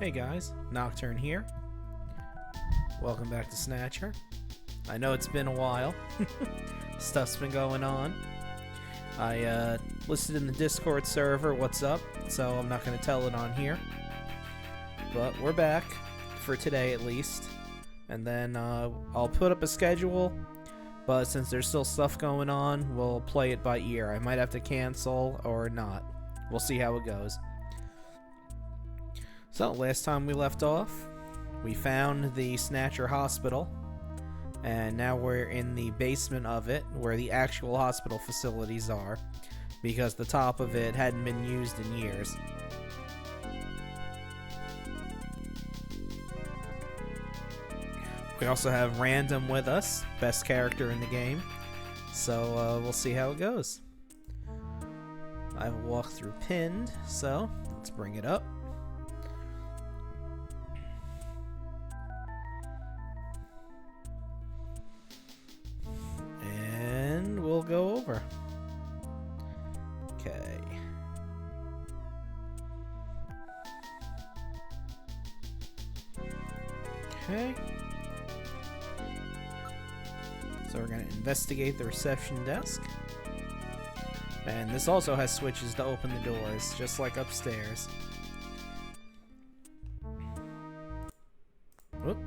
Hey guys, Nocturne here. Welcome back to Snatcher. I know it's been a while. Stuff's been going on. I listed in the Discord server what's up, so I'm not going to tell it on here. But we're back, for today at least. And then I'll put up a schedule, but since there's still stuff going on, we'll play it by ear. I might have to cancel or not. We'll see how it goes. So, last time we left off, we found the Snatcher hospital, and now we're in the basement of it, where the actual hospital facilities are, because the top of it hadn't been used in years. We also have Random with us, best character in the game, so we'll see how it goes. I have a walkthrough pinned, so let's bring it up. And we'll go over. Okay. Okay. So we're going to investigate the reception desk. And this also has switches to open the doors, just like upstairs. Whoop.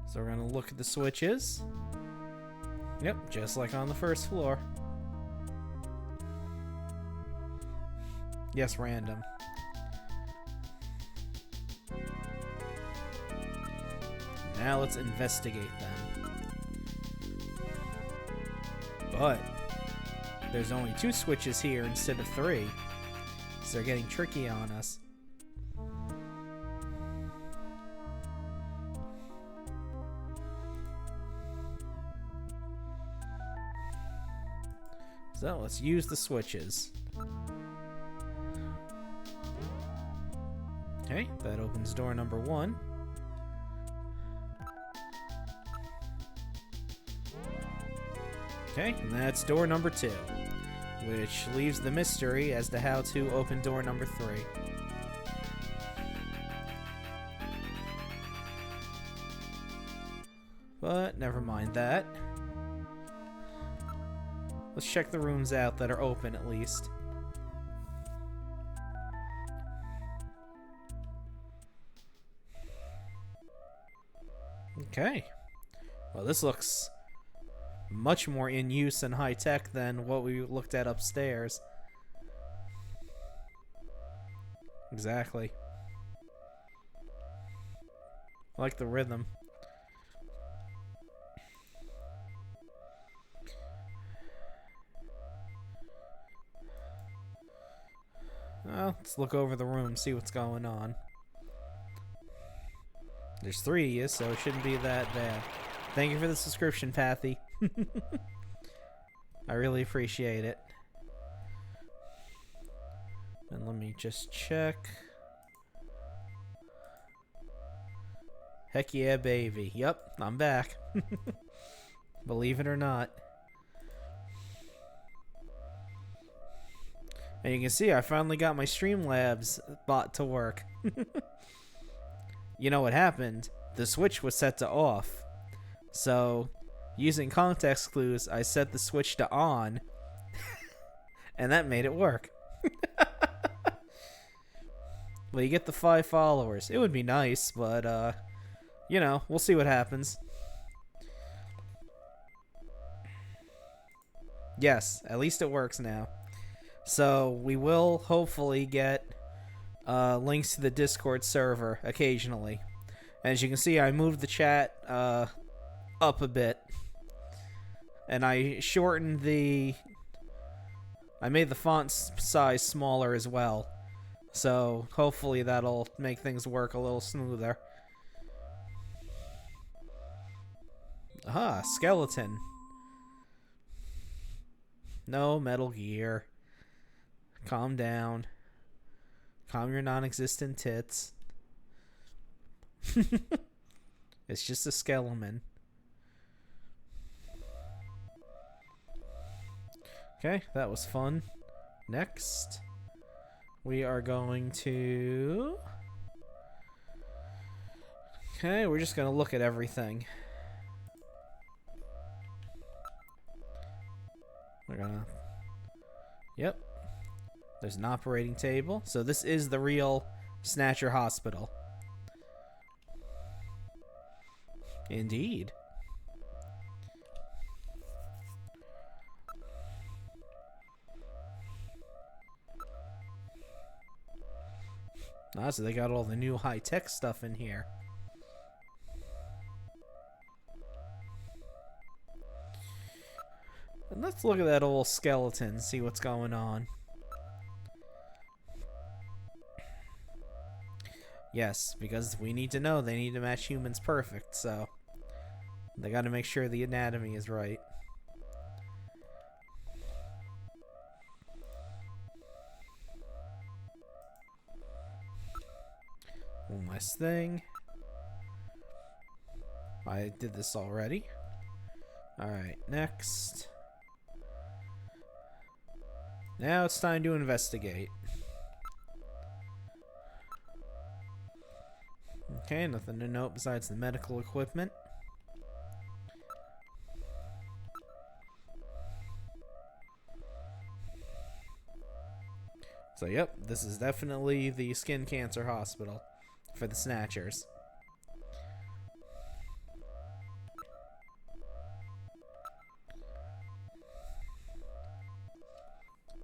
So we're going to look at the switches. Yep, just like on the first floor. Yes, Random. Now let's investigate them. But there's only 2 switches here instead of 3, so they're getting tricky on us. So let's use the switches. Okay, that opens door number 1. Okay, and that's door number 2, which leaves the mystery as to how to open door number 3. But never mind that. Let's check the rooms out that are open at least. Okay. Well, this looks much more in use and high tech than what we looked at upstairs. Exactly. I like the rhythm. Well, let's look over the room, see what's going on. There's 3 of you, so it shouldn't be that bad. Thank you for the subscription, Pathy. I really appreciate it. And let me just check. Heck yeah, baby. Yep, I'm back. Believe it or not. And you can see I finally got my Streamlabs bot to work. You know what happened? The switch was set to off. So, using context clues, I set the switch to on. And that made it work. Well, you get the 5 followers. It would be nice, but, you know, we'll see what happens. Yes, at least it works now. So, we will hopefully get links to the Discord server occasionally. As you can see, I moved the chat up a bit. And I shortened the... I made the font size smaller as well. So, hopefully that'll make things work a little smoother. Aha, skeleton. No, Metal Gear. Calm down. Calm your non-existent tits. It's just a skeleton. Okay, that was fun. Next, we are going to... Okay, we're just going to look at everything. We're gonna... Yep. There's an operating table. So this is the real Snatcher Hospital. Indeed. Ah, so they got all the new high-tech stuff in here. And let's look at that old skeleton, see what's going on. Yes, because we need to know they need to match humans perfect, so they got to make sure the anatomy is right. One last thing. I did this already. Alright, next. Now it's time to investigate. Okay, nothing to note besides the medical equipment. So yep, this is definitely the skin cancer hospital for the Snatchers.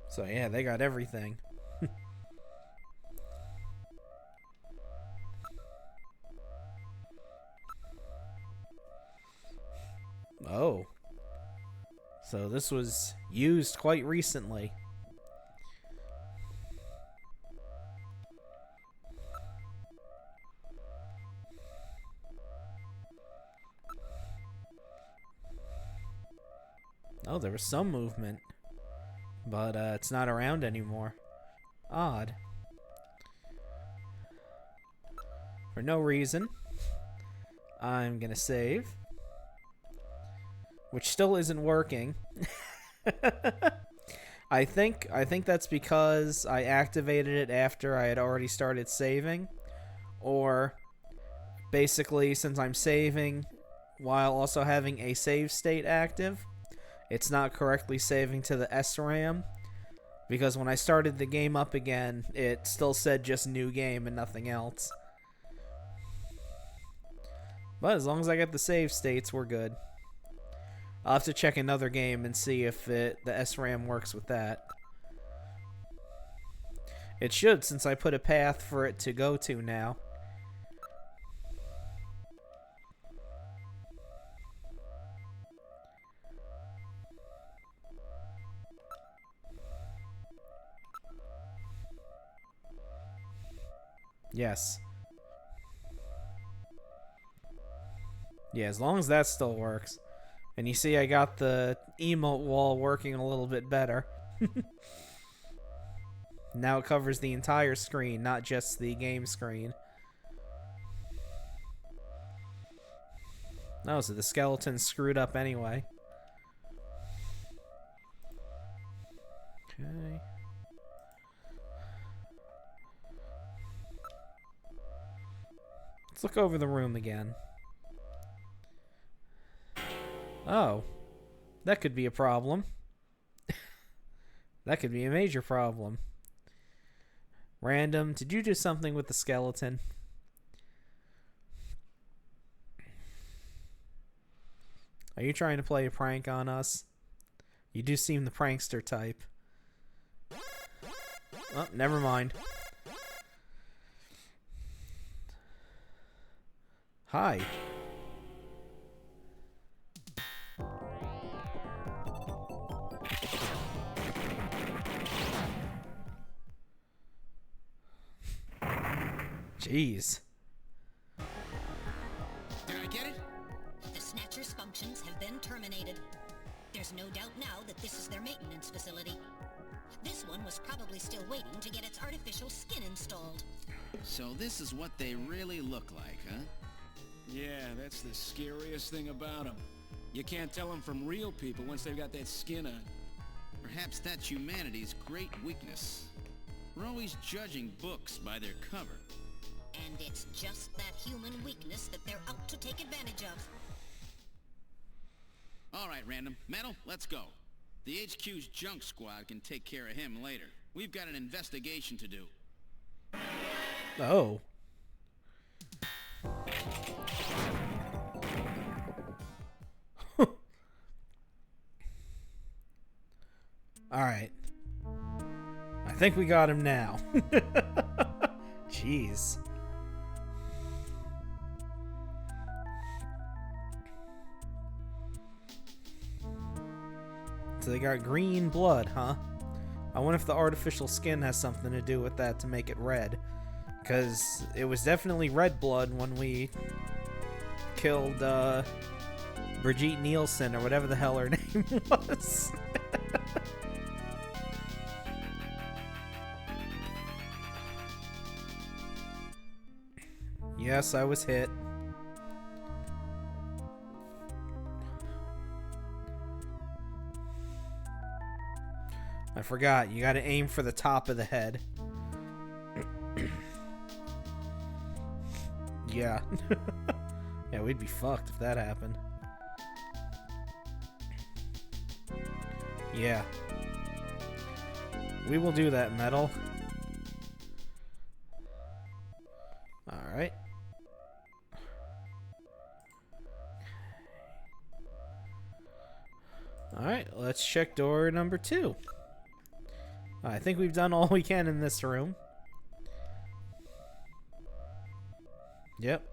So yeah, they got everything. Oh. So this was used quite recently. Oh, there was some movement. But it's not around anymore. Odd. For no reason, I'm gonna save. Which still isn't working. I think that's because I activated it after I had already started saving. Or basically, since I'm saving while also having a save state active, it's not correctly saving to the SRAM, because when I started the game up again, it still said just new game and nothing else. But as long as I get the save states, we're good. I'll have to check another game and see if the SRAM works with that. It should, since I put a path for it to go to now. Yes. Yeah, as long as that still works. And you see I got the emote wall working a little bit better. Now it covers the entire screen, not just the game screen. Oh, so the skeleton's screwed up anyway. Okay. Let's look over the room again. Oh. That could be a problem. That could be a major problem. Random, did you do something with the skeleton? Are you trying to play a prank on us? You do seem the prankster type. Oh, never mind. Hi. Jeez. Did I get it? The Snatcher's functions have been terminated. There's no doubt now that this is their maintenance facility. This one was probably still waiting to get its artificial skin installed. So this is what they really look like, huh? Yeah, that's the scariest thing about them. You can't tell them from real people once they've got that skin on. Perhaps that's humanity's great weakness. We're always judging books by their cover. And it's just that human weakness that they're out to take advantage of. All right, Random. Metal, let's go. The HQ's junk squad can take care of him later. We've got an investigation to do. Oh. Alright. I think we got him now. Jeez. So they got green blood, huh? I wonder if the artificial skin has something to do with that to make it red. Because it was definitely red blood when we killed Brigitte Nielsen, or whatever the hell her name was. Yes, I was hit. I forgot, you gotta aim for the top of the head. Yeah. Yeah, we'd be fucked if that happened. Yeah. We will do that, Metal. Alright. Alright, let's check door number 2. I think we've done all we can in this room. Yep.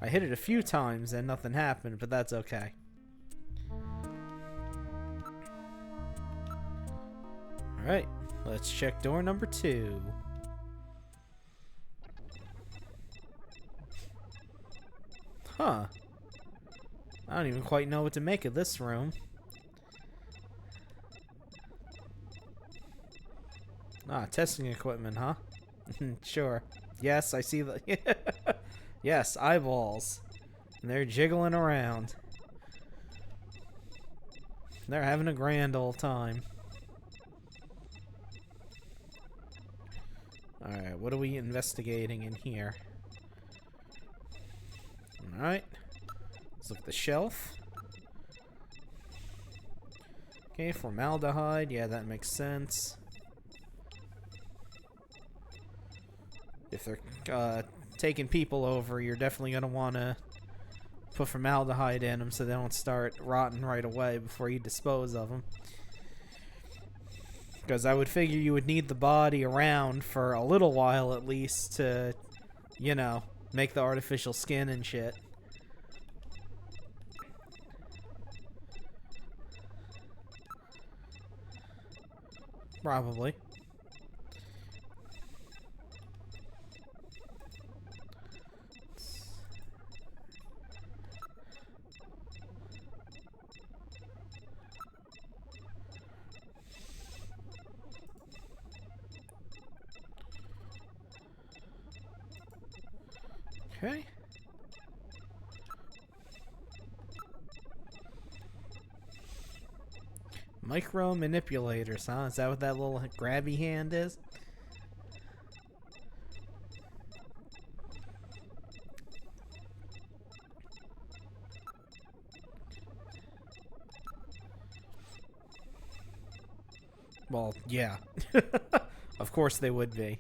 I hit it a few times and nothing happened, but that's okay. Alright, let's check door number 2. Huh. I don't even quite know what to make of this room. Ah, testing equipment, huh? Sure. Yes, I see the... Yes, eyeballs. And they're jiggling around. They're having a grand old time. Alright, what are we investigating in here? Alright. Let's look at the shelf. Okay, formaldehyde. Yeah, that makes sense. If they're taking people over, you're definitely going to want to put formaldehyde in them so they don't start rotting right away before you dispose of them. Because I would figure you would need the body around for a little while at least to, you know, make the artificial skin and shit. Probably. Okay. Micro manipulators, huh? Is that what that little grabby hand is? Well, yeah. Of course they would be.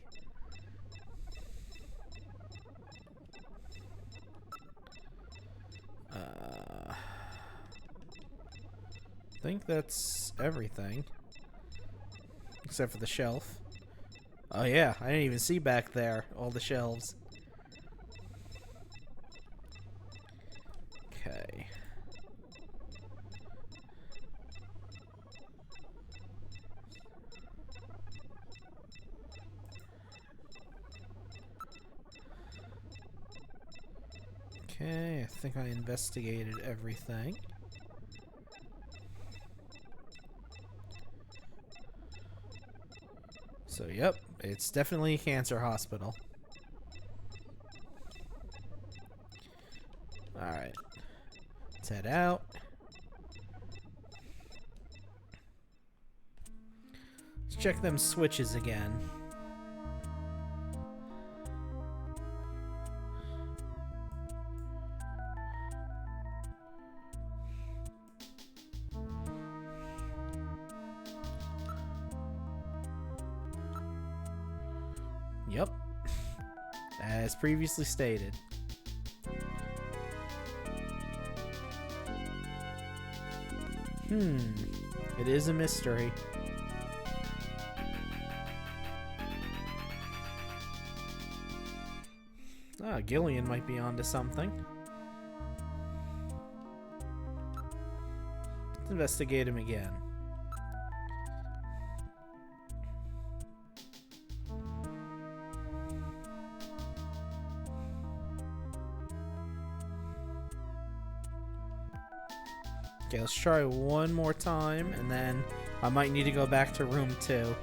I think that's everything. Except for the shelf. Oh yeah, I didn't even see back there all the shelves. Okay. Okay, I think I investigated everything. So, yep, it's definitely a cancer hospital. Alright. Let's head out. Let's check them switches again. Yep. As previously stated. It is a mystery. Ah, Gillian might be onto something. Let's investigate him again. Okay, let's try one more time, and then I might need to go back to room 2.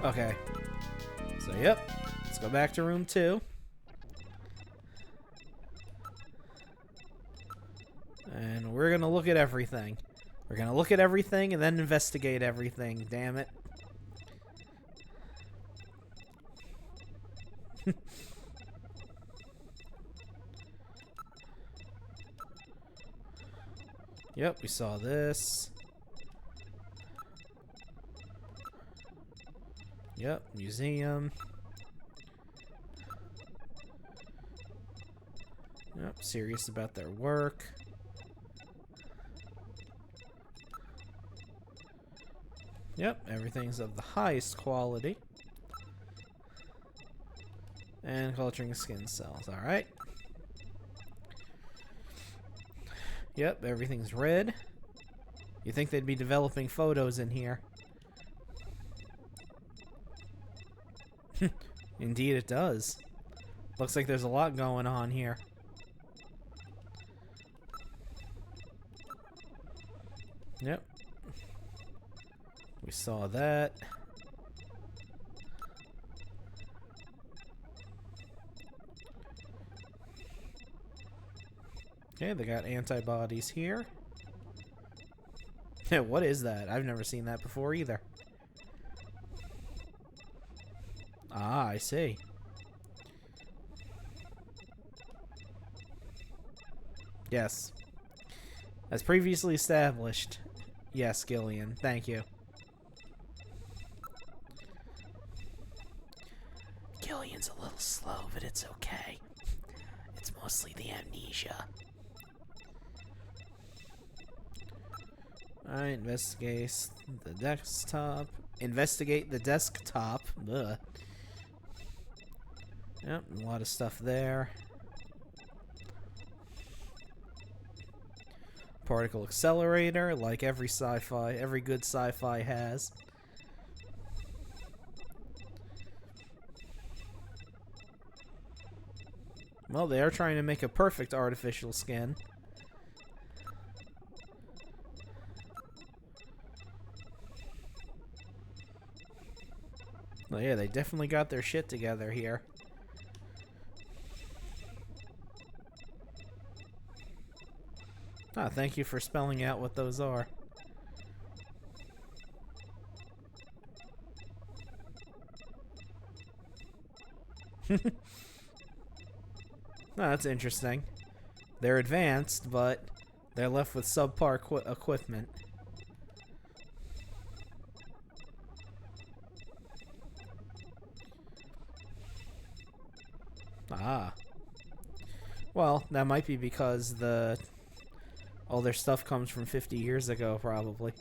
Okay. So, yep. Let's go back to room 2. And we're gonna look at everything. We're gonna look at everything and then investigate everything, damn it. Yep, we saw this. Yep, museum. Yep, serious about their work. Yep, everything's of the highest quality. And culturing skin cells, alright. Yep, everything's red. You think they'd be developing photos in here. Indeed it does. Looks like there's a lot going on here. Yep. We saw that. Okay, they got antibodies here. What is that? I've never seen that before either. Ah, I see. Yes. As previously established. Yes, Gillian. Thank you. Gillian's a little slow, but it's okay. It's mostly the amnesia. Alright, investigate the desktop. Investigate the desktop. Ugh. Yep, a lot of stuff there. Particle accelerator, like every sci-fi, every good sci-fi has. Well, they are trying to make a perfect artificial skin. Well, yeah, they definitely got their shit together here. Ah, thank you for spelling out what those are. Oh, that's interesting. They're advanced, but they're left with subpar equipment. Ah. Well, that might be because all their stuff comes from 50 years ago, probably.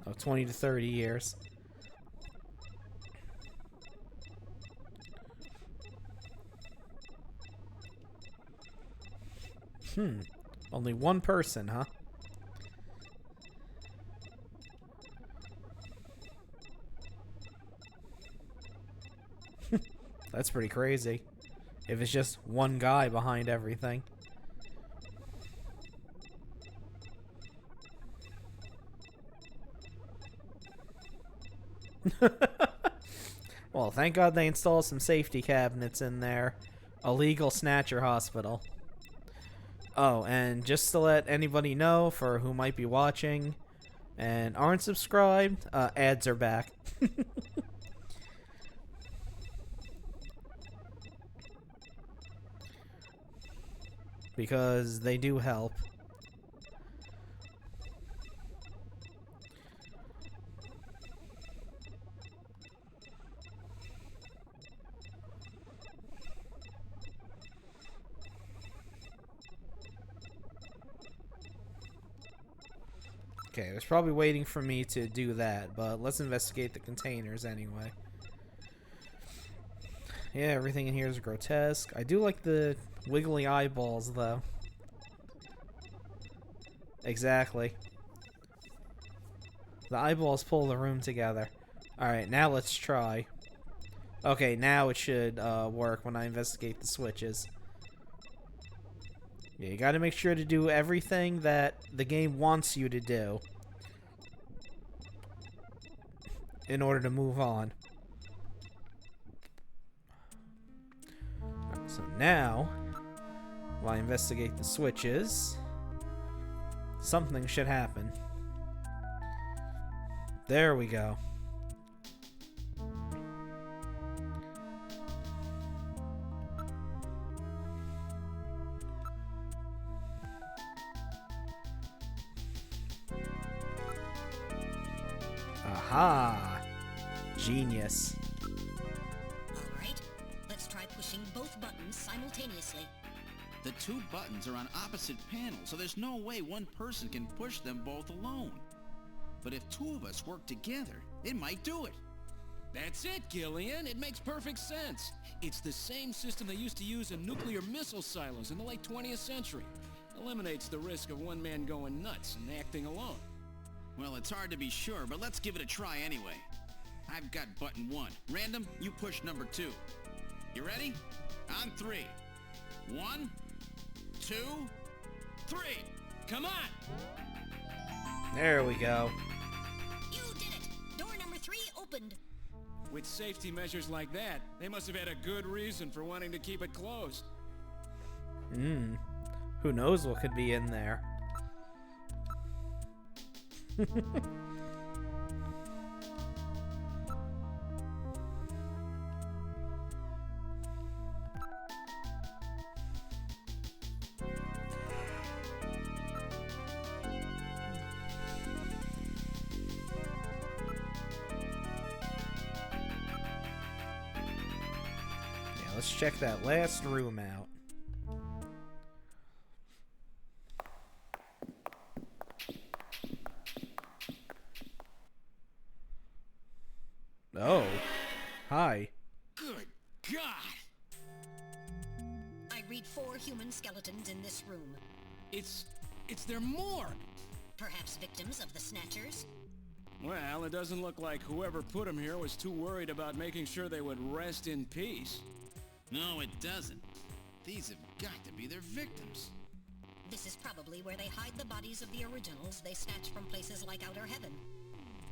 Oh, 20 to 30 years. Only one person, huh? That's pretty crazy. If it's just one guy behind everything. Well, thank God they installed some safety cabinets in their illegal Snatcher hospital. Oh, and just to let anybody know for who might be watching and aren't subscribed, ads are back. Because they do help. Okay, it was probably waiting for me to do that, but let's investigate the containers anyway. Yeah, everything in here is grotesque. I do like the wiggly eyeballs, though. Exactly. The eyeballs pull the room together. Alright, now let's try. Okay, now it should work when I investigate the switches. Yeah, you gotta make sure to do everything that the game wants you to do in order to move on. Alright, so now, while I investigate the switches, something should happen. There we go. Aha! Genius. Alright, let's try pushing both buttons simultaneously. The two buttons are on opposite panels, so there's no way one person can push them both alone. But if two of us work together, it might do it. That's it, Gillian. It makes perfect sense. It's the same system they used to use in nuclear missile silos in the late 20th century. Eliminates the risk of one man going nuts and acting alone. Well, it's hard to be sure, but let's give it a try anyway. I've got button 1. Random, you push number 2. You ready? On 3. 1, 2, 3. Come on! There we go. You did it! Door number 3 opened. With safety measures like that, they must have had a good reason for wanting to keep it closed. Who knows what could be in there? Yeah, let's check that last room out. Oh, hi. Good God! I read 4 human skeletons in this room. It's their morgue! Perhaps victims of the Snatchers? Well, it doesn't look like whoever put them here was too worried about making sure they would rest in peace. No, it doesn't. These have got to be their victims. This is probably where they hide the bodies of the originals they snatch from places like Outer Heaven.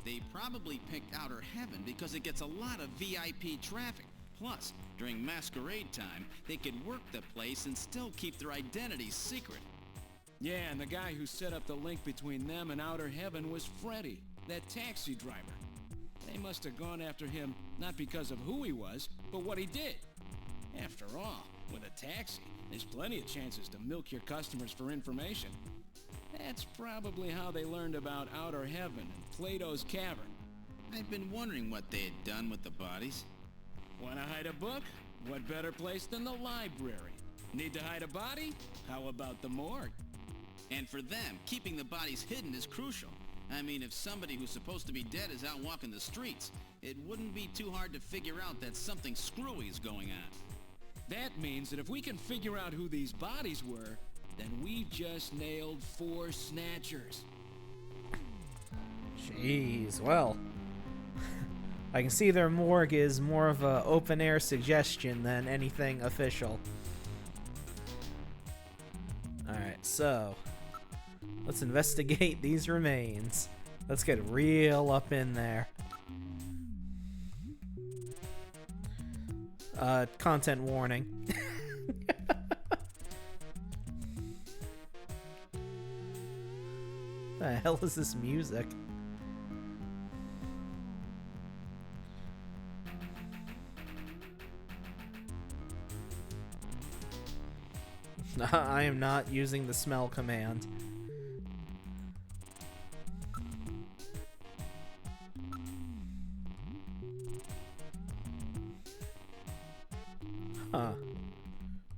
They probably picked Outer Heaven because it gets a lot of VIP traffic. Plus, during masquerade time, they could work the place and still keep their identities secret. Yeah, and the guy who set up the link between them and Outer Heaven was Freddy, that taxi driver. They must have gone after him not because of who he was, but what he did. After all, with a taxi, there's plenty of chances to milk your customers for information. That's probably how they learned about Outer Heaven and Plato's Cavern. I've been wondering what they had done with the bodies. Want to hide a book? What better place than the library? Need to hide a body? How about the morgue? And for them, keeping the bodies hidden is crucial. I mean, if somebody who's supposed to be dead is out walking the streets, it wouldn't be too hard to figure out that something screwy is going on. That means that if we can figure out who these bodies were, then we've just nailed 4 Snatchers. Jeez, well, I can see their morgue is more of a open-air suggestion than anything official. Alright, so let's investigate these remains. Let's get real up in there. Content warning. The hell is this music? I am not using the smell command. Huh.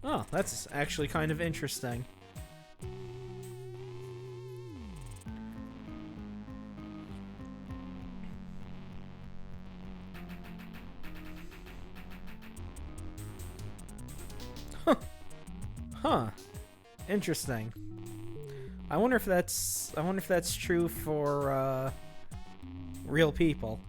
Oh, that's actually kind of interesting. Huh. Interesting. I wonder if that's true for real people.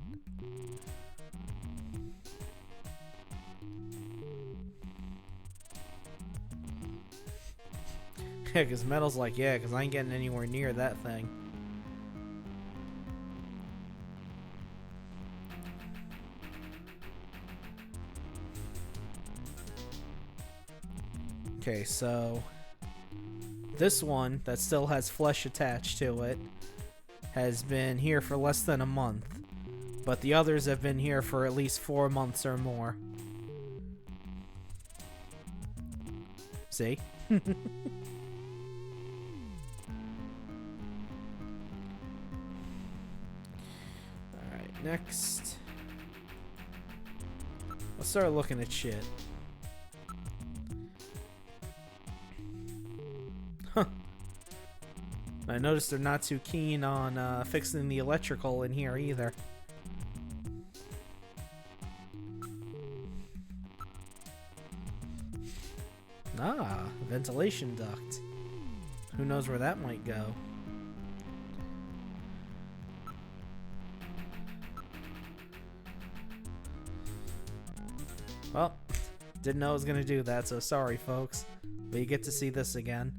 Yeah, because Metal's like, yeah, because I ain't getting anywhere near that thing. Okay, so this one that still has flesh attached to it has been here for less than a month, but the others have been here for at least 4 months or more. See? Alright, next. Let's start looking at shit. Huh. I noticed they're not too keen on fixing the electrical in here either. Ah, ventilation duct. Who knows where that might go? Well, didn't know it was gonna do that, so sorry folks. But you get to see this again.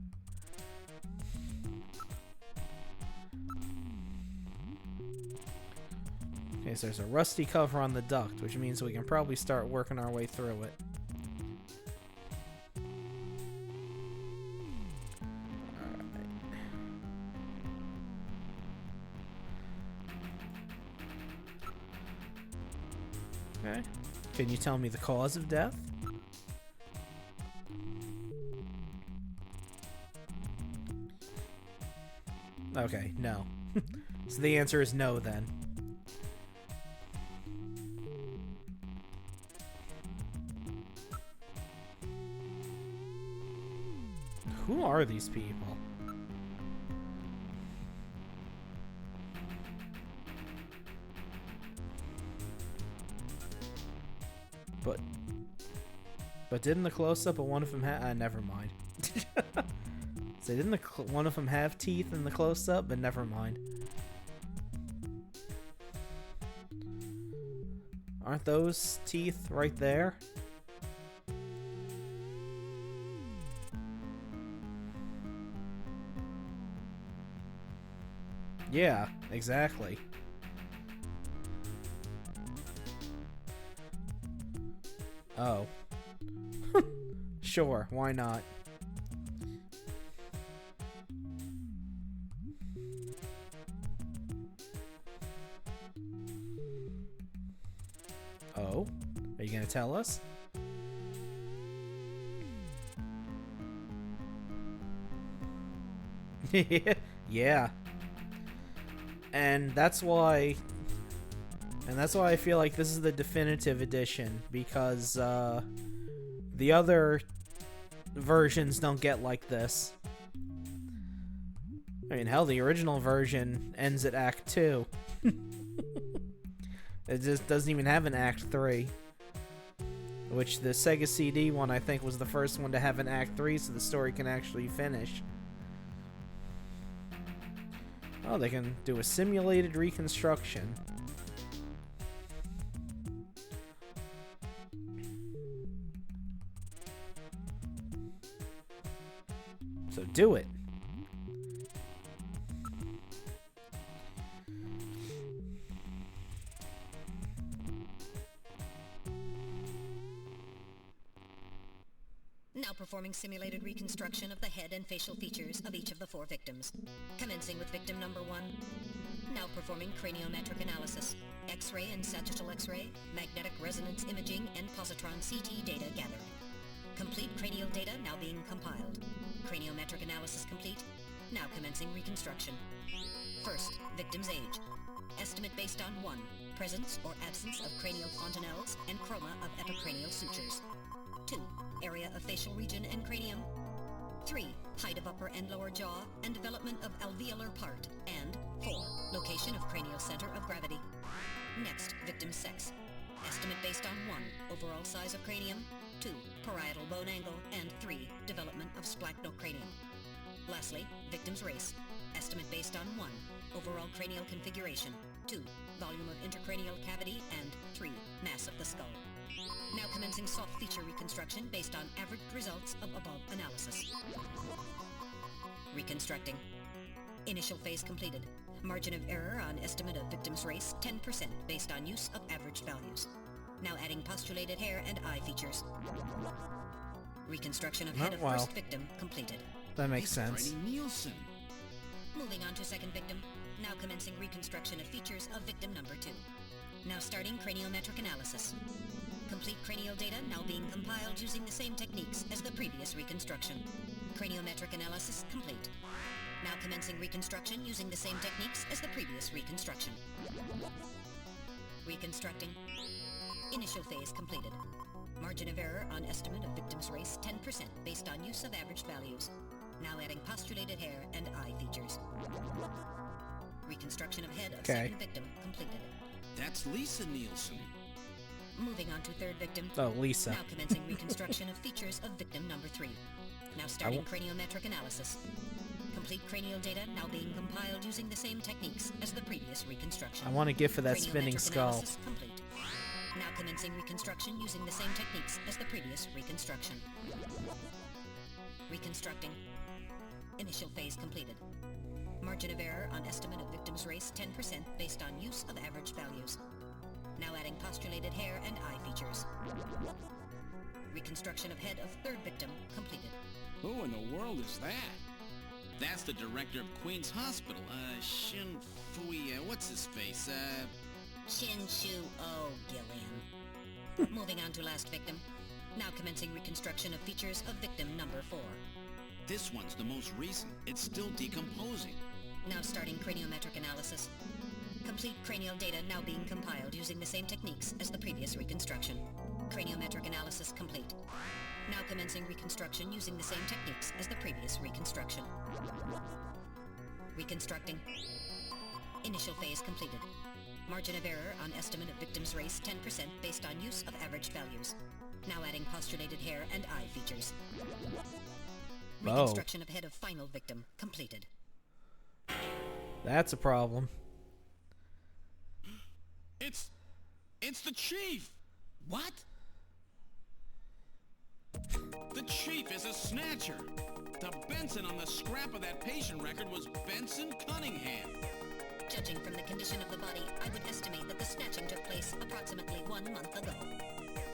Okay, so there's a rusty cover on the duct, which means we can probably start working our way through it. Okay. Can you tell me the cause of death? Okay, no. So the answer is no then. Who are these people? But didn't the close-up of one of them have... never mind. So didn't one of them have teeth in the close-up? But never mind. Aren't those teeth right there? Yeah, exactly. Oh. Sure, why not? Oh? Are you gonna tell us? Yeah. And that's why I feel like this is the definitive edition, because the other versions don't get like this. I mean, hell, the original version ends at Act 2. It just doesn't even have an Act 3. Which the Sega CD one, I think, was the first one to have an Act 3, so the story can actually finish. Oh, they can do a simulated reconstruction. So do it. Now performing simulated reconstruction of the head and facial features of each of the 4 victims. Commencing with victim number 1. Now performing craniometric analysis. X-ray and sagittal X-ray, magnetic resonance imaging, and positron CT data gathered. Complete cranial data now being compiled. Craniometric analysis complete. Now commencing reconstruction. First, victim's age. Estimate based on 1. Presence or absence of cranial fontanelles and chroma of epicranial sutures. 2. Area of facial region and cranium. 3. Height of upper and lower jaw and development of alveolar part. And 4. Location of cranial center of gravity. Next, victim's sex. Estimate based on 1. Overall size of cranium. 2. Parietal bone angle. And 3. Development of splachocranium. Lastly, victim's race. Estimate based on 1. Overall cranial configuration. 2. Volume of intracranial cavity. And 3. Mass of the skull. Now commencing soft feature reconstruction based on averaged results of above analysis. Reconstructing. Initial phase completed. Margin of error on estimate of victim's race 10% based on use of average values. Now adding postulated hair and eye features. Reconstruction of head of first victim completed. That makes sense. Freddie Nielsen. Moving on to second victim. Now commencing reconstruction of features of victim number 2. Now starting craniometric analysis. Complete cranial data now being compiled using the same techniques as the previous reconstruction. Craniometric analysis complete. Now commencing reconstruction using the same techniques as the previous reconstruction. Reconstructing. Initial phase completed. Margin of error on estimate of victim's race 10% based on use of average values. Now adding postulated hair and eye features. Reconstruction of head of second victim completed. That's Lisa Nielsen. Moving on to third victim. Oh, Lisa. Now commencing reconstruction of features of victim number 3. Now starting craniometric analysis. Complete cranial data now being compiled using the same techniques as the previous reconstruction. I want a gift for that spinning Craniometric skull. analysis complete. Now commencing reconstruction using the same techniques as the previous reconstruction. Reconstructing. Initial phase completed. Margin of error on estimate of victim's race 10% based on use of average values. Now adding postulated hair and eye features. Reconstruction of head of third victim completed. Who in the world is that? That's the director of Queen's Hospital, Shin Fui, what's his face, Shin Shu O Gillian. Moving on to last victim. Now commencing reconstruction of features of victim number 4. This one's the most recent. It's still decomposing. Now starting craniometric analysis. Complete cranial data now being compiled using the same techniques as the previous reconstruction. Craniometric analysis complete. Now commencing reconstruction using the same techniques as the previous reconstruction. Reconstructing. Initial phase completed. Margin of error on estimate of victim's race 10% based on use of average values. Now adding postulated hair and eye features. Reconstruction of head of final victim completed. That's a problem. It's the chief! What? The chief is a snatcher! The Benson on the scrap of that patient record was Benson Cunningham. Judging from the condition of the body, I would estimate that the snatching took place approximately 1 month ago.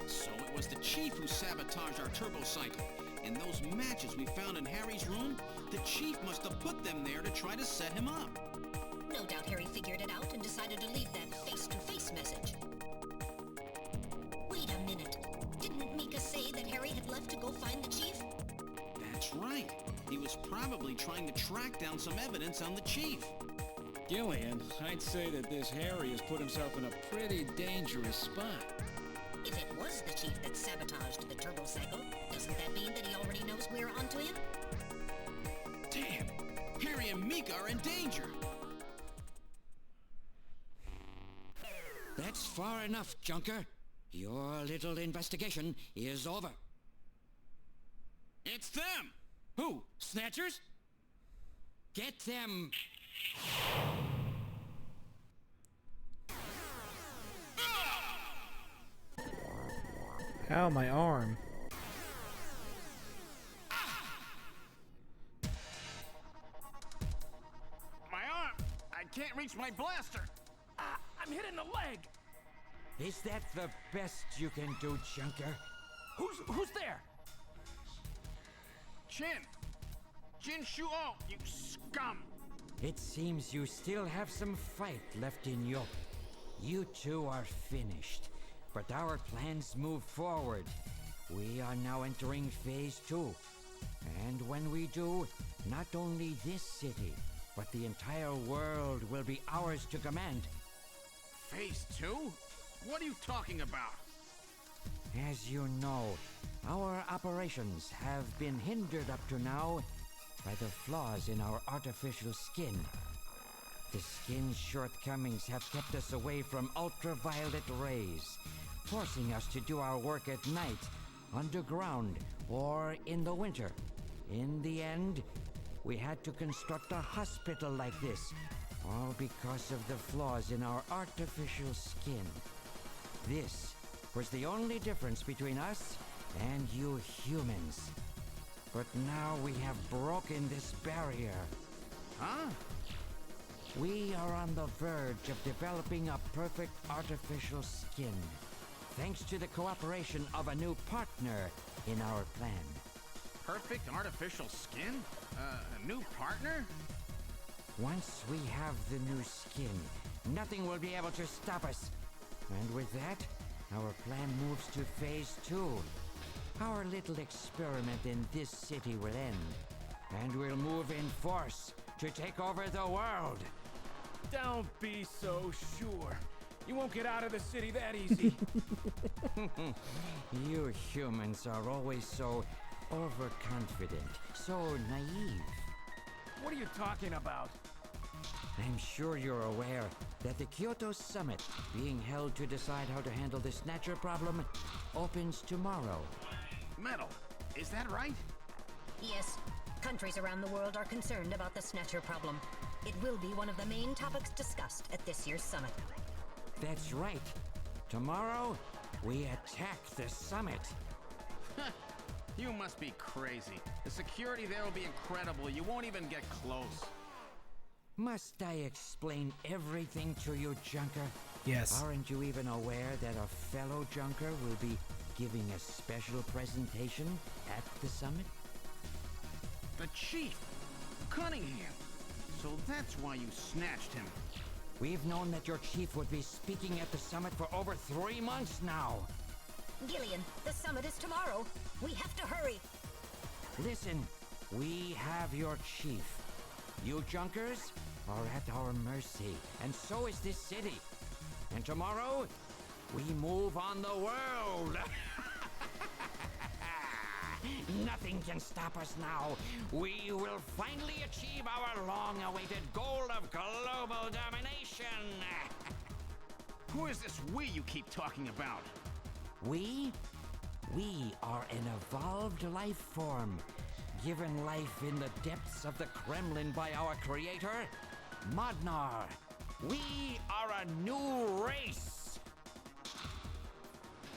So it was the chief who sabotaged our turbo cycle. And those matches we found in Harry's room, the chief must have put them there to try to set him up. No doubt Harry figured it out and decided to leave that face-to-face message. Wait a minute. Didn't Mika say that Harry had left to go find the chief? That's right. He was probably trying to track down some evidence on the chief. Gillian, I'd say that this Harry has put himself in a pretty dangerous spot. If it was the chief that sabotaged the turbo cycle, doesn't that mean that he already knows we're onto him? Damn! Harry and Mika are in danger! That's far enough, Junker. Your little investigation is over. It's them! Who? Snatchers? Get them! Ow, my arm. My arm! I can't reach my blaster! I'm hit in the leg! Is that the best you can do, Junker? Who's there? chin. Jin Shuo, you scum. It seems you still have some fight left in you. You two are finished, but our plans move forward. We are now entering Phase 2. And when we do, not only this city, but the entire world will be ours to command. Phase 2? What are you talking about? As you know, our operations have been hindered up to now by the flaws in our artificial skin. The skin's shortcomings have kept us away from ultraviolet rays, forcing us to do our work at night, underground, or in the winter. In the end, we had to construct a hospital like this, all because of the flaws in our artificial skin. This was the only difference between us and you humans. But now we have broken this barrier. Huh? We are on the verge of developing a perfect artificial skin, thanks to the cooperation of a new partner in our plan. Perfect artificial skin? A new partner? Once we have the new skin, nothing will be able to stop us. And with that, our plan moves to Phase 2. Our little experiment in this city will end, and we'll move in force to take over the world. Don't be so sure. You won't get out of the city that easy. You humans are always so overconfident, so naive. What are you talking about? I'm sure you're aware that the Kyoto Summit, being held to decide how to handle the Snatcher problem, opens tomorrow. Metal, is that right? Yes, countries around the world are concerned about the Snatcher problem. It will be one of the main topics discussed at this year's summit. That's right. Tomorrow, we attack the summit. You must be crazy. The security there will be incredible. You won't even get close. Must I explain everything to you, Junker? Yes. Aren't you even aware that a fellow Junker will be giving a special presentation at the summit? The chief, Cunningham. So that's why you snatched him. We've known that your chief would be speaking at the summit for over 3 months now. Gillian, the summit is tomorrow. We have to hurry. Listen, we have your chief. You Junkers are at our mercy, and so is this city. And tomorrow, we move on the world. Nothing can stop us now. We will finally achieve our long-awaited goal of global domination. Who is this we you keep talking about? We are an evolved life form, given life in the depths of the Kremlin by our creator, Modnar. We are a new race.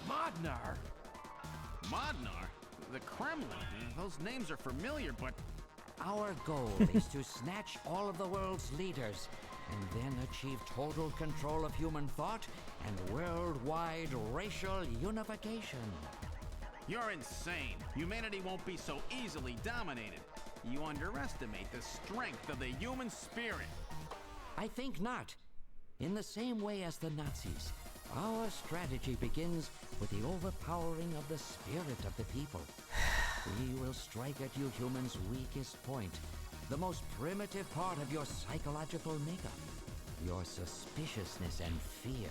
Modnar? Modnar? The Kremlin? Those names are familiar, but... Our goal is to snatch all of the world's leaders and then achieve total control of human thought and worldwide racial unification. You're insane. Humanity won't be so easily dominated. You underestimate the strength of the human spirit. I think not. In the same way as the Nazis, our strategy begins with the overpowering of the spirit of the people. We will strike at you humans' weakest point, the most primitive part of your psychological makeup, your suspiciousness and fear.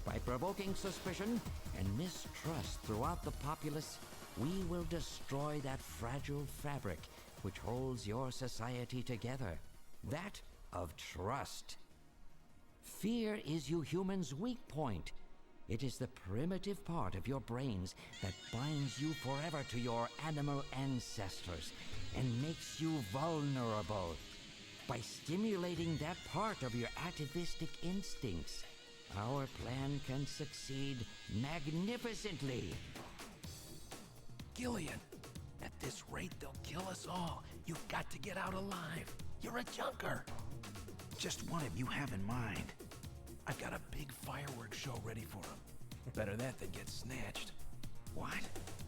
By provoking suspicion and mistrust throughout the populace, we will destroy that fragile fabric which holds your society together, that of trust. Fear is you humans' weak point. It is the primitive part of your brains that binds you forever to your animal ancestors and makes you vulnerable. By stimulating that part of your atavistic instincts, our plan can succeed magnificently. Gillian, at this rate they'll kill us all. You've got to get out alive. You're a junker. Just what have you have in mind? I've got a big fireworks show ready for him. Better that than get snatched. What?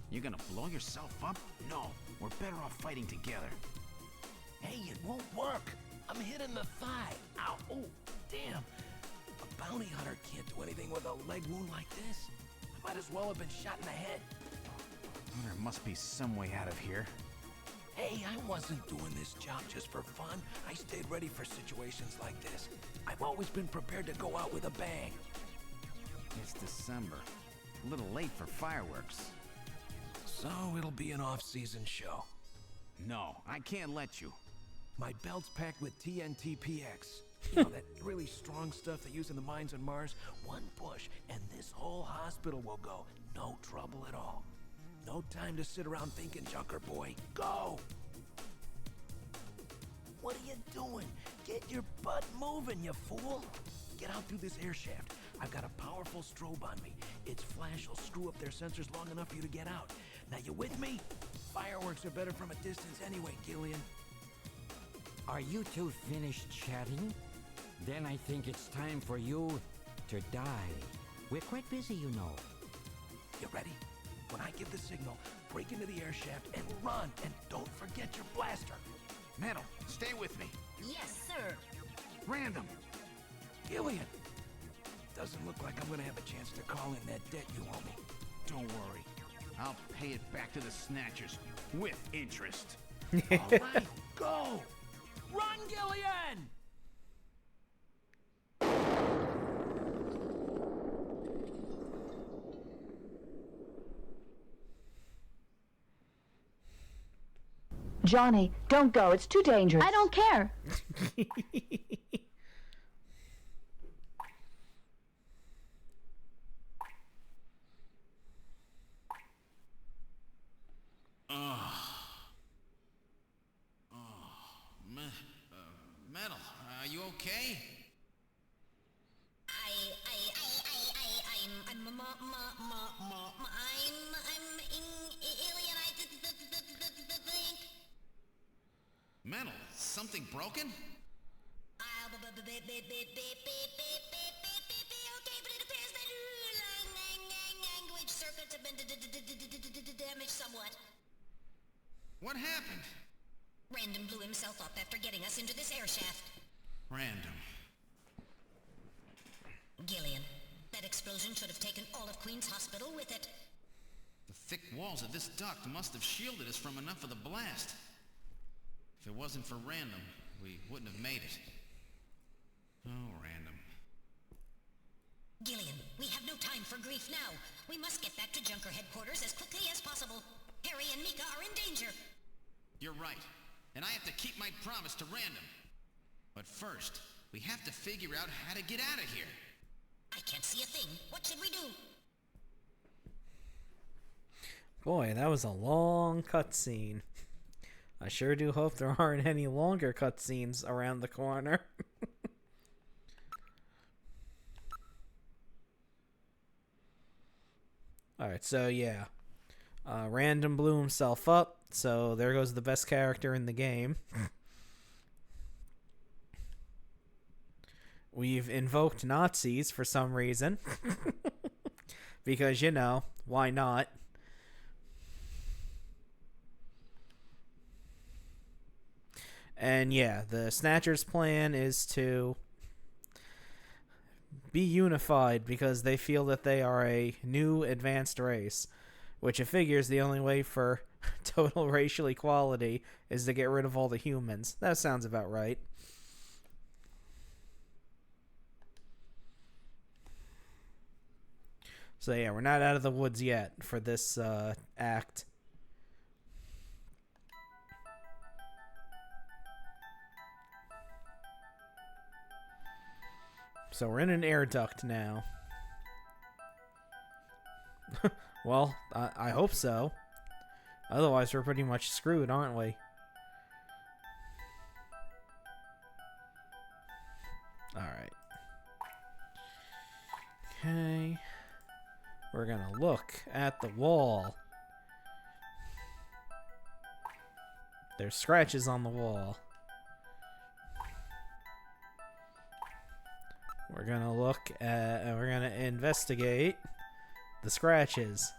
You're gonna blow yourself up? No, We're better off fighting together. Hey, it won't work. I'm hit in the thigh. Ow. Oh, damn. A bounty hunter can't do anything with a leg wound like this. I might as well have been shot in the head. There must be some way out of here. Hey, I wasn't doing this job just for fun. I stayed ready for situations like this. I've always been prepared to go out with a bang. It's December. A little late for fireworks. So it'll be an off-season show. No, I can't let you. My belt's packed with TNT-PX. You know, that really strong stuff they use in the mines on Mars. One push, and this whole hospital will go. No trouble at all. No time to sit around thinking, Junker boy. Go! What are you doing? Get your butt moving, you fool! Get out through this air shaft. I've got a powerful strobe on me. Its flash will screw up their sensors long enough for you to get out. Now, you with me? Fireworks are better from a distance anyway, Gillian. Are you two finished chatting? Then I think it's time for you to die. We're quite busy, you know. You ready? When I give the signal, break into the air shaft and run, and don't forget your blaster. Metal, stay with me. Yes, sir. Random. Gillian! Doesn't look like I'm gonna have a chance to call in that debt you owe me. Don't worry. I'll pay it back to the Snatchers with interest. All right, go! Run, Gillian! Johnny, don't go. It's too dangerous. I don't care. Metal, are you okay? Metal, something broken? Okay, but it appears that language circuits have been damaged somewhat. What happened? Random blew himself up after getting us into this air shaft. Random. Gillian, that explosion should have taken all of Queen's Hospital with it. The thick walls of this duct must have shielded us from enough of the blast. If it wasn't for Random, we wouldn't have made it. Oh, Random. Gillian, we have no time for grief now. We must get back to Junker headquarters as quickly as possible. Harry and Mika are in danger. You're right. And I have to keep my promise to Random. But first, we have to figure out how to get out of here. I can't see a thing. What should we do? Boy, that was a long cutscene. I sure do hope there aren't any longer cutscenes around the corner. Alright, so yeah. Random blew himself up, so there goes the best character in the game. We've invoked Nazis for some reason. Because, you know, why not? And yeah, the Snatcher's plan is to be unified because they feel that they are a new advanced race, which it figures the only way for total racial equality is to get rid of all the humans. That sounds about right. So yeah, we're not out of the woods yet for this act. So we're in an air duct now. Well, I hope so. Otherwise, we're pretty much screwed, aren't we? Alright. Okay. We're gonna look at the wall. There's scratches on the wall. We're gonna look at, we're gonna investigate the scratches.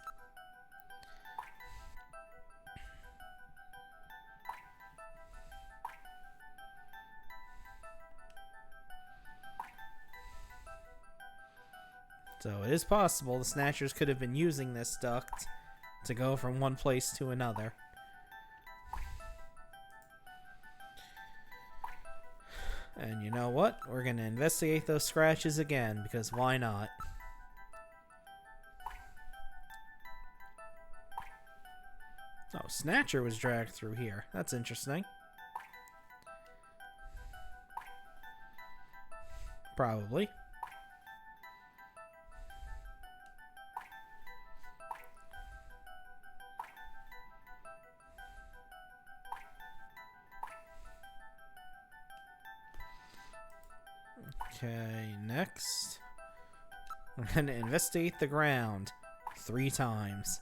So it is possible the Snatchers could have been using this duct to go from one place to another. And you know what? We're going to investigate those scratches again, because why not? Oh, Snatcher was dragged through here. That's interesting. Probably. Okay, next. We're going to investigate the ground 3 times.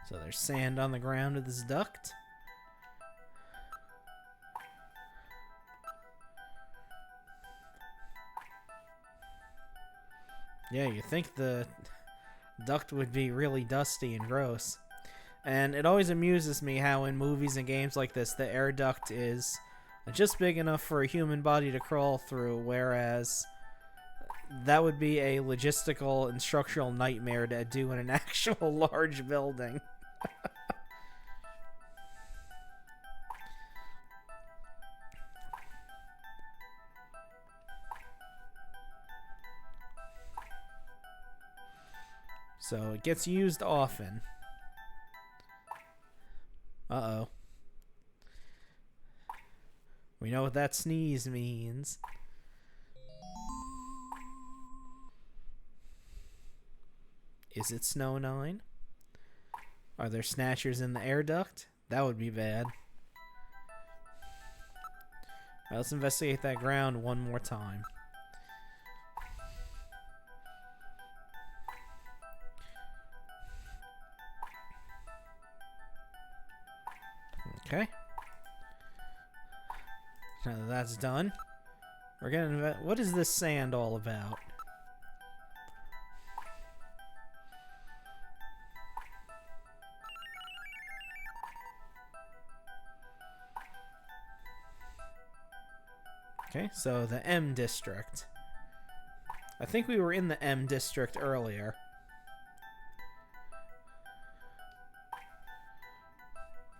So there's sand on the ground of this duct. Yeah, you think the duct would be really dusty and gross. And it always amuses me how in movies and games like this, the air duct is just big enough for a human body to crawl through, whereas that would be a logistical and structural nightmare to do in an actual large building. So it gets used often. Uh-oh. We know what that sneeze means. Is it Snow 9? Are there Snatchers in the air duct? That would be bad. Alright, let's investigate that ground one more time. Okay. Now that that's done, we're gonna what is this sand all about? Okay, so the M district. I think we were in the M district earlier.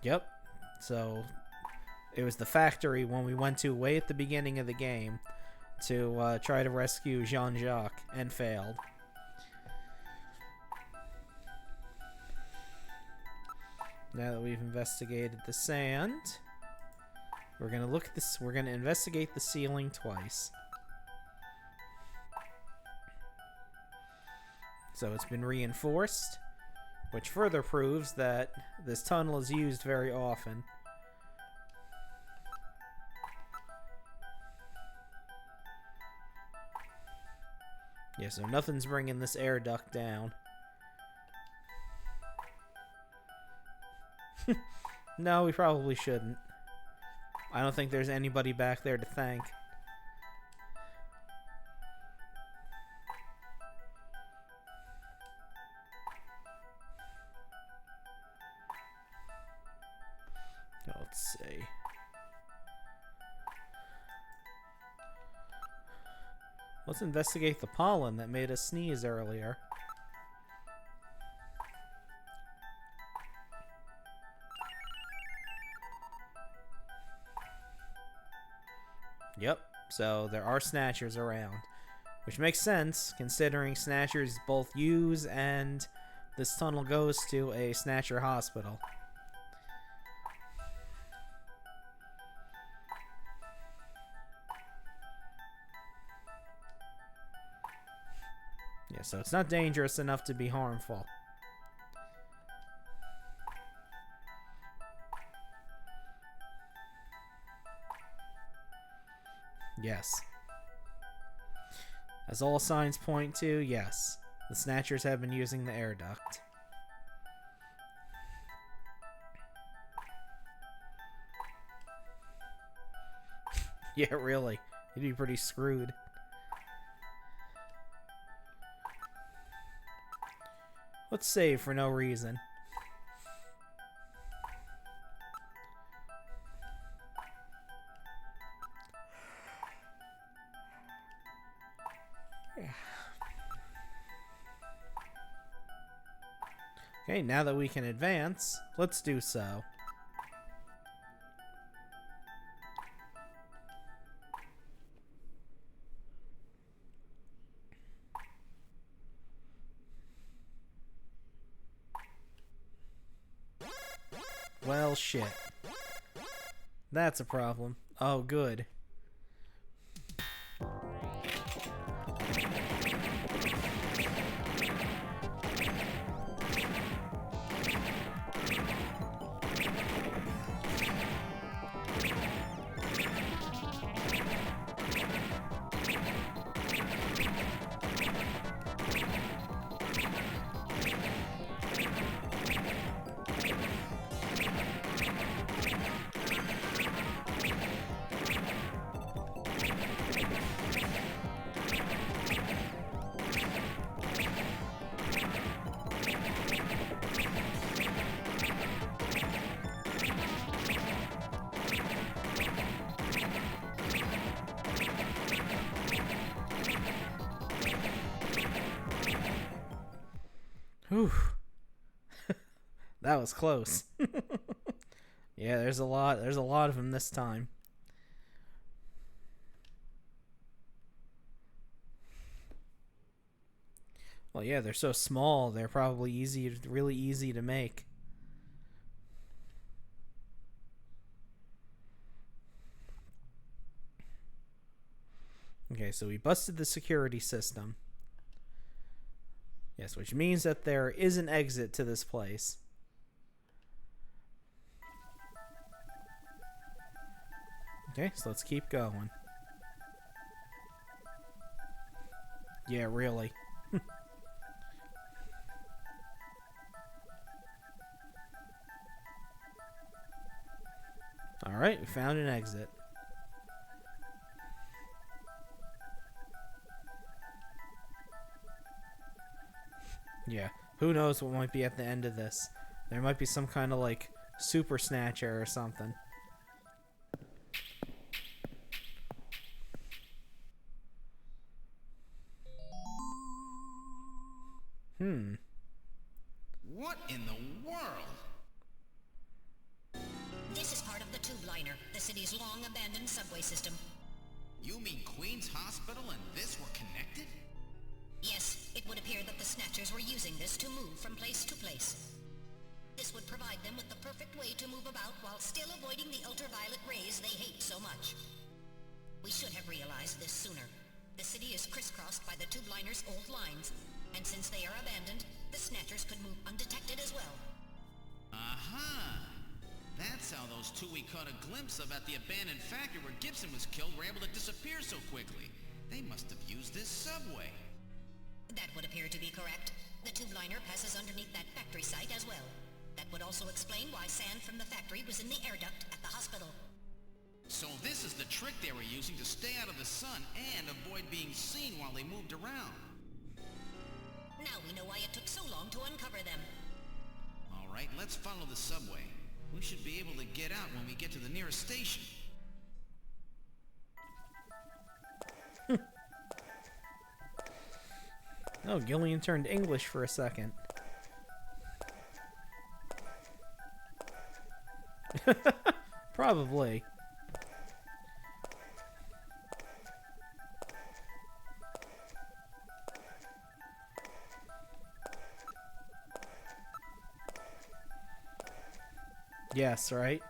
Yep. So it was the factory when we went to way at the beginning of the game to try to rescue Jean-Jacques and failed. Now that we've investigated the sand, we're gonna look at this. We're gonna investigate the ceiling twice. So it's been reinforced, which further proves that this tunnel is used very often. Yeah, so nothing's bringing this air duct down. No, we probably shouldn't. I don't think there's anybody back there to thank. Let's see. Let's investigate the pollen that made us sneeze earlier. Yep, so there are Snatchers around. Which makes sense, considering Snatchers both use and this tunnel goes to a Snatcher hospital. Yeah, so it's not dangerous enough to be harmful. Yes. As all signs point to, yes. The Snatchers have been using the air duct. Yeah, really. You'd be pretty screwed. Let's save for no reason. Okay, now that we can advance, let's do so. Well, shit. That's a problem. Oh, good. Whew. That was close. Yeah, there's a lot of them this time. Well, yeah, they're so small, they're probably really easy to make. Okay, so we busted the security system. Yes, which means that there is an exit to this place. Okay, so let's keep going. Yeah, really. Alright, we found an exit. Yeah, who knows what might be at the end of this. There might be some kind of, like, super Snatcher or something. What in the world? This is part of the tube liner, the city's long-abandoned subway system. You mean Queen's Hospital and this were connected? Yes, it would appear that the Snatchers were using this to move from place to place. This would provide them with the perfect way to move about while still avoiding the ultraviolet rays they hate so much. We should have realized this sooner. The city is crisscrossed by the tube liner's old lines, and since they are abandoned, the Snatchers could move undetected as well. Aha! That's how those two we caught a glimpse of at the abandoned factory where Gibson was killed were able to disappear so quickly. They must have used this subway. That would appear to be correct. The tube liner passes underneath that factory site as well. That would also explain why sand from the factory was in the air duct at the hospital. So this is the trick they were using to stay out of the sun and avoid being seen while they moved around. Now we know why it took so long to uncover them. All right, let's follow the subway. We should be able to get out when we get to the nearest station. Oh, Gillian turned English for a second. Probably. Yes, right?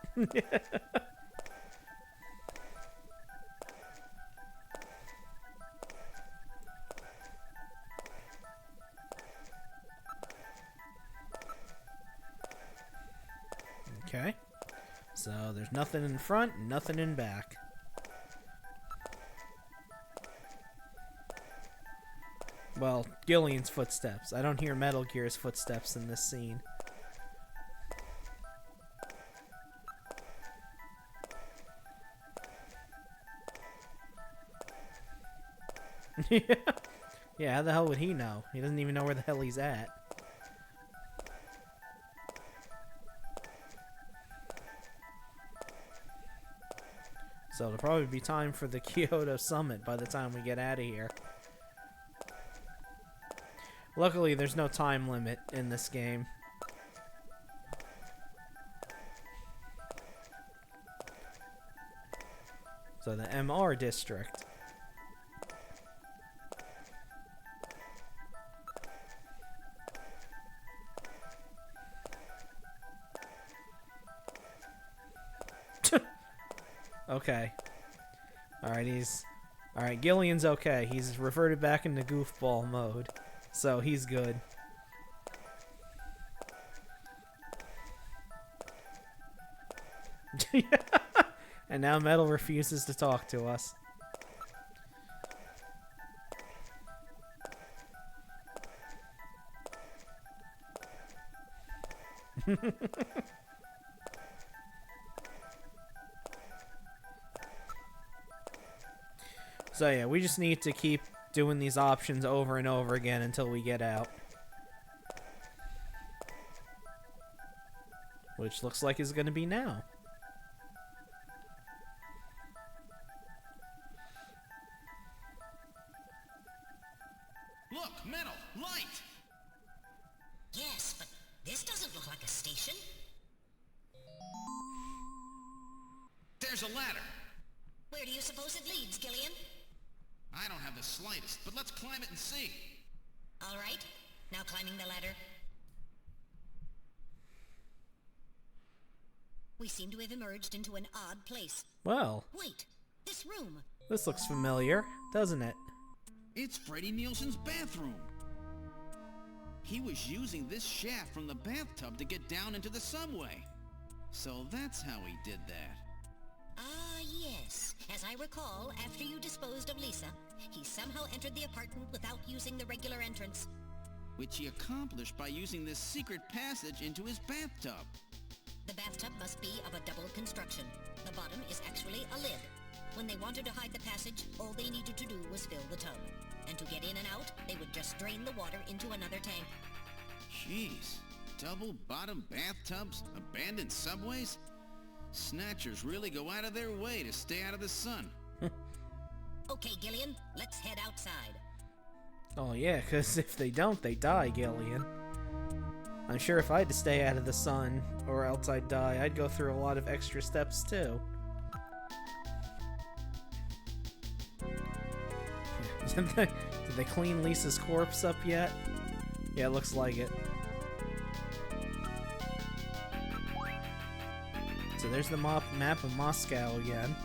Okay. So there's nothing in front, nothing in back. Well, Gillian's footsteps. I don't hear Metal Gear's footsteps in this scene. Yeah, how the hell would he know? He doesn't even know where the hell he's at. So it'll probably be time for the Kyoto Summit by the time we get out of here. Luckily, there's no time limit in this game. So the MR district. Okay. Alright, Gillian's okay. He's reverted back into goofball mode. So he's good. And now Metal refuses to talk to us. So yeah, we just need to keep doing these options over and over again until we get out. Which looks like is going to be now. Look, Metal, light! Yes, but this doesn't look like a station. There's a ladder. Where do you suppose it leads, Gillian? I don't have the slightest, but let's climb it and see. All right, now climbing the ladder. We seem to have emerged into an odd place. Well, Wait, this room. this looks familiar, doesn't it? It's Freddie Nielsen's bathroom. He was using this shaft from the bathtub to get down into the subway. So that's how he did that. Ah, yes. As I recall, after you disposed of Lisa, he somehow entered the apartment without using the regular entrance. Which he accomplished by using this secret passage into his bathtub. The bathtub must be of a double construction. The bottom is actually a lid. When they wanted to hide the passage, all they needed to do was fill the tub. And to get in and out, they would just drain the water into another tank. Jeez. Double bottom bathtubs? Abandoned subways? Snatchers really go out of their way to stay out of the sun. Okay, Gillian, let's head outside. Oh yeah, because if they don't, they die, Gillian. I'm sure if I had to stay out of the sun, or else I'd die, I'd go through a lot of extra steps too. Did they clean Lisa's corpse up yet? Yeah, it looks like it. So there's the map of Moscow again.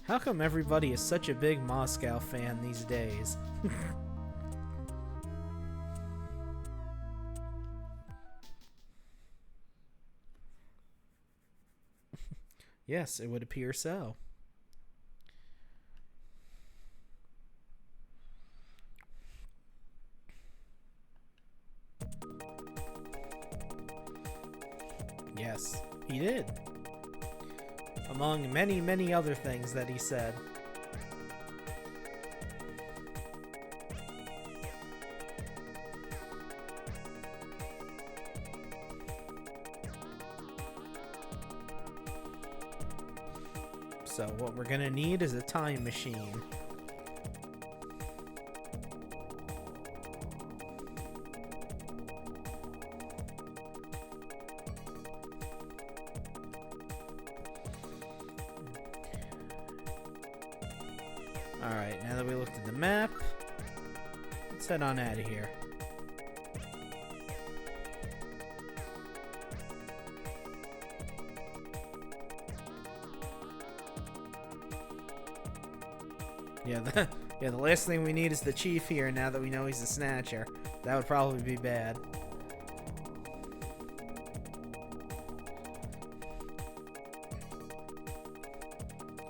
How come everybody is such a big Moscow fan these days? Yes, it would appear so. Yes, he did. Among many, many other things that he said. So what we're gonna need is a time machine. Alright, now that we looked at the map, let's head on out of here. Yeah, the last thing we need is the chief here now that we know he's a Snatcher. That would probably be bad.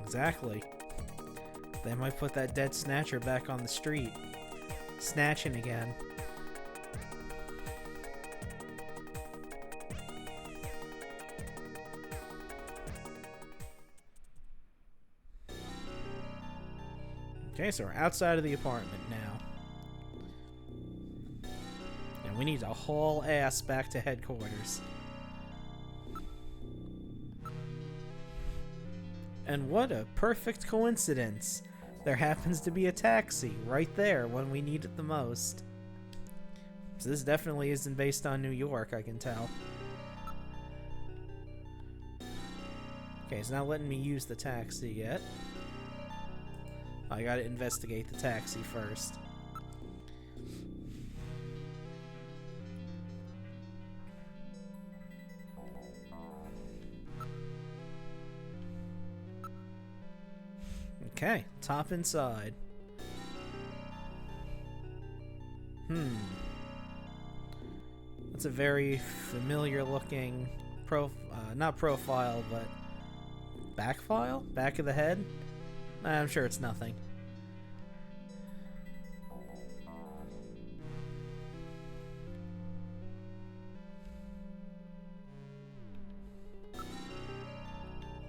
Exactly. They might put that dead Snatcher back on the street. Snatching again. Okay, so we're outside of the apartment now. And we need to haul ass back to headquarters. And what a perfect coincidence. there happens to be a taxi right there when we need it the most. So this definitely isn't based on New York, I can tell. Okay, it's not letting me use the taxi yet. I gotta investigate the taxi first. Okay, top inside. That's a very familiar looking not profile, but back file? Back of the head? I'm sure it's nothing.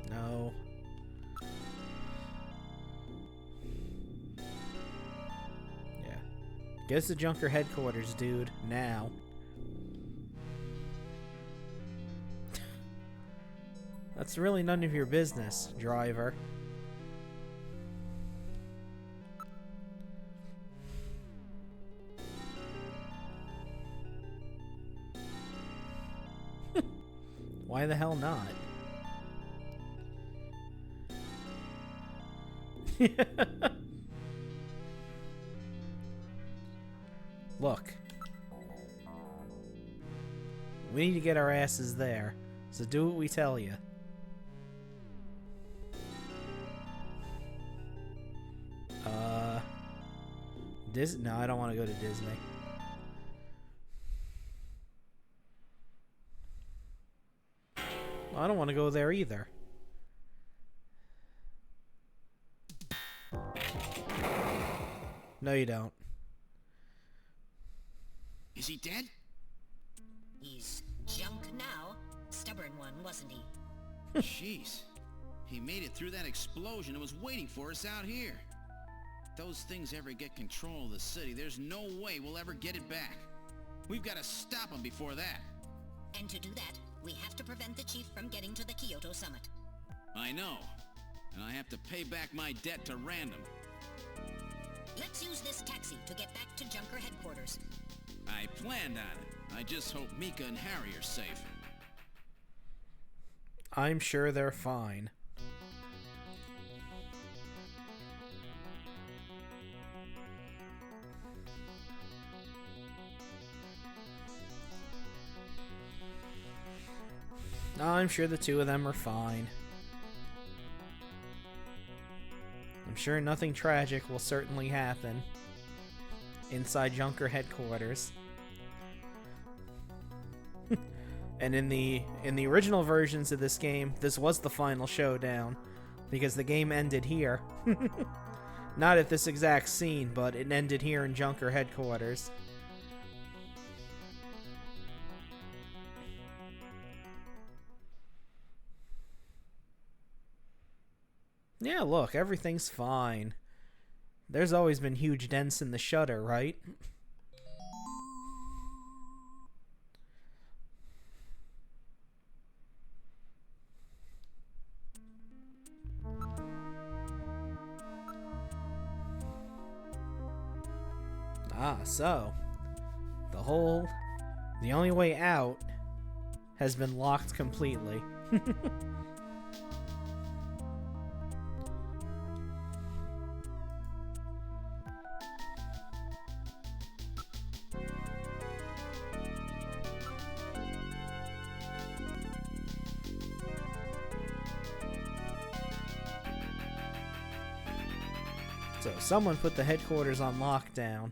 No. Yeah. Get us to Junker headquarters, dude. Now. That's really none of your business, driver. Why the hell not? Look. We need to get our asses there, so do what we tell you. Disney? No, I don't want to go to Disney. I don't want to go there either. No, you don't. Is he dead? He's junk now. Stubborn one, wasn't he? Jeez. He made it through that explosion and was waiting for us out here. If those things ever get control of the city, there's no way we'll ever get it back. We've got to stop them before that. And to do that, we have to prevent the chief from getting to the Kyoto summit. I know. And I have to pay back my debt to Random. Let's use this taxi to get back to Junker headquarters. I planned on it. I just hope Mika and Harry are safe. I'm sure they're fine. I'm sure the two of them are fine. I'm sure nothing tragic will certainly happen inside Junker headquarters. And in the original versions of this game, this was the final showdown, because the game ended here. Not at this exact scene, but it ended here in Junker headquarters. Yeah, look, everything's fine. There's always been huge dents in the shutter, right? Ah, so the only way out has been locked completely. So someone put the headquarters on lockdown.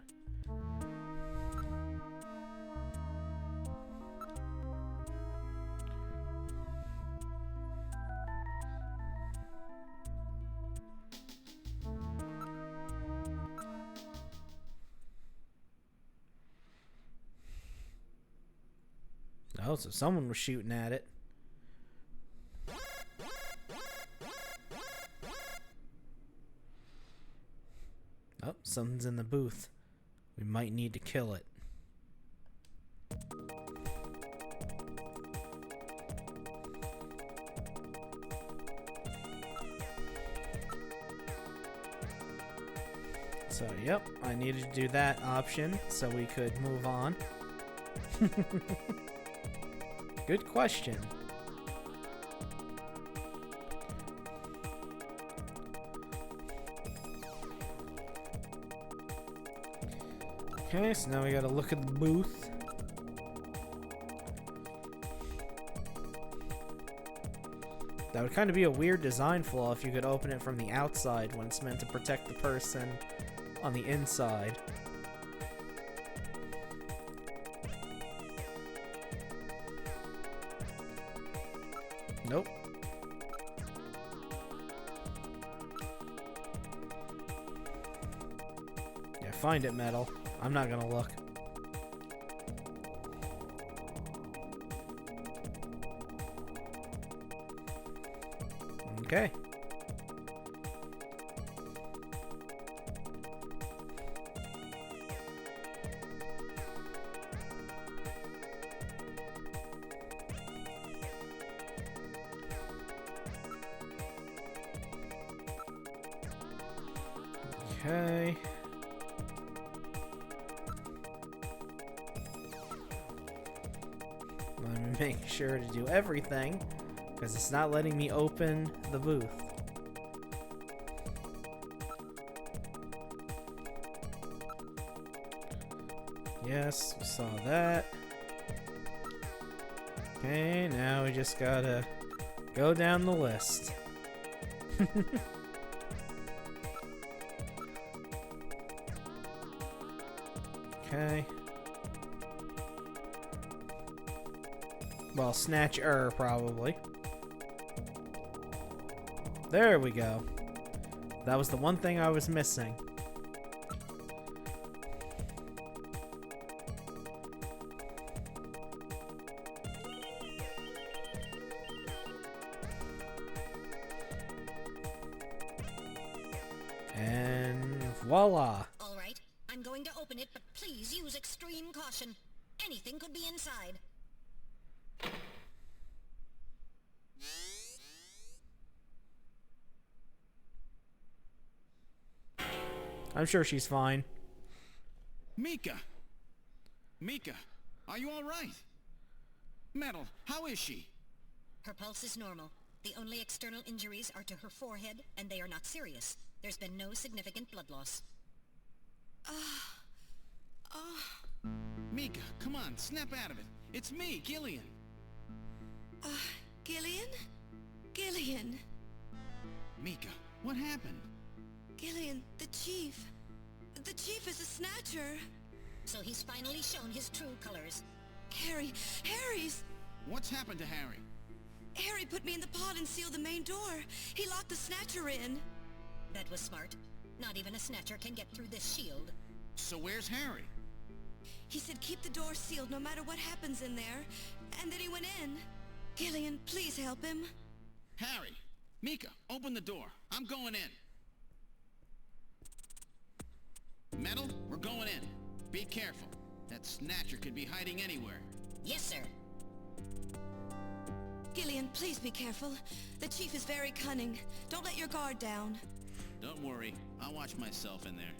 Oh, so someone was shooting at it. Oh, something's in the booth. We might need to kill it. So, yep, I needed to do that option so we could move on. Good question. Okay, so now we gotta look at the booth. That would kind of be a weird design flaw if you could open it from the outside when it's meant to protect the person on the inside. Nope. Yeah, find it, Metal. I'm not gonna look. Okay. Okay. Let me make sure to do everything, because it's not letting me open the booth. Yes, we saw that. Okay, now we just gotta go down the list. Okay. Well, Snatcher, probably. There we go. That was the one thing I was missing. And voila. All right, I'm going to open it, but please use extreme caution. Anything could be inside. I'm sure she's fine. Mika! Mika, are you all right? Metal, how is she? Her pulse is normal. The only external injuries are to her forehead, and they are not serious. There's been no significant blood loss. Mika, come on, snap out of it. It's me, Gillian. Gillian? Gillian. Mika, what happened? Gillian, the chief. The chief is a snatcher. So he's finally shown his true colors. Harry's... What's happened to Harry? Harry put me in the pod and sealed the main door. He locked the snatcher in. That was smart. Not even a snatcher can get through this shield. So where's Harry? He said keep the door sealed no matter what happens in there. And then he went in. Gillian, please help him. Harry! Mika, open the door. I'm going in. Metal, we're going in. Be careful. That snatcher could be hiding anywhere. Yes, sir. Gillian, please be careful. The chief is very cunning. Don't let your guard down. Don't worry. I'll watch myself in there.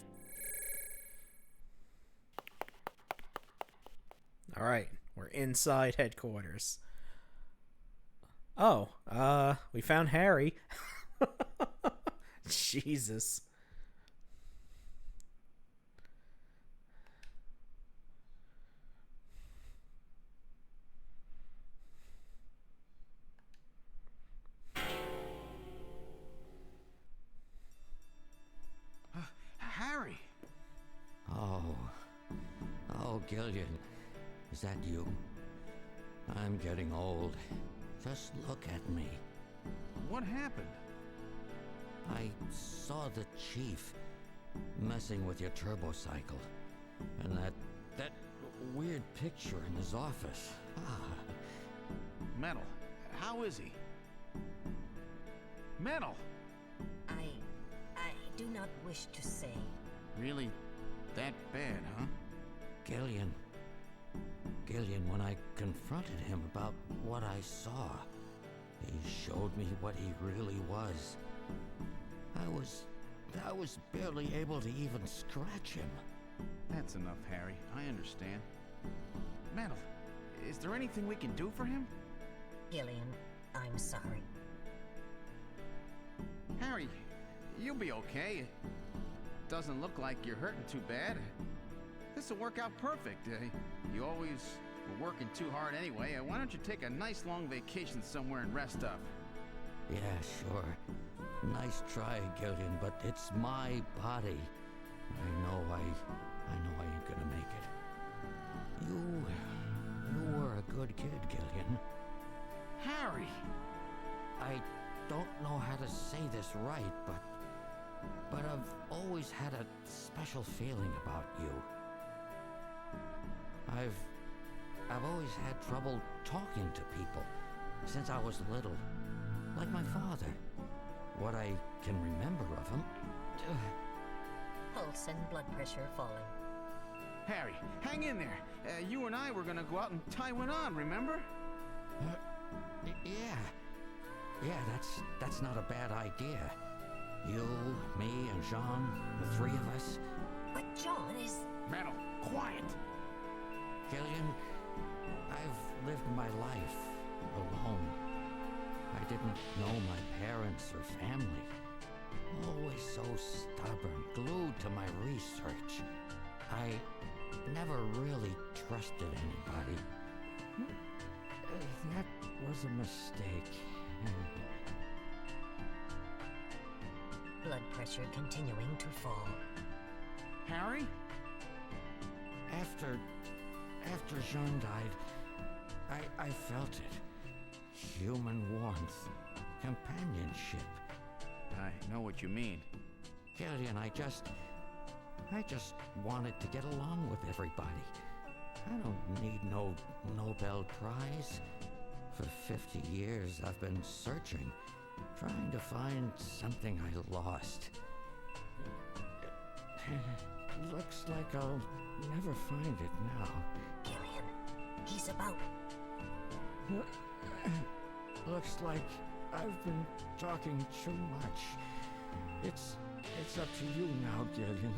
Alright, we're inside headquarters. Oh, we found Harry. Jesus. Harry! Oh, Gillian, is that you? I'm getting old. Just look at me. What happened? I saw the chief messing with your turbo cycle, and that weird picture in his office. Metal, how is he? Metal! I do not wish to say. Really that bad, huh? Gillian, when I confronted him about what I saw, he showed me what he really was. I was I was barely able to even scratch him. That's enough, Harry. I understand. Metal, is there anything we can do for him? Gillian, I'm sorry. Harry, you'll be okay. Doesn't look like you're hurting too bad. This'll work out perfect. You always were working too hard anyway. Why don't you take a nice long vacation somewhere and rest up? Yeah, sure. Nice try, Gillian, but it's my body. I know I ain't gonna make it. You were a good kid, Gillian. Harry! I don't know how to say this right, but I've always had a special feeling about you. I've always had trouble talking to people since I was little, like my father. What I can remember of him. Pulse and blood pressure falling. Harry, hang in there. You and I were gonna go out and tie one on, remember? Yeah, that's not a bad idea. You, me, and Jean, the three of us. But John is... Metal, quiet! Gillian, I've lived my life alone. I didn't know my parents or family. Always so stubborn, glued to my research. I never really trusted anybody. That was a mistake. Blood pressure continuing to fall. Harry? After Jean died, I felt it. Human warmth, companionship. I know what you mean. Gillian, I just wanted to get along with everybody. I don't need no Nobel Prize. For 50 years, I've been searching, trying to find something I lost. Looks like I'll never find it now. Gillian, he's about... Looks like I've been talking too much. It's up to you now, Gillian.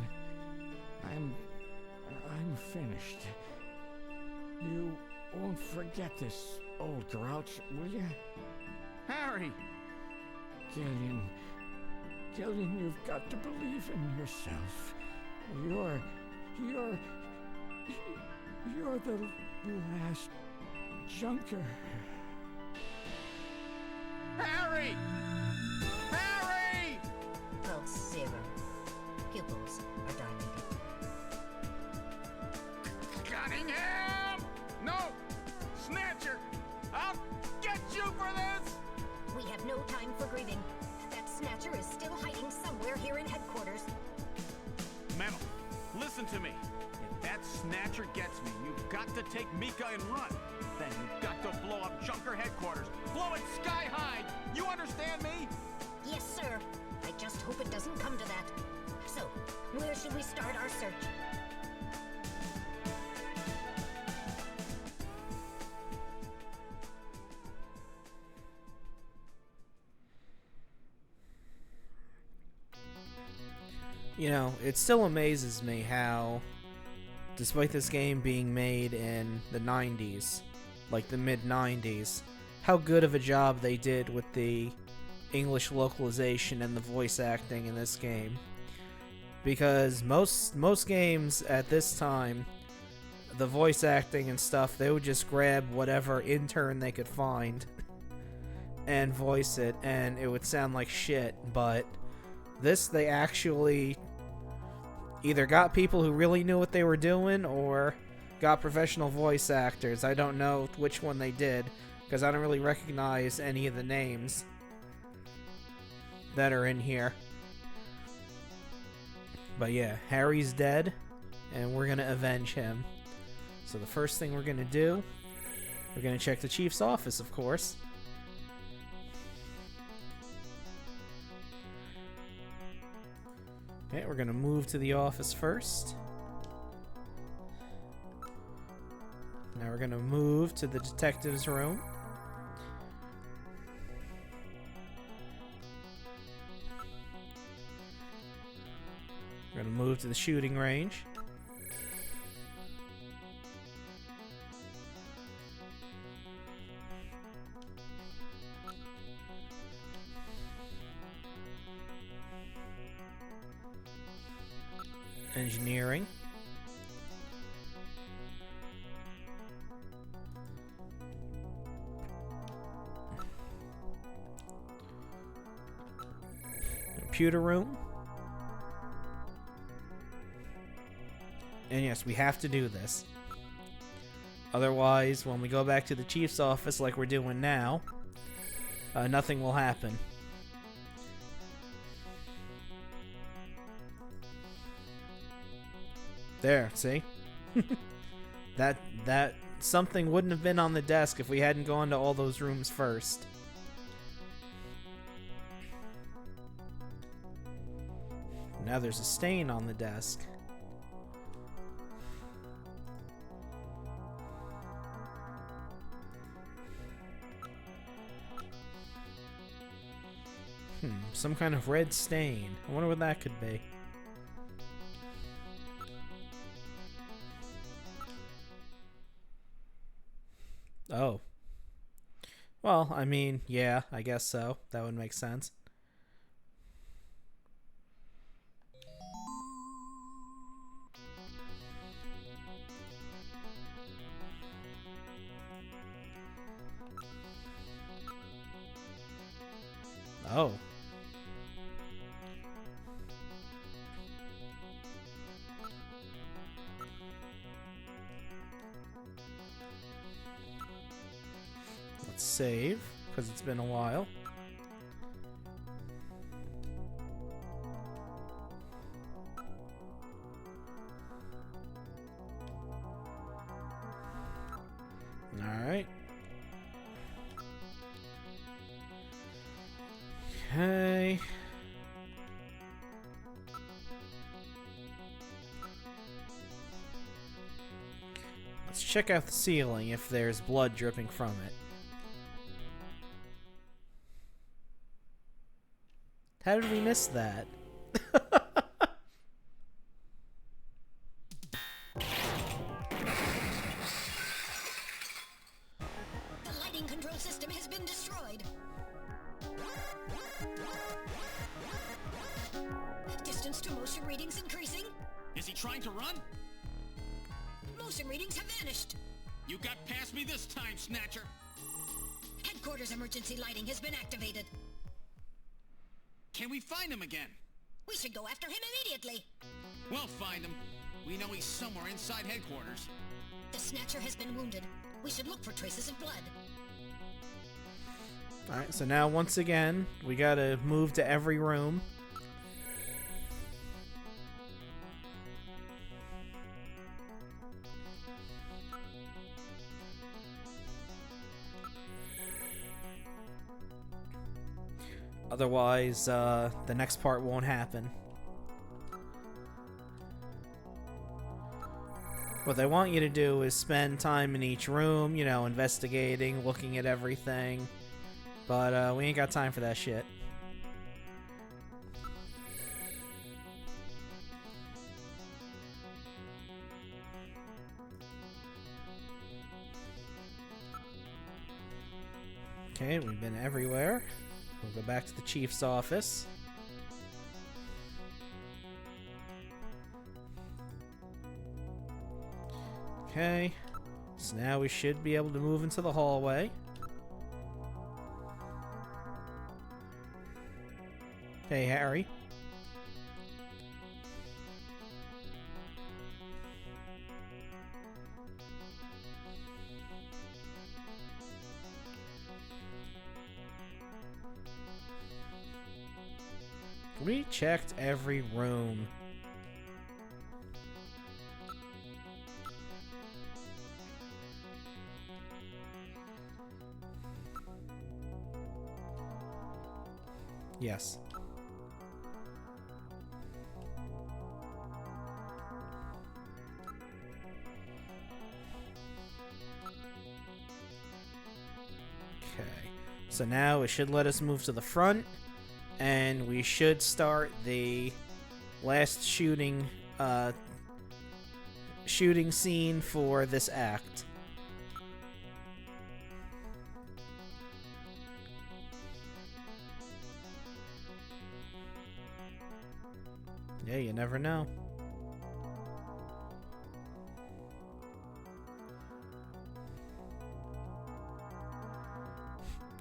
I'm finished. You won't forget this, old grouch, will you? Harry! Gillian, you've got to believe in yourself. You're the last junker. Harry! Harry! Pulse 0. Pupils are dilated. Cunningham! No! Snatcher! I'll get you for this! We have no time for grieving. That Snatcher is still hiding somewhere here in headquarters. Metal, listen to me. If that Snatcher gets me, you've got to take Mika and run. Then you've got to blow up Junker headquarters. Blow it sky high! You understand me? Yes, sir. I just hope it doesn't come to that. So, where should we start our search? You know, it still amazes me how, despite this game being made in the 90s, like the mid-90s, how good of a job they did with the English localization and the voice acting in this game. Because most games at this time, the voice acting and stuff, they would just grab whatever intern they could find and voice it, and it would sound like shit, but this, they actually either got people who really knew what they were doing or got professional voice actors. I don't know which one they did, because I don't really recognize any of the names that are in here. But yeah, Harry's dead, and we're going to avenge him. So the first thing we're going to do, we're going to check the chief's office, of course. Okay, we're going to move to the office first. Now we're going to move to the detective's room. We're gonna move to the shooting range. Engineering. Computer room. And yes, we have to do this. Otherwise, when we go back to the chief's office like we're doing now, nothing will happen. There, see? that something wouldn't have been on the desk if we hadn't gone to all those rooms first. Now there's a stain on the desk. Some kind of red stain. I wonder what that could be. Oh. Well, I mean, yeah, I guess so. That would make sense. Oh. Let's save, because it's been a while. Alright. Okay. Let's check out the ceiling if there's blood dripping from it. How did we miss that? The lighting control system has been destroyed. Distance to motion readings increasing. Is he trying to run? Motion readings have vanished. You got past me this time, Snatcher. Headquarters emergency lighting has been activated. Can we find him again? We should go after him immediately. We'll find him. We know he's somewhere inside headquarters. The Snatcher has been wounded. We should look for traces of blood. Alright, so now once again, we gotta move to every room. Otherwise, the next part won't happen. What they want you to do is spend time in each room, you know, investigating, looking at everything. But we ain't got time for that shit. Okay, we've been everywhere. We'll go back to the chief's office. Okay, so now we should be able to move into the hallway. Hey, Harry. We checked every room. Yes. Okay. So now it should let us move to the front. And we should start the last shooting scene for this act. Yeah, you never know.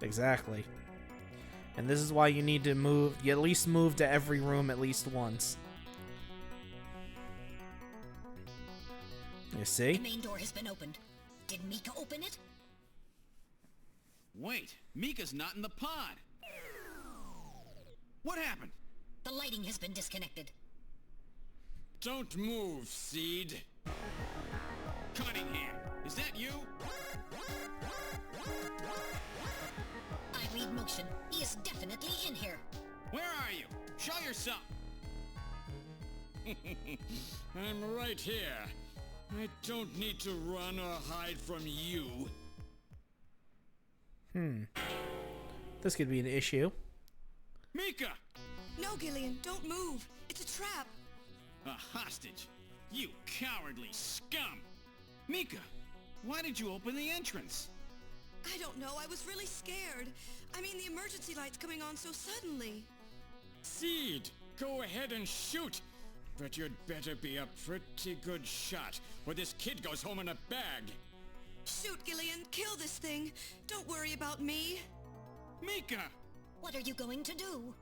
Exactly. And this is why you need to move, you at least move to every room at least once. You see? The main door has been opened. Did Mika open it? Wait, Mika's not in the pod. What happened? The lighting has been disconnected. Don't move, Seed. Cunningham, is that you? I read motion. He is definitely in here. Where are you? Show yourself. I'm right here. I don't need to run or hide from you. This could be an issue. Mika! No, Gillian, don't move. It's a trap. A hostage? You cowardly scum! Mika, why did you open the entrance? I don't know. I was really scared. I mean, the emergency light's coming on so suddenly. Seed, go ahead and shoot. But you'd better be a pretty good shot, or this kid goes home in a bag. Shoot, Gillian. Kill this thing. Don't worry about me. Mika! What are you going to do?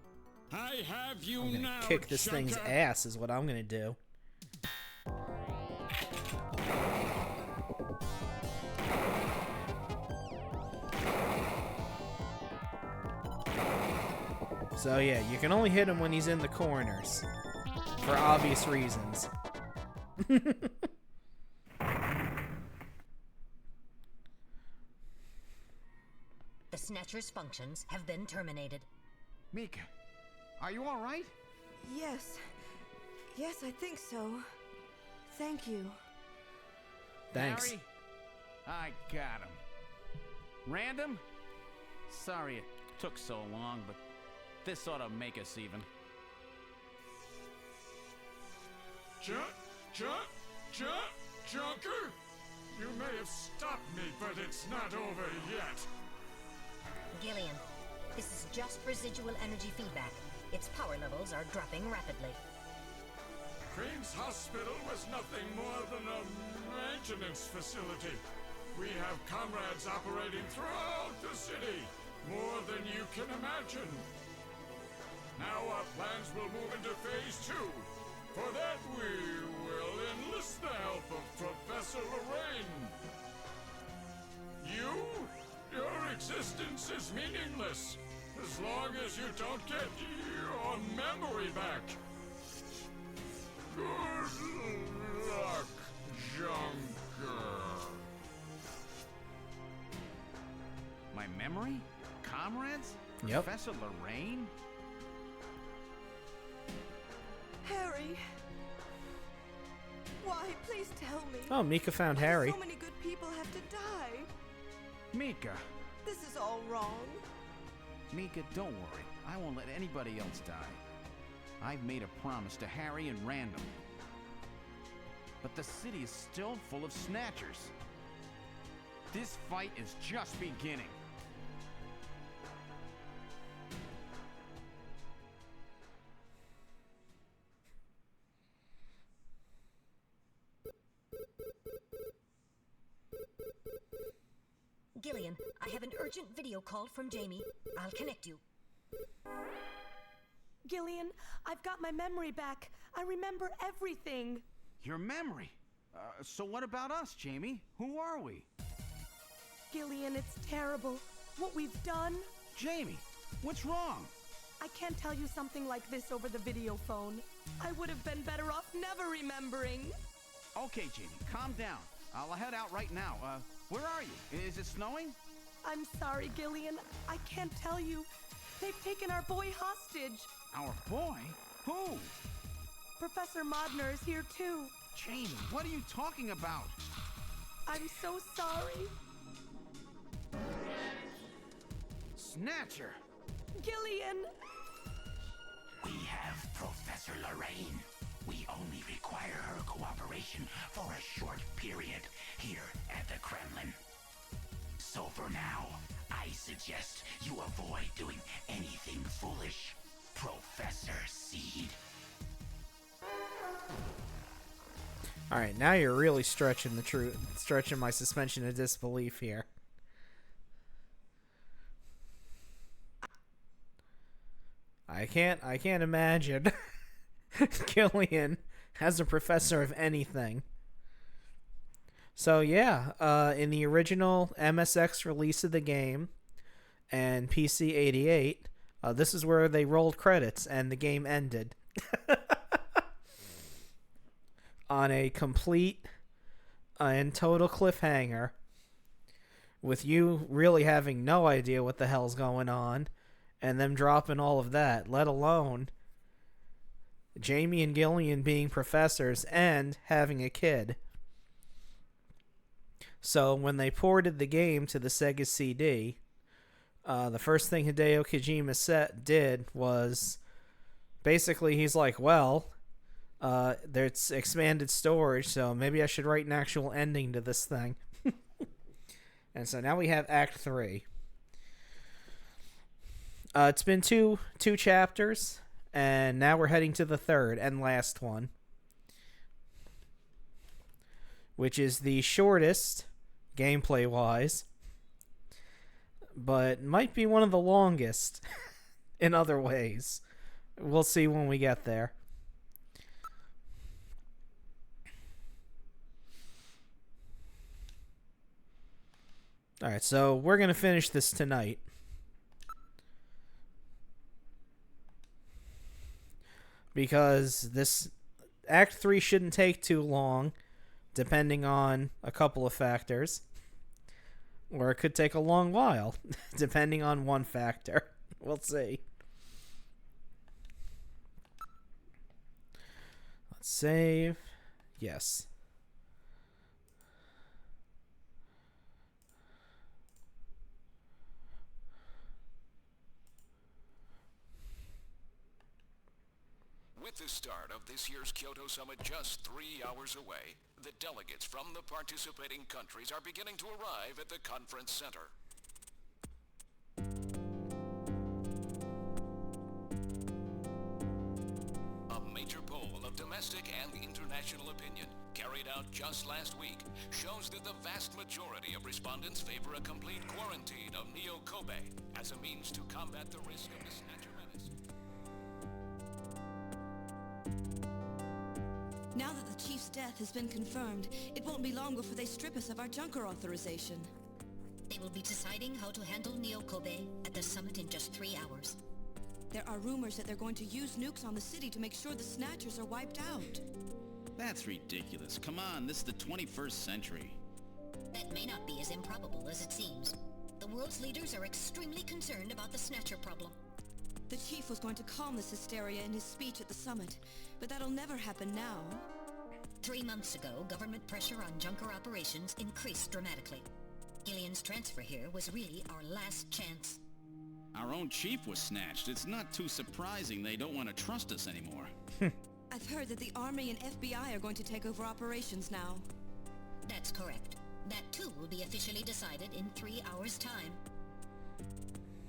I have you I'm gonna now, kick this thing's chunker. ass is what I'm gonna do. So yeah, you can only hit him when he's in the corners. For obvious reasons. The Snatcher's functions have been terminated. Mika, are you all right? Yes. Yes, I think so. Thank you. Thanks. Harry? I got him. Random? Sorry it took so long, but this ought to make us even. Junker? You may have stopped me, but it's not over yet. Gillian, this is just residual energy feedback. Its power levels are dropping rapidly. Crane's hospital was nothing more than a maintenance facility. We have comrades operating throughout the city, more than you can imagine. Now our plans will move into phase 2. For that we will enlist the help of Professor Lorraine. Your existence is meaningless as long as you don't get your memory back. Good luck, Junker. My memory? Comrades? Yep. Professor Lorraine? Harry. Why? Please tell me. Oh, Mika found Why do Harry. so many good people have to die? Mika. This is all wrong. Mika, don't worry. I won't let anybody else die. I've made a promise to Harry and Random. But the city is still full of Snatchers. This fight is just beginning. Gillian, I have an urgent video call from Jamie. I'll connect you. Gillian, I've got my memory back. I remember everything. Your memory? So what about us, Jamie? Who are we? Gillian, it's terrible. What we've done. Jamie, what's wrong? I can't tell you something like this over the video phone. I would have been better off never remembering. Okay, Jamie, calm down. I'll head out right now. Where are you? Is it snowing? I'm sorry, Gillian. I can't tell you. They've taken our boy hostage. Our boy? Who? Professor Modner is here too. Jamie, what are you talking about? I'm so sorry. Snatcher! Gillian! We have Professor Lorraine. We only require her cooperation for a short period here at the Kremlin. So for now, I suggest you avoid doing anything foolish, Professor Seed. Alright, now you're really stretching my suspension of disbelief here. I can't imagine Gillian as a professor of anything. So yeah, in the original MSX release of the game and PC 88, this is where they rolled credits and the game ended. On a complete and total cliffhanger, with you really having no idea what the hell's going on, and them dropping all of that, let alone Jamie and Gillian being professors and having a kid. So when they ported the game to the Sega CD, the first thing Hideo Kojima did was basically he's like, well, there's expanded storage, so maybe I should write an actual ending to this thing. And so now we have Act 3. It's been two chapters, and now we're heading to the third and last one, which is the shortest, gameplay-wise, but might be one of the longest in other ways. We'll see when we get there. Alright, so we're going to finish this tonight. Because this Act 3 shouldn't take too long, depending on a couple of factors. Or it could take a long while, depending on one factor. We'll see. Let's save. Yes. With the start of this year's Kyoto Summit just 3 hours away, the delegates from the participating countries are beginning to arrive at the conference center. A major poll of domestic and international opinion, carried out just last week, shows that the vast majority of respondents favor a complete quarantine of Neo Kobe as a means to combat the risk of the Snatcher menace. Now that the Chief's death has been confirmed, it won't be long before they strip us of our Junker authorization. They will be deciding how to handle Neo Kobe at the summit in just 3 hours. There are rumors that they're going to use nukes on the city to make sure the Snatchers are wiped out. That's ridiculous. Come on, this is the 21st century. That may not be as improbable as it seems. The world's leaders are extremely concerned about the Snatcher problem. The Chief was going to calm this hysteria in his speech at the summit, but that'll never happen now. 3 months ago, government pressure on Junker operations increased dramatically. Gillian's transfer here was really our last chance. Our own chief was snatched. It's not too surprising they don't want to trust us anymore. I've heard that the Army and FBI are going to take over operations now. That's correct. That too will be officially decided in 3 hours' time.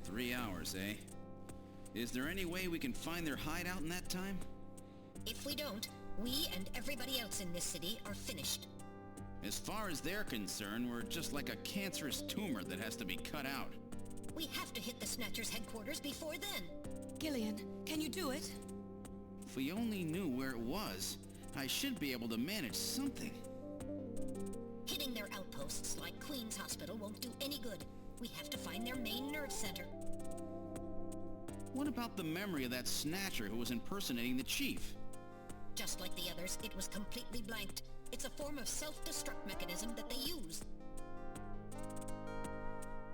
3 hours, eh? Is there any way we can find their hideout in that time? If we don't, we and everybody else in this city are finished. As far as they're concerned, we're just like a cancerous tumor that has to be cut out. We have to hit the Snatchers' headquarters before then. Gillian, can you do it? If we only knew where it was, I should be able to manage something. Hitting their outposts like Queen's Hospital won't do any good. We have to find their main nerve center. What about the memory of that Snatcher who was impersonating the Chief? Just like the others, it was completely blanked. It's a form of self-destruct mechanism that they use.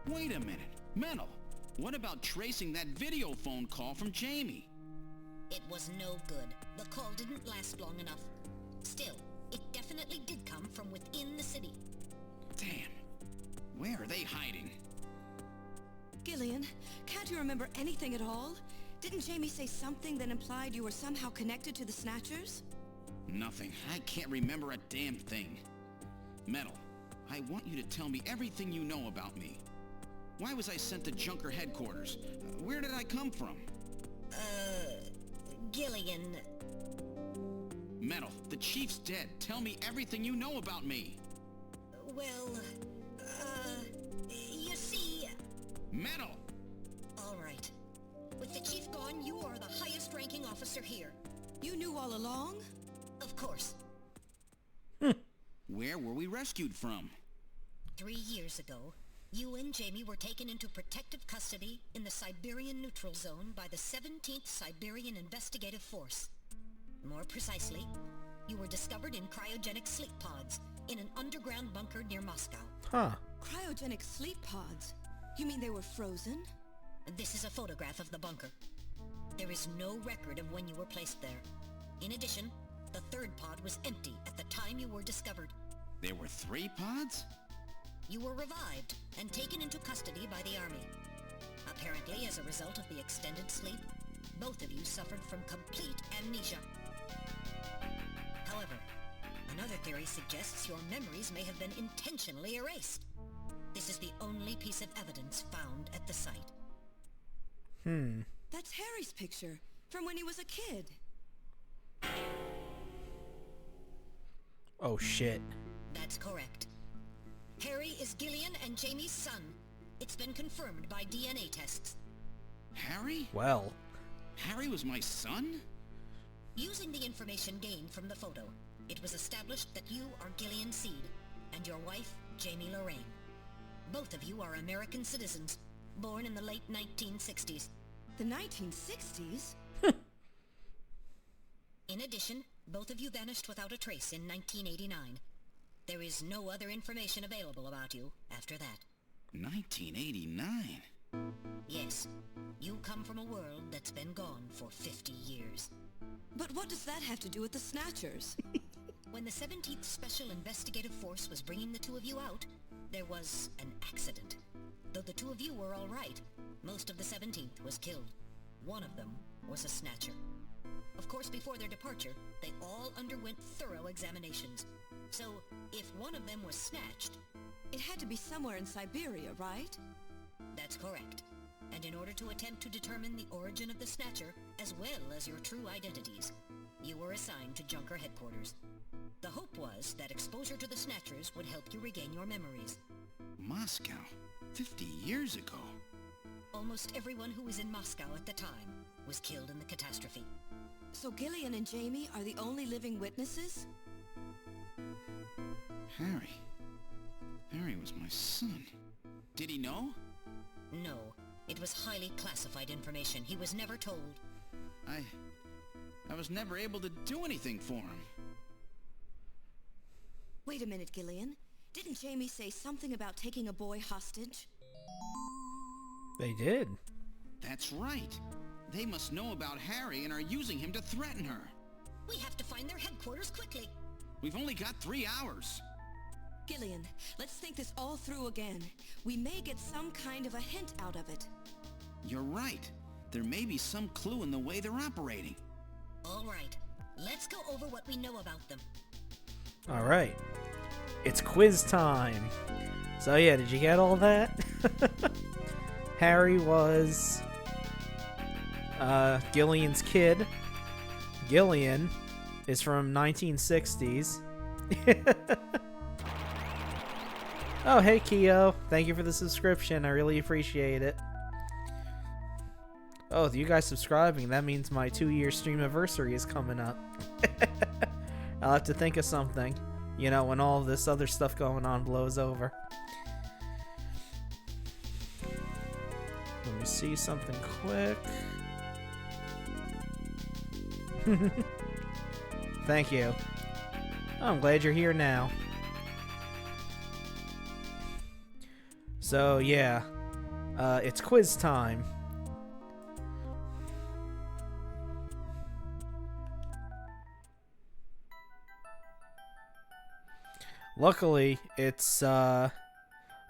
Wait a minute. Mental. What about tracing that video phone call from Jamie? It was no good. The call didn't last long enough. Still, it definitely did come from within the city. Damn. Where are they hiding? Gillian, can't you remember anything at all? Didn't Jamie say something that implied you were somehow connected to the Snatchers? Nothing. I can't remember a damn thing. Metal, I want you to tell me everything you know about me. Why was I sent to Junker headquarters? Where did I come from? Gillian. Metal, the chief's dead. Tell me everything you know about me. Well, you see... Metal! All right. With the chief gone, you are the highest-ranking officer here. You knew all along? Of course. Where were we rescued from? 3 years ago, you and Jamie were taken into protective custody in the Siberian Neutral Zone by the 17th Siberian Investigative Force. More precisely, you were discovered in cryogenic sleep pods in an underground bunker near Moscow. Huh. Cryogenic sleep pods? You mean they were frozen? This is a photograph of the bunker. There is no record of when you were placed there. In addition, the third pod was empty at the time you were discovered. There were 3 pods? You were revived and taken into custody by the army. Apparently, as a result of the extended sleep, both of you suffered from complete amnesia. However, another theory suggests your memories may have been intentionally erased. This is the only piece of evidence found at the site. That's Harry's picture, from when he was a kid. Oh, shit. That's correct. Harry is Gillian and Jamie's son. It's been confirmed by DNA tests. Harry? Well. Harry was my son? Using the information gained from the photo, it was established that you are Gillian Seed and your wife, Jamie Lorraine. Both of you are American citizens, born in the late 1960s. The 1960s? In addition, both of you vanished without a trace in 1989. There is no other information available about you after that. 1989? Yes. You come from a world that's been gone for 50 years. But what does that have to do with the Snatchers? When the 17th Special Investigative Force was bringing the two of you out, there was an accident. Though the two of you were all right, most of the 17th was killed. One of them was a Snatcher. Of course, before their departure, they all underwent thorough examinations. So, if one of them was snatched... It had to be somewhere in Siberia, right? That's correct. And in order to attempt to determine the origin of the Snatcher, as well as your true identities, you were assigned to Junker headquarters. The hope was that exposure to the Snatchers would help you regain your memories. Moscow? 50 years ago? Almost everyone who was in Moscow at the time was killed in the catastrophe. So Gillian and Jamie are the only living witnesses? Harry. Harry was my son. Did he know? No. It was highly classified information. He was never told. I was never able to do anything for him. Wait a minute, Gillian. Didn't Jamie say something about taking a boy hostage? They did. That's right. They must know about Harry and are using him to threaten her. We have to find their headquarters quickly. We've only got 3 hours. Gillian, let's think this all through again. We may get some kind of a hint out of it. You're right. There may be some clue in the way they're operating. All right. Let's go over what we know about them. All right. It's quiz time. So yeah, did you get all that? Harry was Gillian's kid. Gillian is from 1960s. Oh, hey, Keo. Thank you for the subscription. I really appreciate it. Oh, with you guys subscribing, that means my 2-year stream anniversary is coming up. I'll have to think of something, you know, when all this other stuff going on blows over. Let me see something quick. Thank you. Oh, I'm glad you're here now. So, yeah. It's quiz time. Luckily, it's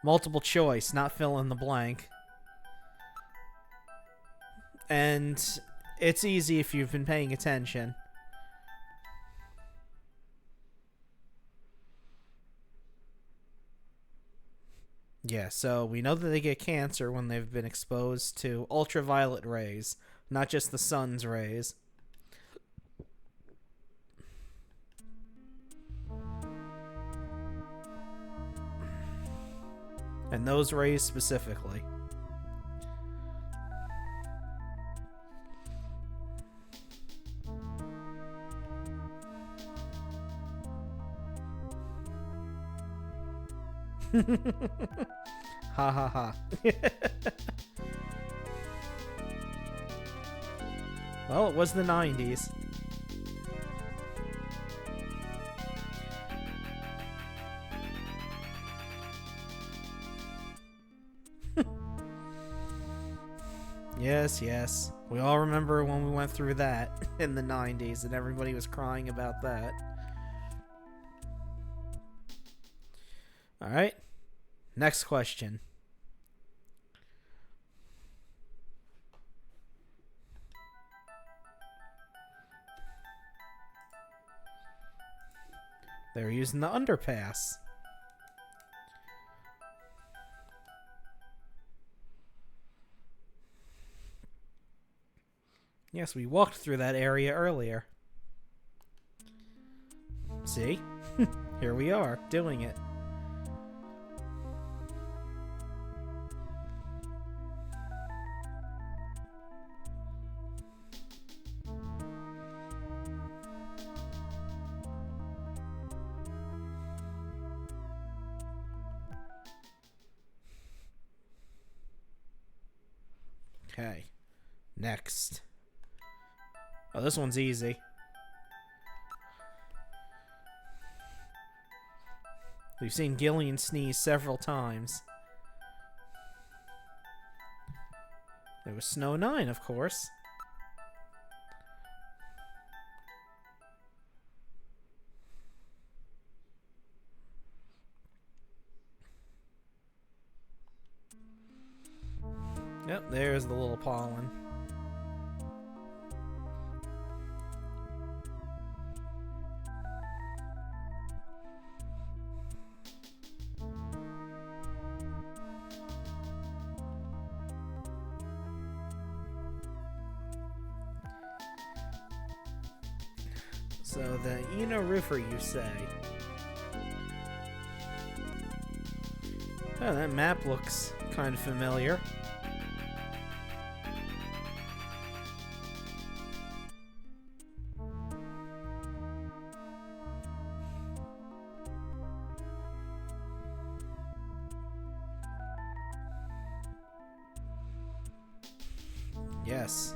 multiple choice, not fill in the blank. And it's easy if you've been paying attention. Yeah, so we know that they get cancer when they've been exposed to ultraviolet rays, not just the sun's rays. And those rays specifically. Ha ha ha. Well, it was the 90s. Yes, yes. We all remember when we went through that in the 90s and everybody was crying about that. Alright. Next question. They're using the underpass. Yes, we walked through that area earlier. See? Here we are, doing it. Okay. Next. Oh, this one's easy. We've seen Gillian sneeze several times. There was Snow 9, of course. Yep, there's the little pollen. So the Eno Roofer, you say? Oh, that map looks kind of familiar. Yes.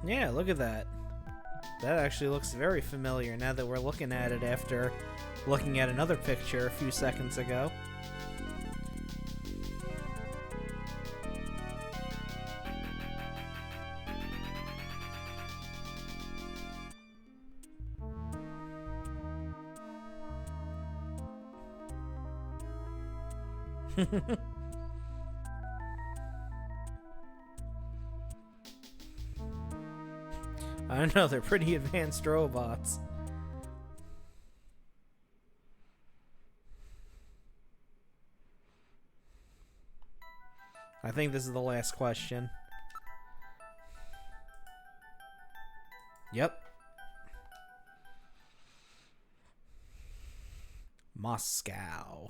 Yeah, look at that. That actually looks very familiar now that we're looking at it after looking at another picture a few seconds ago. I don't know, they're pretty advanced robots. I think this is the last question. Yep. Moscow.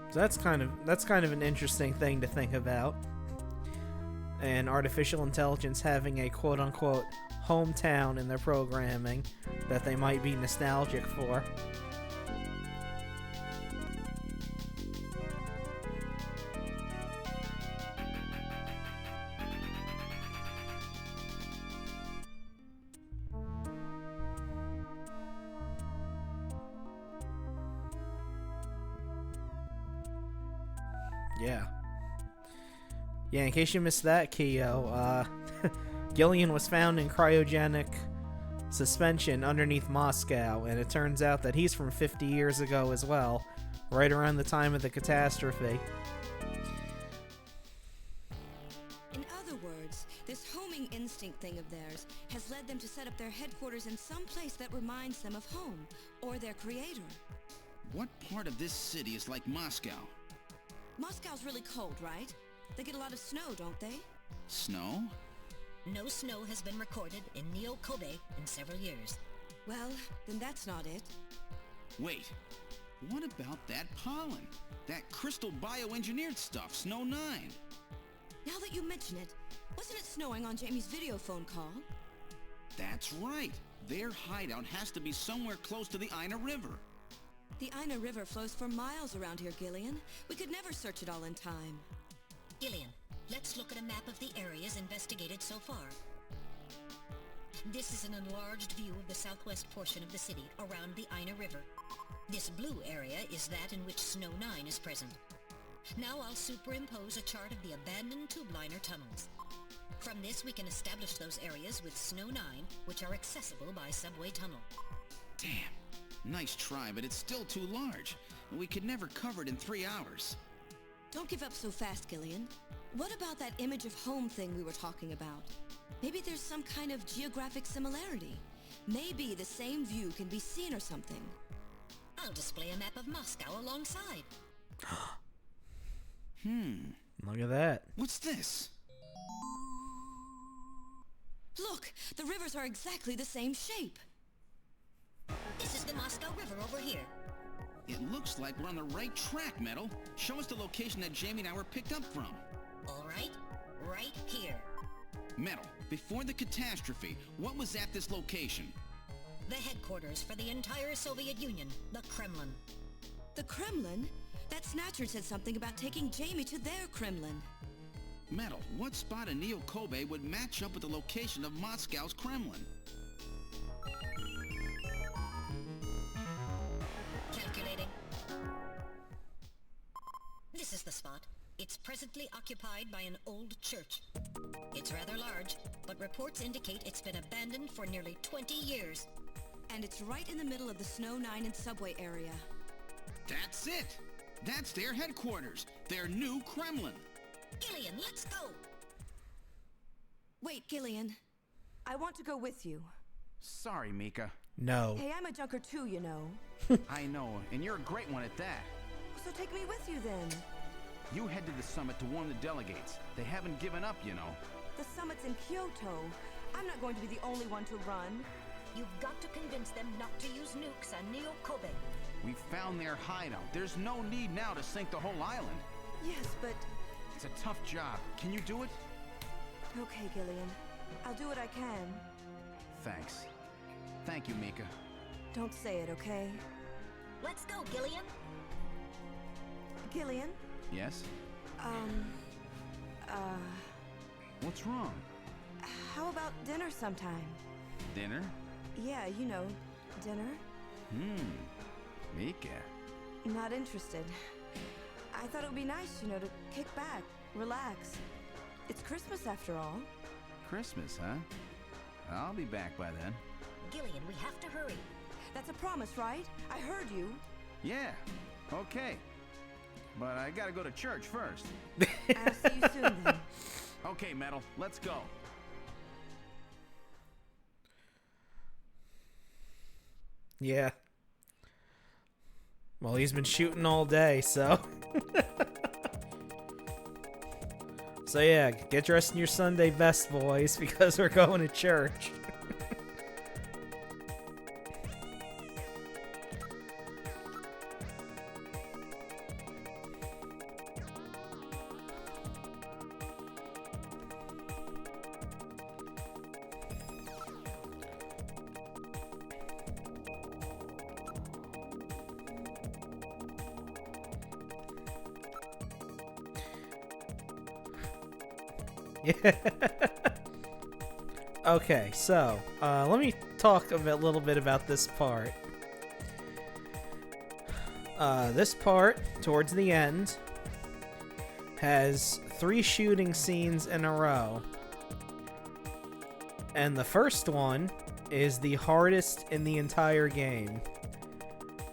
So that's kind of an interesting thing to think about. And artificial intelligence having a quote-unquote hometown in their programming that they might be nostalgic for. Yeah. Yeah, in case you missed that, Keo, Gillian was found in cryogenic suspension underneath Moscow, and it turns out that he's from 50 years ago as well, right around the time of the catastrophe. In other words, this homing instinct thing of theirs has led them to set up their headquarters in some place that reminds them of home, or their creator. What part of this city is like Moscow? Moscow's really cold, right? They get a lot of snow, don't they? Snow? No snow has been recorded in Neo-Kobe in several years. Well, then that's not it. Wait, what about that pollen? That crystal bioengineered stuff, Snow 9? Now that you mention it, wasn't it snowing on Jamie's video phone call? That's right. Their hideout has to be somewhere close to the Ina River. The Ina River flows for miles around here, Gillian. We could never search it all in time. Gillian, let's look at a map of the areas investigated so far. This is an enlarged view of the southwest portion of the city around the Ina River. This blue area is that in which Snow 9 is present. Now I'll superimpose a chart of the abandoned tube liner tunnels. From this we can establish those areas with Snow 9, which are accessible by subway tunnel. Damn. Nice try, but it's still too large. We could never cover it in 3 hours. Don't give up so fast, Gillian. What about that image of home thing we were talking about? Maybe there's some kind of geographic similarity. Maybe the same view can be seen or something. I'll display a map of Moscow alongside. Look at that. What's this? Look, the rivers are exactly the same shape. This is the Moscow River over here. It looks like we're on the right track, Metal. Show us the location that Jamie and I were picked up from. All right, right here. Metal, before the catastrophe, what was at this location? The headquarters for the entire Soviet Union, the Kremlin. The Kremlin? That Snatcher said something about taking Jamie to their Kremlin. Metal, what spot in Neo-Kobe would match up with the location of Moscow's Kremlin? Calculating. This is the spot. It's presently occupied by an old church. It's rather large, but reports indicate it's been abandoned for nearly 20 years. And it's right in the middle of the Snow 9 and subway area. That's it! That's their headquarters, their new Kremlin. Gillian, let's go! Wait, Gillian. I want to go with you. Sorry, Mika. No. Hey, I'm a junker too, you know. I know, and you're a great one at that. So take me with you then. You head to the summit to warn the delegates. They haven't given up, you know. The summit's in Kyoto. I'm not going to be the only one to run. You've got to convince them not to use nukes on Neo-Kobe. We found their hideout. There's no need now to sink the whole island. Yes, but... It's a tough job. Can you do it? Okay, Gillian. I'll do what I can. Thanks. Thank you, Mika. Don't say it, okay? Let's go, Gillian. Gillian? Yes? What's wrong? How about dinner sometime? Dinner? Yeah, you know, dinner. Mika. Not interested. I thought it would be nice, you know, to kick back, relax. It's Christmas after all. Christmas, huh? I'll be back by then. Gillian, we have to hurry. That's a promise, right? I heard you. Yeah, okay. But I gotta go to church first. I'll see you soon then. Okay, Metal, let's go. Yeah. Well, he's been shooting all day, so... So yeah, get dressed in your Sunday best, boys, because we're going to church. Okay, so let me talk a little bit about this part. This part, towards the end, has 3 shooting scenes in a row. And the first one is the hardest in the entire game.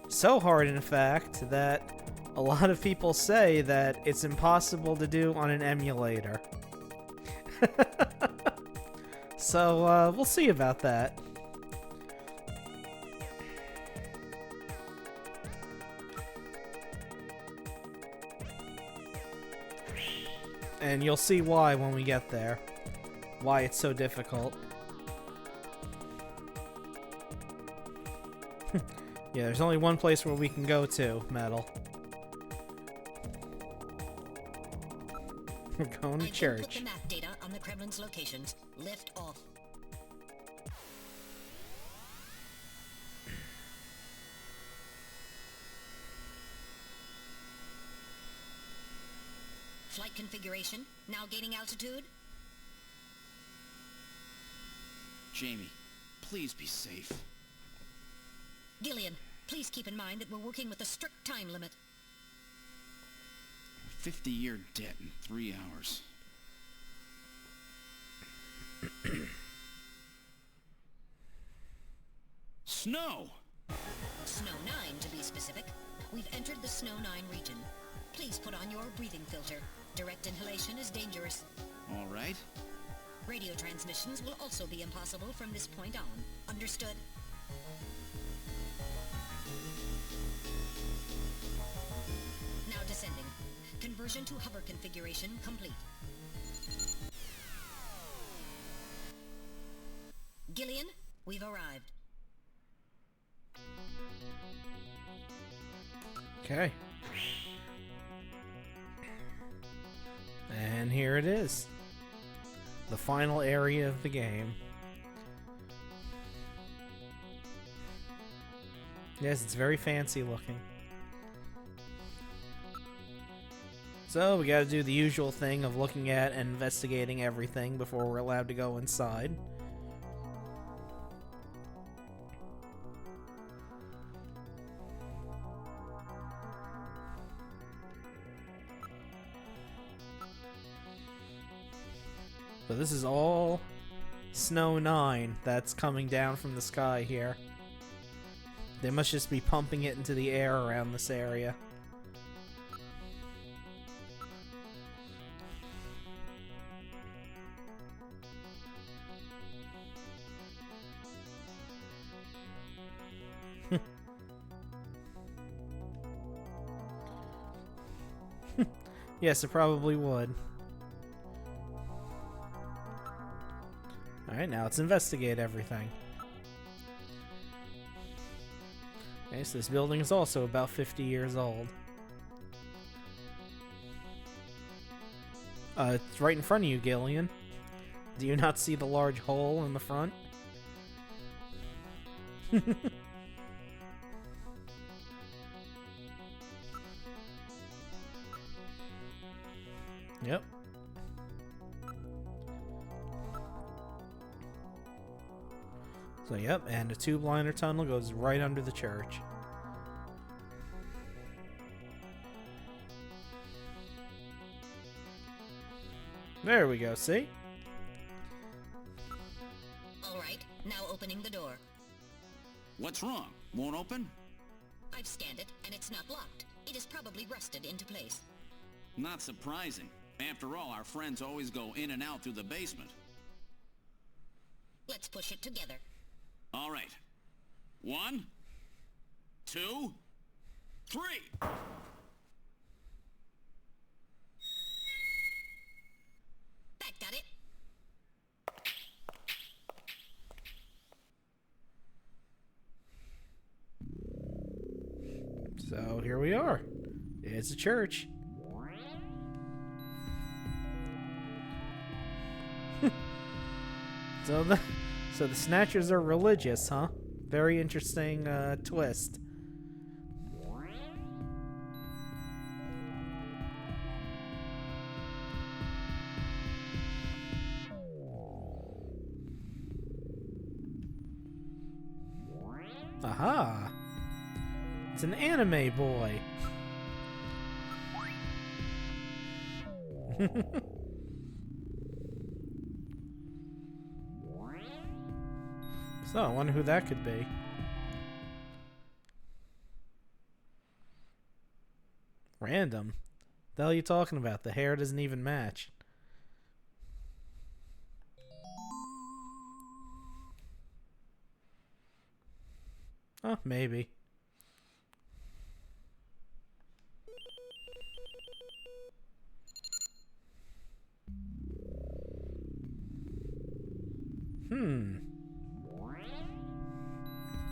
So hard, in fact, that a lot of people say that it's impossible to do on an emulator. So, we'll see about that. And you'll see why when we get there. Why it's so difficult. Yeah, there's only one place where we can go to, Metal. We're going to church. Put the map data on the Kremlin's locations. Lift off. Flight configuration. Now gaining altitude. Jamie, please be safe. Gillian, please keep in mind that we're working with a strict time limit. 50-year debt in 3 hours. Snow! Snow 9, to be specific. We've entered the Snow 9 region. Please put on your breathing filter. Direct inhalation is dangerous. All right. Radio transmissions will also be impossible from this point on. Understood? Now descending. Conversion to hover configuration complete. Gillian, we've arrived. Okay. And here it is. The final area of the game. Yes, it's very fancy looking. So, we gotta do the usual thing of looking at and investigating everything before we're allowed to go inside. So this is all Snow 9 that's coming down from the sky here. They must just be pumping it into the air around this area. Yes, it probably would. Alright, now let's investigate everything. Okay, so this building is also about 50 years old. It's right in front of you, Gillian. Do you not see the large hole in the front? Yep. So, yep, and a tube liner tunnel goes right under the church. There we go, see? Alright, now opening the door. What's wrong? Won't open? I've scanned it, and it's not locked. It is probably rusted into place. Not surprising. After all, our friends always go in and out through the basement. Let's push it together. All right. 1, 2, 3. That got it. So here we are. It's a church. So the Snatchers are religious, huh? Very interesting twist. Aha! It's an anime boy. So, I wonder who that could be. Random. The hell are you talking about? The hair doesn't even match. Oh, maybe.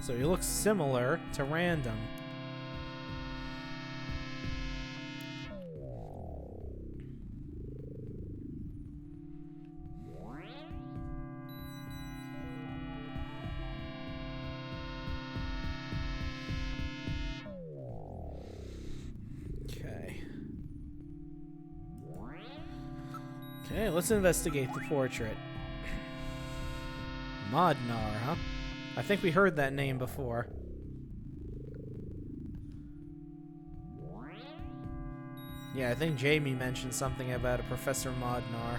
So he looks similar to Random. Okay, let's investigate the portrait. Modnar, huh? I think we heard that name before. Yeah, I think Jamie mentioned something about a Professor Modnar.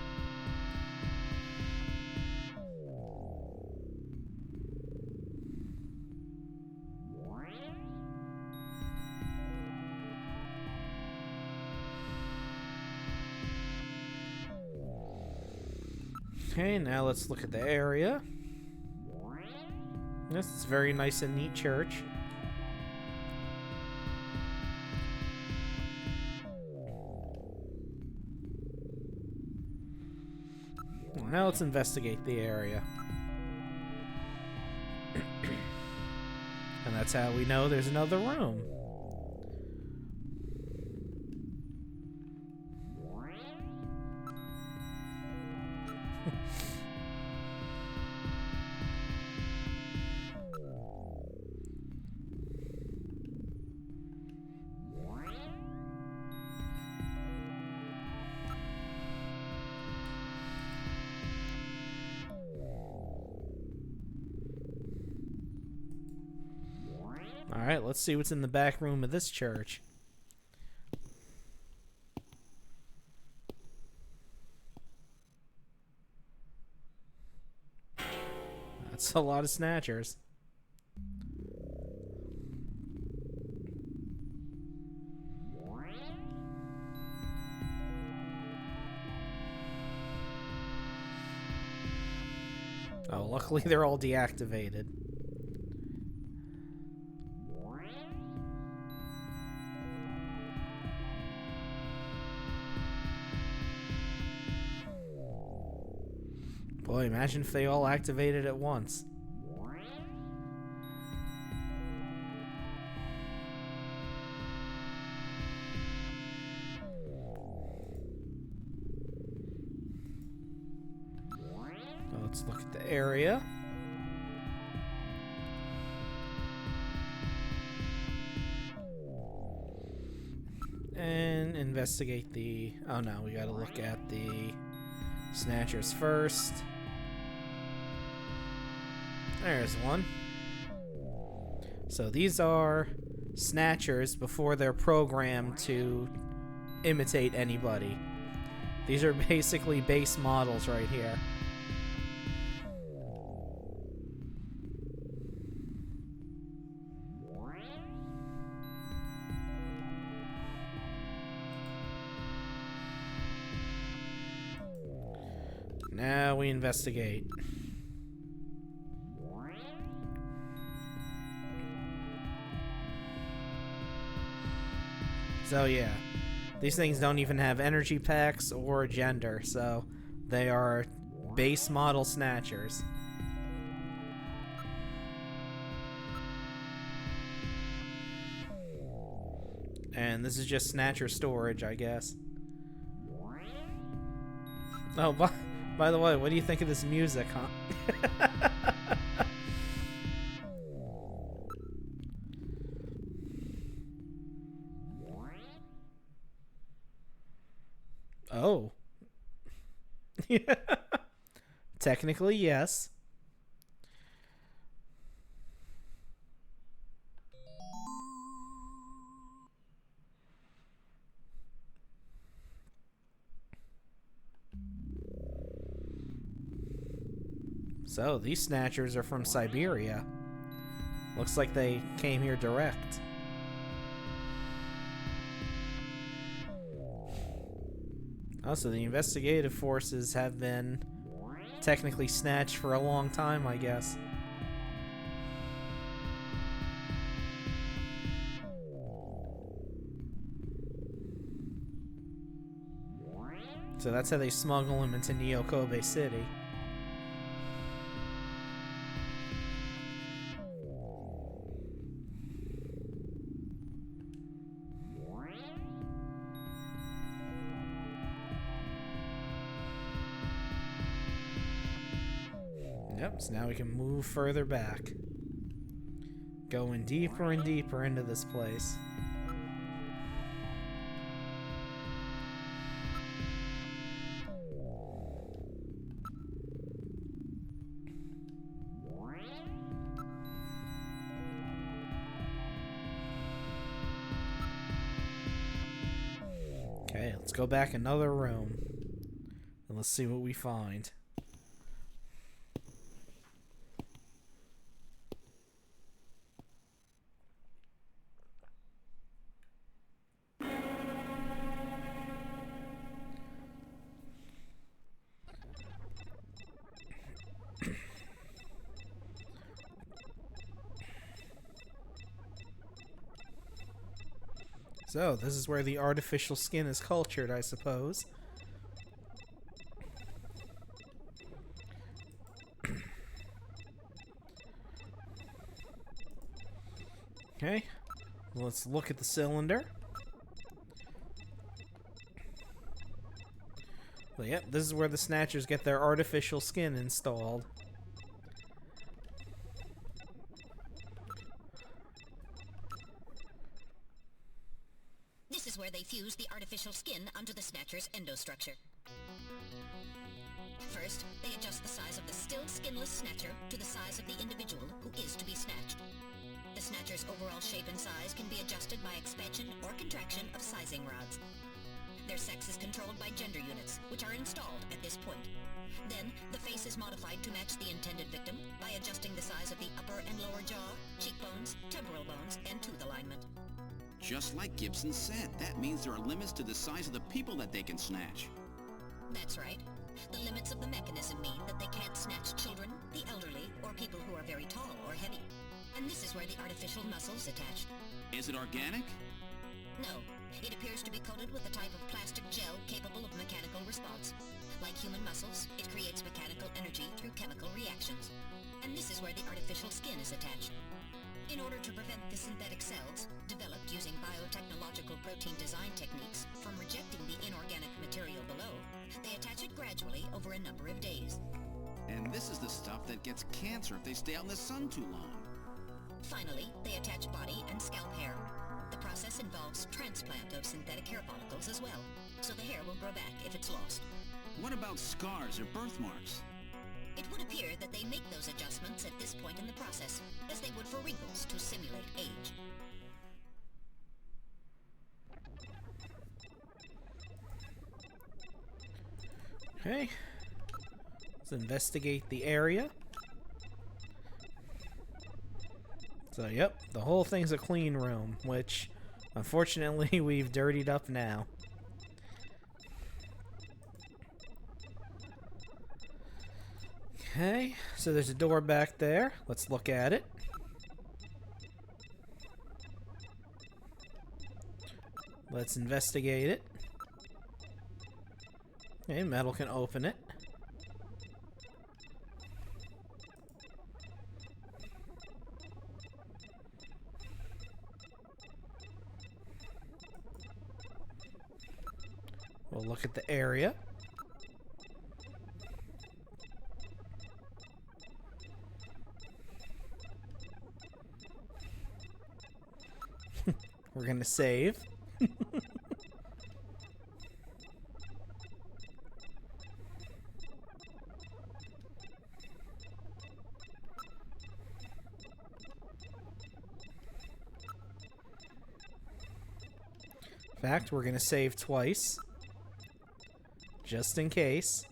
Okay, now let's look at the area. This is a very nice and neat church. Now let's investigate the area. And that's how we know there's another room. Alright, let's see what's in the back room of this church. That's a lot of Snatchers. Oh, luckily they're all deactivated. Boy, imagine if they all activated at once. So let's look at the area. And investigate the... Oh no, we gotta look at the Snatchers first. There's one. So these are Snatchers before they're programmed to imitate anybody. These are basically base models right here. Now we investigate. So yeah, these things don't even have energy packs or gender, so they are base model Snatchers. And this is just Snatcher storage, I guess. Oh, by the way, what do you think of this music, huh? Oh. Yeah. Technically, yes. So, these Snatchers are from Siberia. Looks like they came here direct. Also, the investigative forces have been technically snatched for a long time, I guess. So that's how they smuggle him into Neo Kobe City. Yep, so now we can move further back. Going deeper and deeper into this place. Okay, let's go back another room. And let's see what we find. So, this is where the artificial skin is cultured, I suppose. Okay, let's look at the cylinder. Well, yep, this is where the Snatchers get their artificial skin installed. This is where they fuse the artificial skin onto the Snatcher's endostructure. First, they adjust the size of the still skinless Snatcher to the size of the individual who is to be snatched. The Snatcher's overall shape and size can be adjusted by expansion or contraction of sizing rods. Their sex is controlled by gender units, which are installed at this point. Then, the face is modified to match the intended victim by adjusting the size of the upper and lower jaw, cheekbones, temporal bones, and tooth alignment. Just like Gibson said, that means there are limits to the size of the people that they can snatch. That's right. The limits of the mechanism mean that they can't snatch children, the elderly, or people who are very tall or heavy. And this is where the artificial muscles attach. Is it organic? No. It appears to be coated with a type of plastic gel capable of mechanical response. Like human muscles, it creates mechanical energy through chemical reactions. And this is where the artificial skin is attached. In order to prevent the synthetic cells, developed using biotechnological protein design techniques, from rejecting the inorganic material below, they attach it gradually over a number of days. And this is the stuff that gets cancer if they stay out in the sun too long. Finally, they attach body and scalp hair. The process involves transplant of synthetic hair follicles as well, so the hair will grow back if it's lost. What about scars or birthmarks? It would appear that they make those adjustments at this point in the process, as they would for wrinkles to simulate age. Okay. Let's investigate the area. So, yep, the whole thing's a clean room, which, unfortunately, we've dirtied up now. Okay, so there's a door back there. Let's look at it. Let's investigate it. Okay, metal can open it. We'll look at the area. We're gonna save. In fact, we're gonna save twice. Just in case.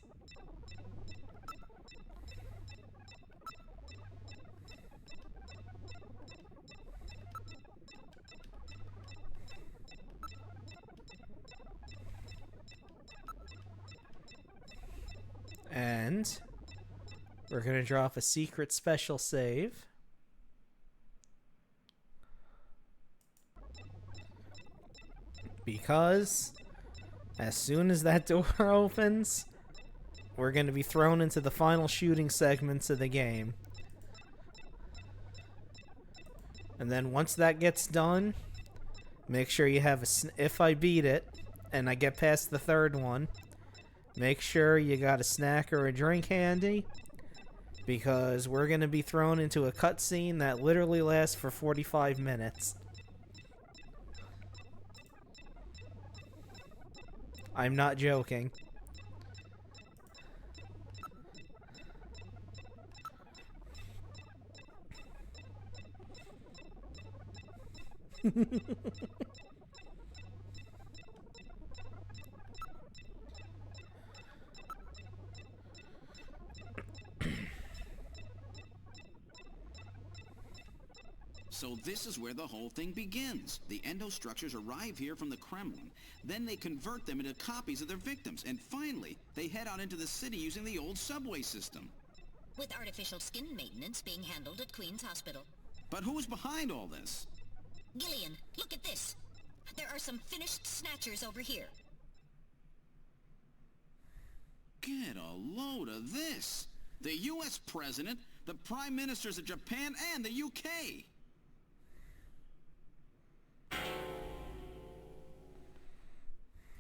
We're going to drop a secret special save. Because as soon as that door opens, we're going to be thrown into the final shooting segments of the game. And then once that gets done, make sure you have if I beat it and I get past the third one, make sure you got a snack or a drink handy, because we're going to be thrown into a cutscene that literally lasts for 45 minutes. I'm not joking. So this is where the whole thing begins. The endostructures arrive here from the Kremlin. Then they convert them into copies of their victims. And finally, they head out into the city using the old subway system. With artificial skin maintenance being handled at Queen's Hospital. But who's behind all this? Gillian, look at this. There are some finished Snatchers over here. Get a load of this. The U.S. President, the Prime Ministers of Japan, and the U.K.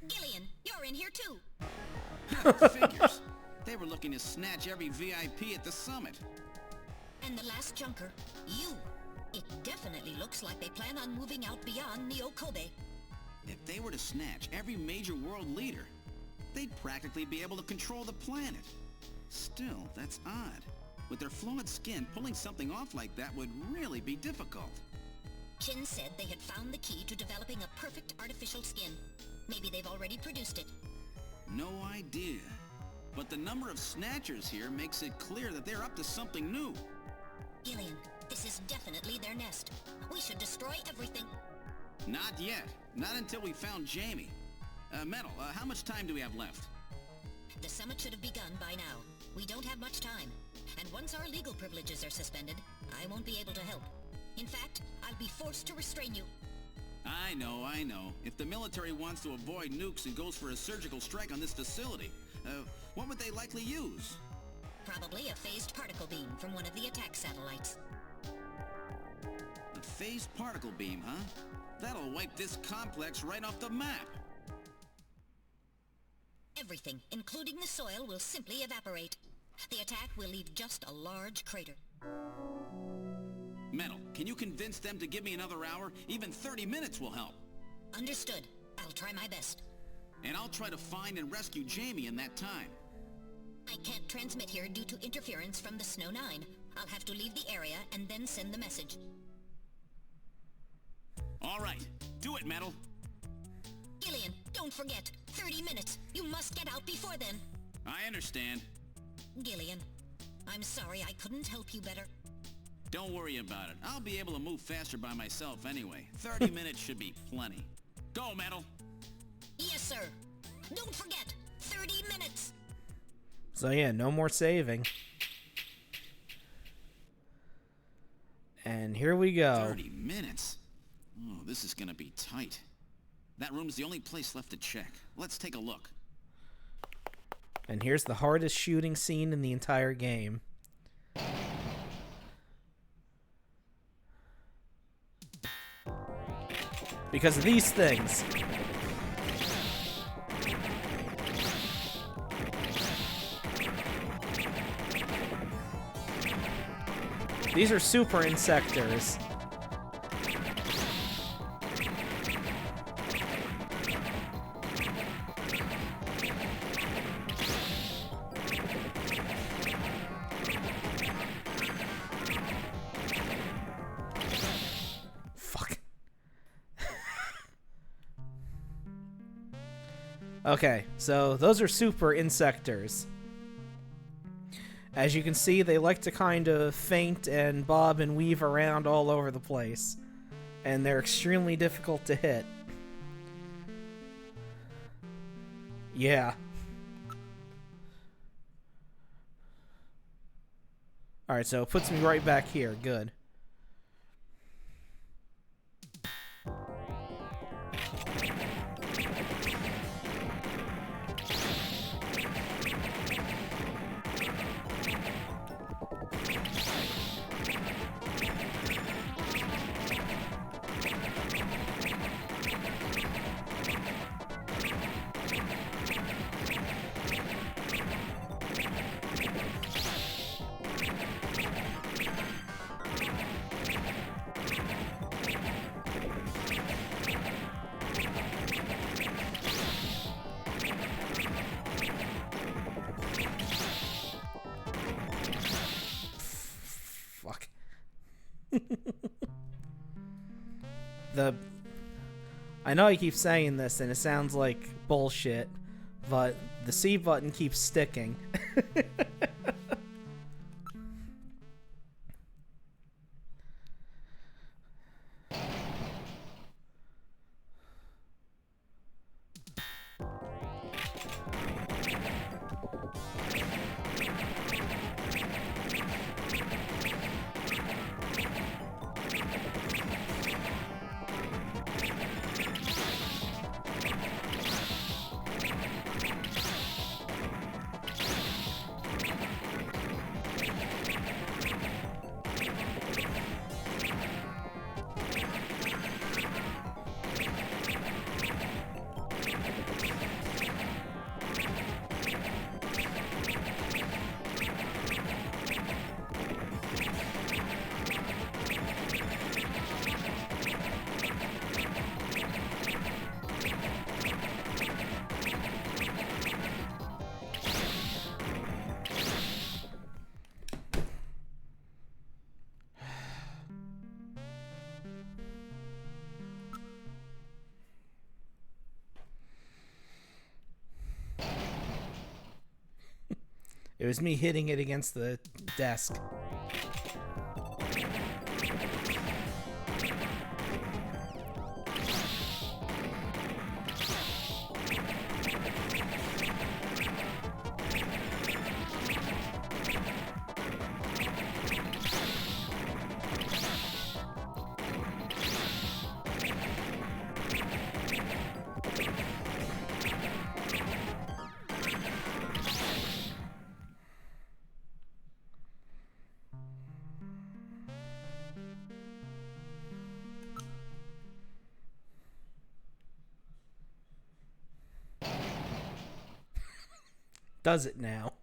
Gillian, you're in here too. Figures. They were looking to snatch every VIP at the summit. And the last junker, you. It definitely looks like they plan on moving out beyond Neo-Kobe. If they were to snatch every major world leader, they'd practically be able to control the planet. Still, that's odd. With their flawed skin, pulling something off like that would really be difficult. Chin said they had found the key to developing a perfect artificial skin. Maybe they've already produced it. No idea. But the number of Snatchers here makes it clear that they're up to something new. Gillian, this is definitely their nest. We should destroy everything. Not yet. Not until we found Jamie. Metal, how much time do we have left? The summit should have begun by now. We don't have much time. And once our legal privileges are suspended, I won't be able to help. In fact, I'll be forced to restrain you. I know. If the military wants to avoid nukes and goes for a surgical strike on this facility, what would they likely use? Probably a phased particle beam from one of the attack satellites. A phased particle beam, huh? That'll wipe this complex right off the map. Everything, including the soil, will simply evaporate. The attack will leave just a large crater. Metal, can you convince them to give me another hour? Even 30 minutes will help. Understood. I'll try my best. And I'll try to find and rescue Jamie in that time. I can't transmit here due to interference from the Snow 9. I'll have to leave the area and then send the message. All right. Do it, Metal. Gillian, don't forget. 30 minutes. You must get out before then. I understand. Gillian, I'm sorry I couldn't help you better. Don't worry about it. I'll be able to move faster by myself anyway. 30 minutes should be plenty. Go, Metal. Yes, sir. Don't forget. 30 minutes. So yeah, no more saving. And here we go. 30 minutes? Oh, this is gonna be tight. That room's the only place left to check. Let's take a look. And here's the hardest shooting scene in the entire game. Because of these things. These are super insectors. Okay, so those are super insectors. As you can see, they like to kind of feint and bob and weave around all over the place. And they're extremely difficult to hit. Yeah. Alright, so it puts me right back here. Good. I know I keep saying this and it sounds like bullshit, but the C button keeps sticking. It was me hitting it against the desk. Does it now?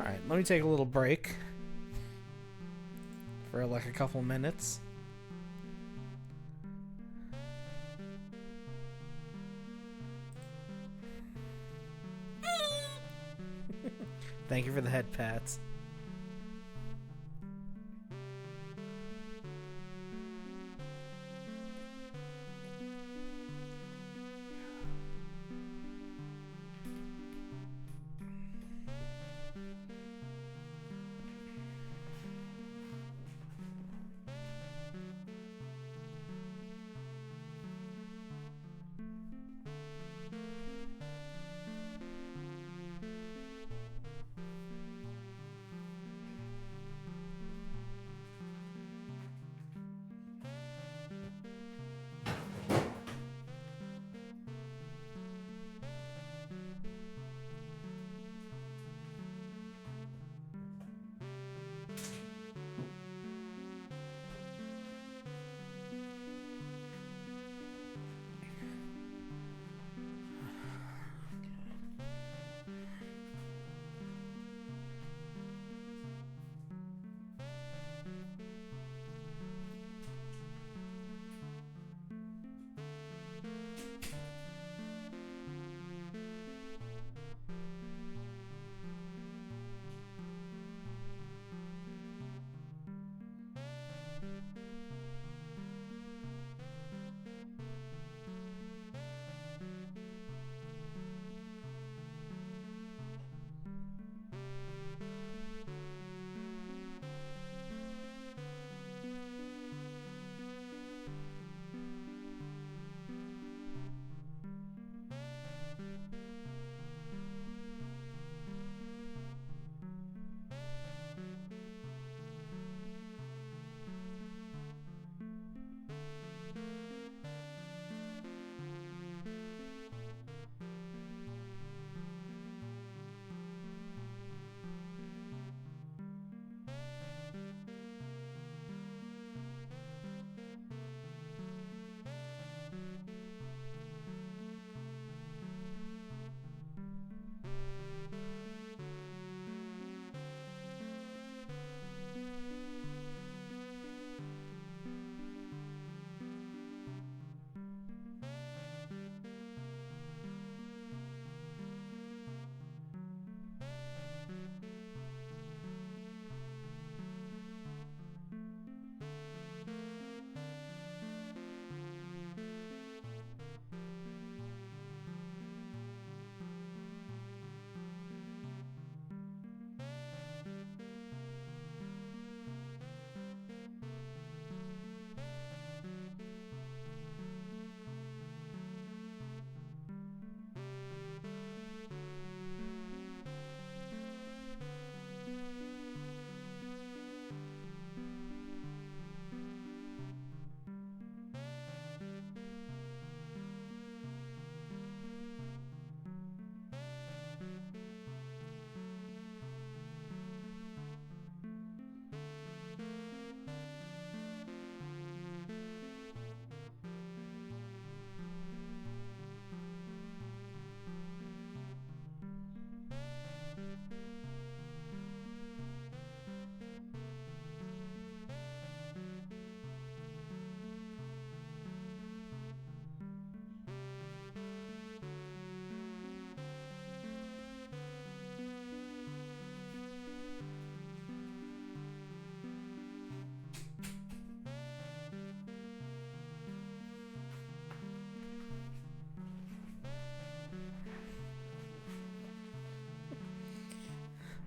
Alright, let me take a little break for like a couple minutes. Thank you for the head pats.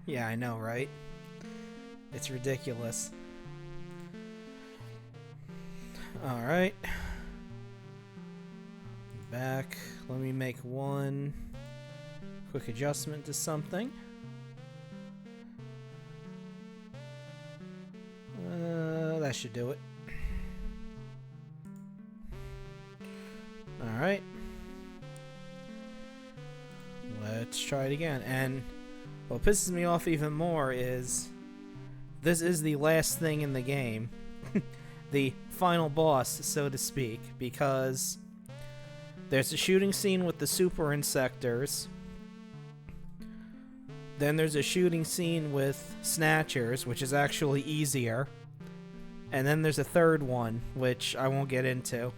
Yeah, I know, right? It's ridiculous. Alright. Back. Let me make one quick adjustment to something. That should do it. Alright. Let's try it again. And what pisses me off even more is this is the last thing in the game. The final boss, so to speak, because there's a shooting scene with the super insectors. Then there's a shooting scene with snatchers, which is actually easier. And then there's a third one, which I won't get into.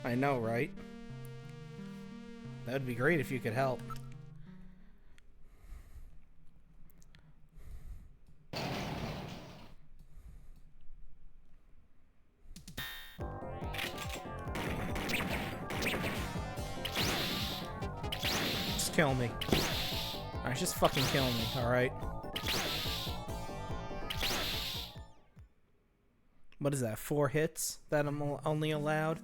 I know, right? That would be great if you could help. Just kill me. Alright, just fucking kill me, alright? What is that, 4 hits that I'm only allowed?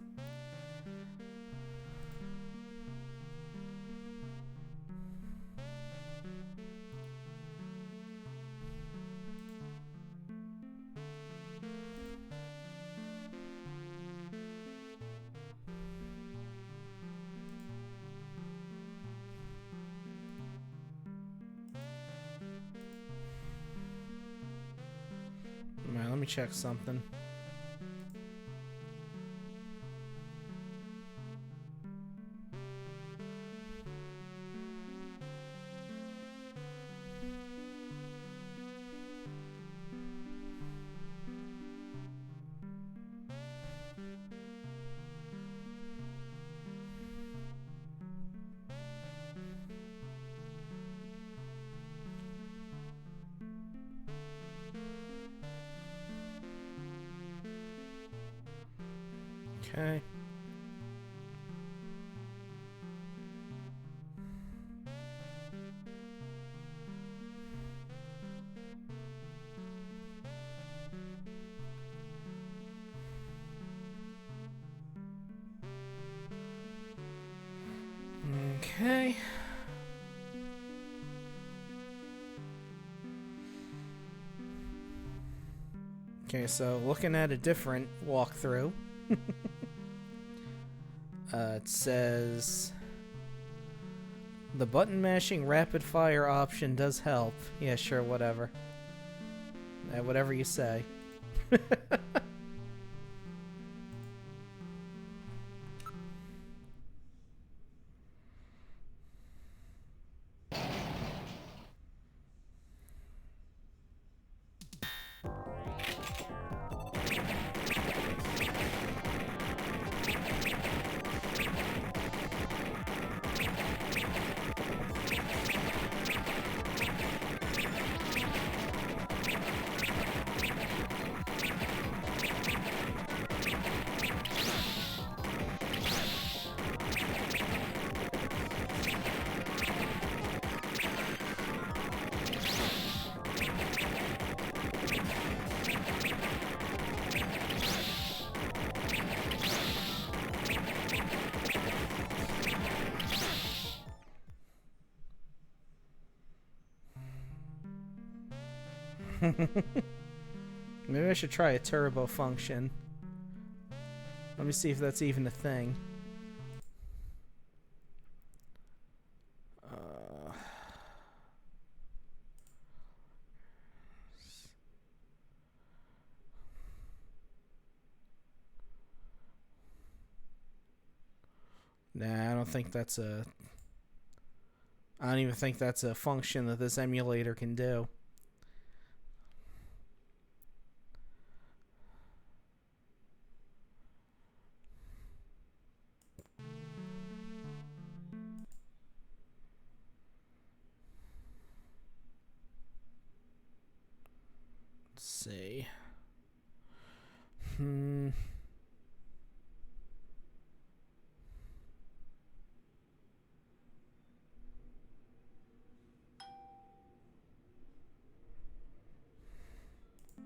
Alright, let me check something. Okay. Okay. Okay, so looking at a different walkthrough. It says the button mashing rapid fire option does help. Yeah, sure, whatever. Whatever you say. Maybe I should try a turbo function. Let me see if that's even a thing. Nah, I don't think that's a... I don't even think that's a function that this emulator can do. Let's see.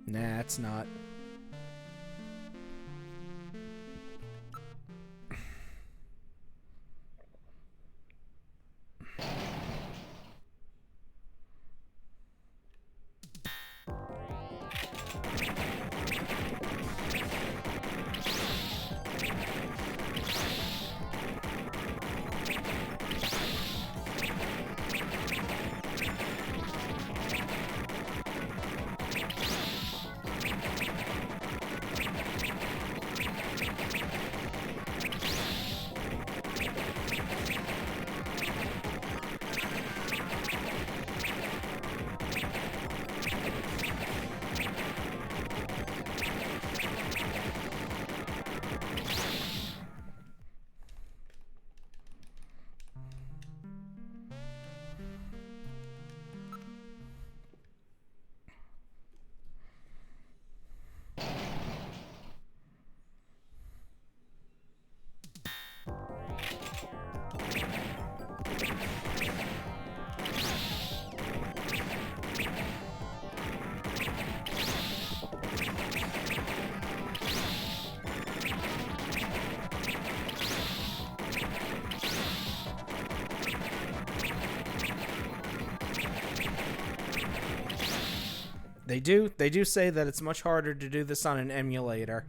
Nah, it's not. They do say that it's much harder to do this on an emulator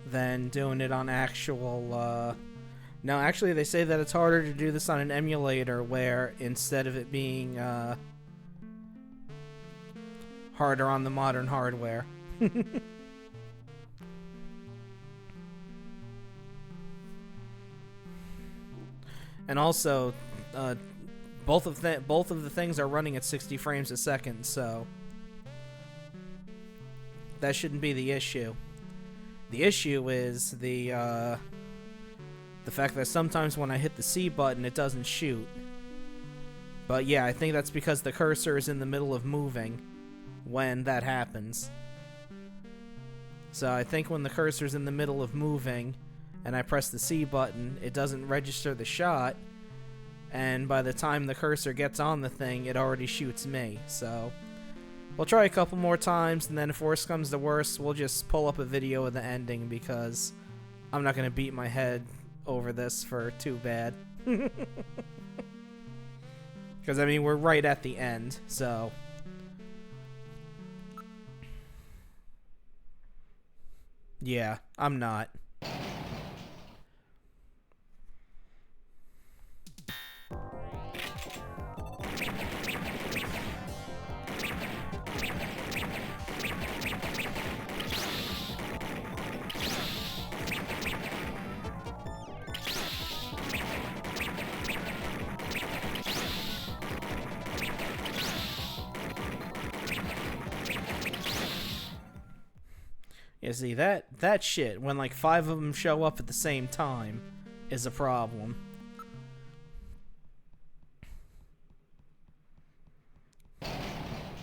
than doing it on actual, no, actually they say that it's harder to do this on an emulator where instead of it being, harder on the modern hardware. And also, both of the things are running at 60 frames a second, so that shouldn't be the issue. The issue is the fact that sometimes when I hit the C button, it doesn't shoot. But yeah, I think that's because the cursor is in the middle of moving when that happens. So I think when the cursor's in the middle of moving and I press the C button, it doesn't register the shot. And by the time the cursor gets on the thing, it already shoots me. So we'll try a couple more times, and then if worse comes to worse, we'll just pull up a video of the ending, because I'm not going to beat my head over this for too bad. Because, I mean, we're right at the end, so... Yeah, I'm not. You see, that shit, when like 5 of them show up at the same time, is a problem.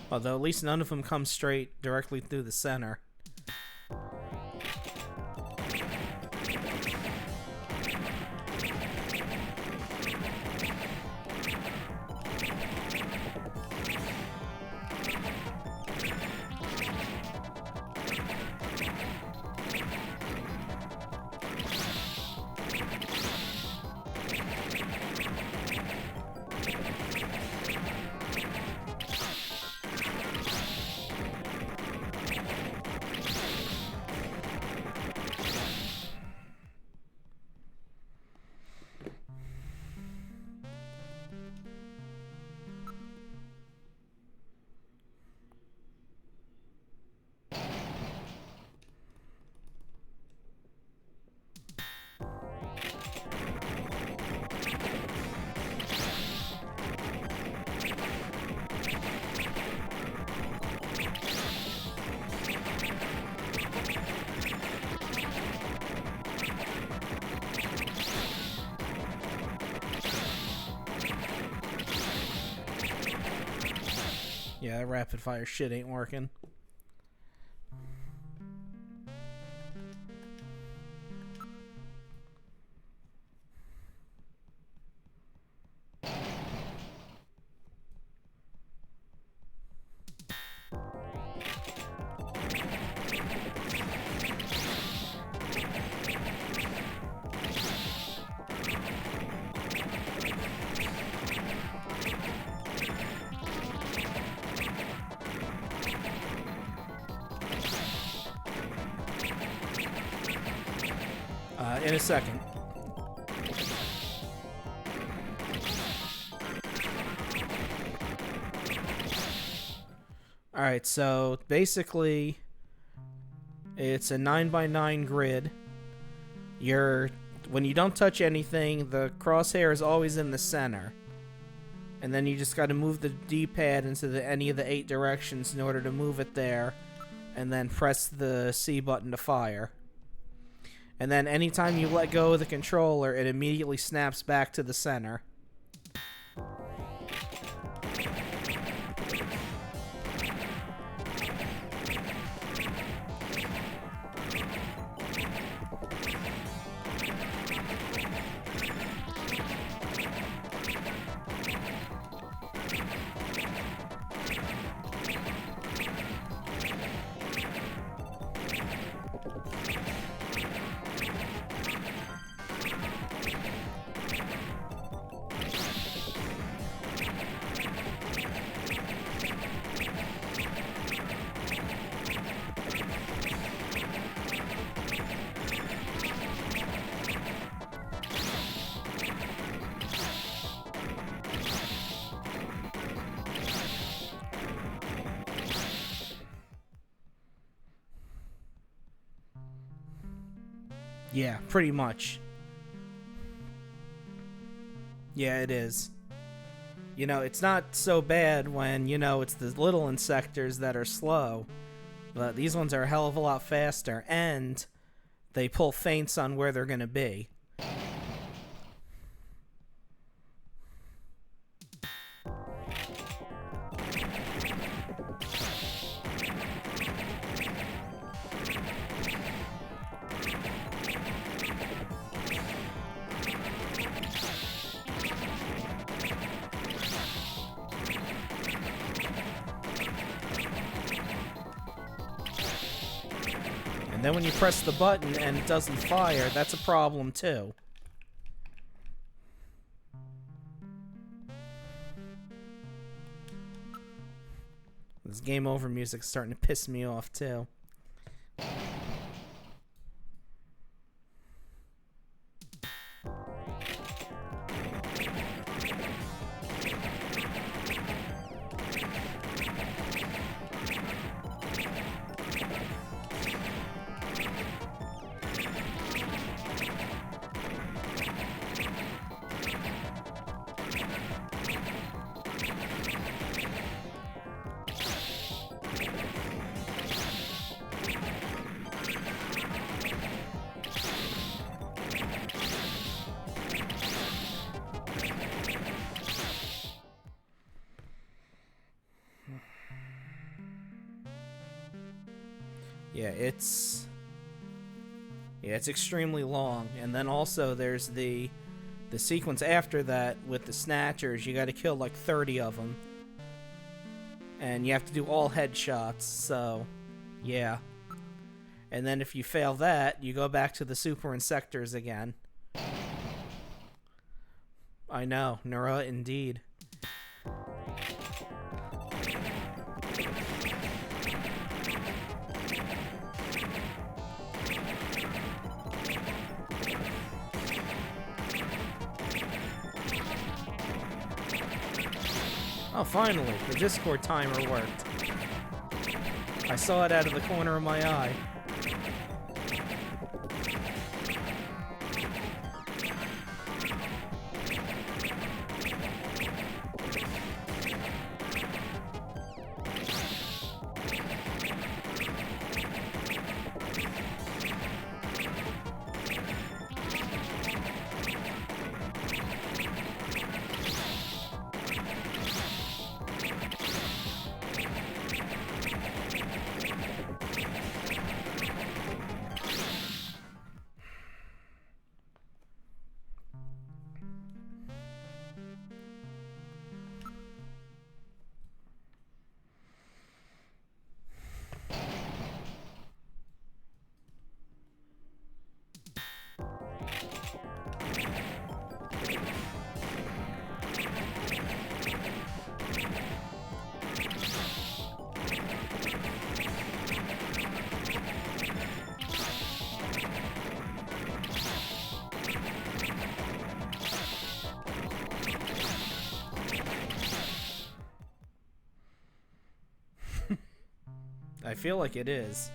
Although at least none of them come straight directly through the center. Yeah, that rapid fire shit ain't working. In a second. Alright, so basically it's a 9x9 grid. When you don't touch anything, the crosshair is always in the center. And then you just gotta move the D-pad into any of the 8 directions in order to move it there. And then press the C button to fire. And then anytime you let go of the controller, it immediately snaps back to the center. Yeah, pretty much. Yeah, it is. You know, it's not so bad when, you know, it's the little insectors that are slow. But these ones are a hell of a lot faster, and they pull feints on where they're gonna be. And then when you press the button and it doesn't fire, that's a problem too. This game over music's starting to piss me off, too. Yeah, it's extremely long. And then also there's the sequence after that with the Snatchers. You got to kill like 30 of them. And you have to do all headshots, so yeah. And then if you fail that, you go back to the super insectors again. I know, Nura indeed. Oh, finally, the Discord timer worked. I saw it out of the corner of my eye. I feel like it is.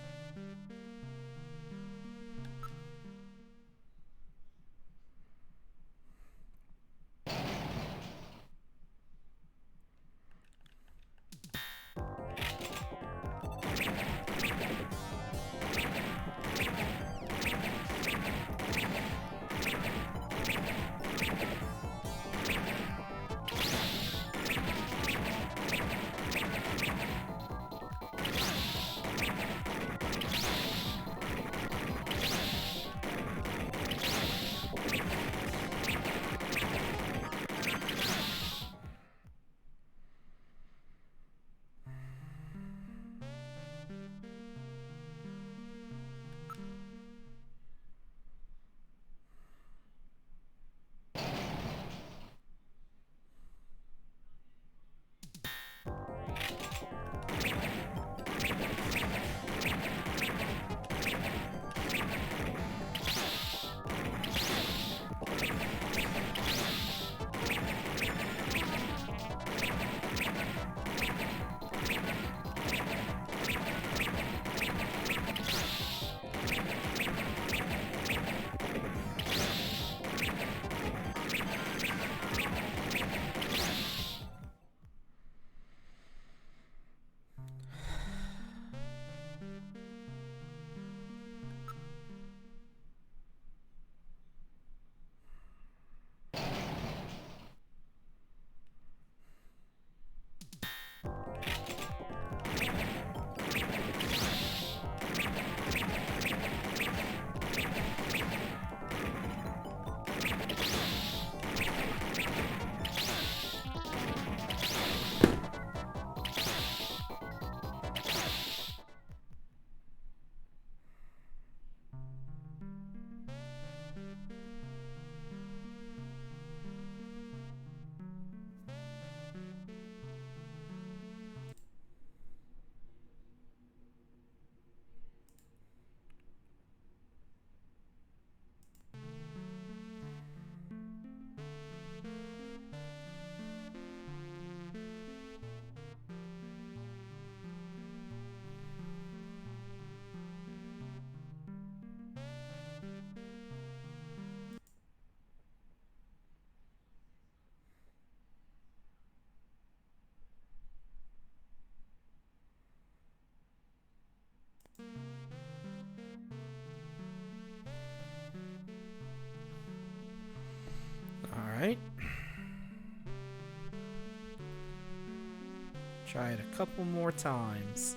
Try it a couple more times.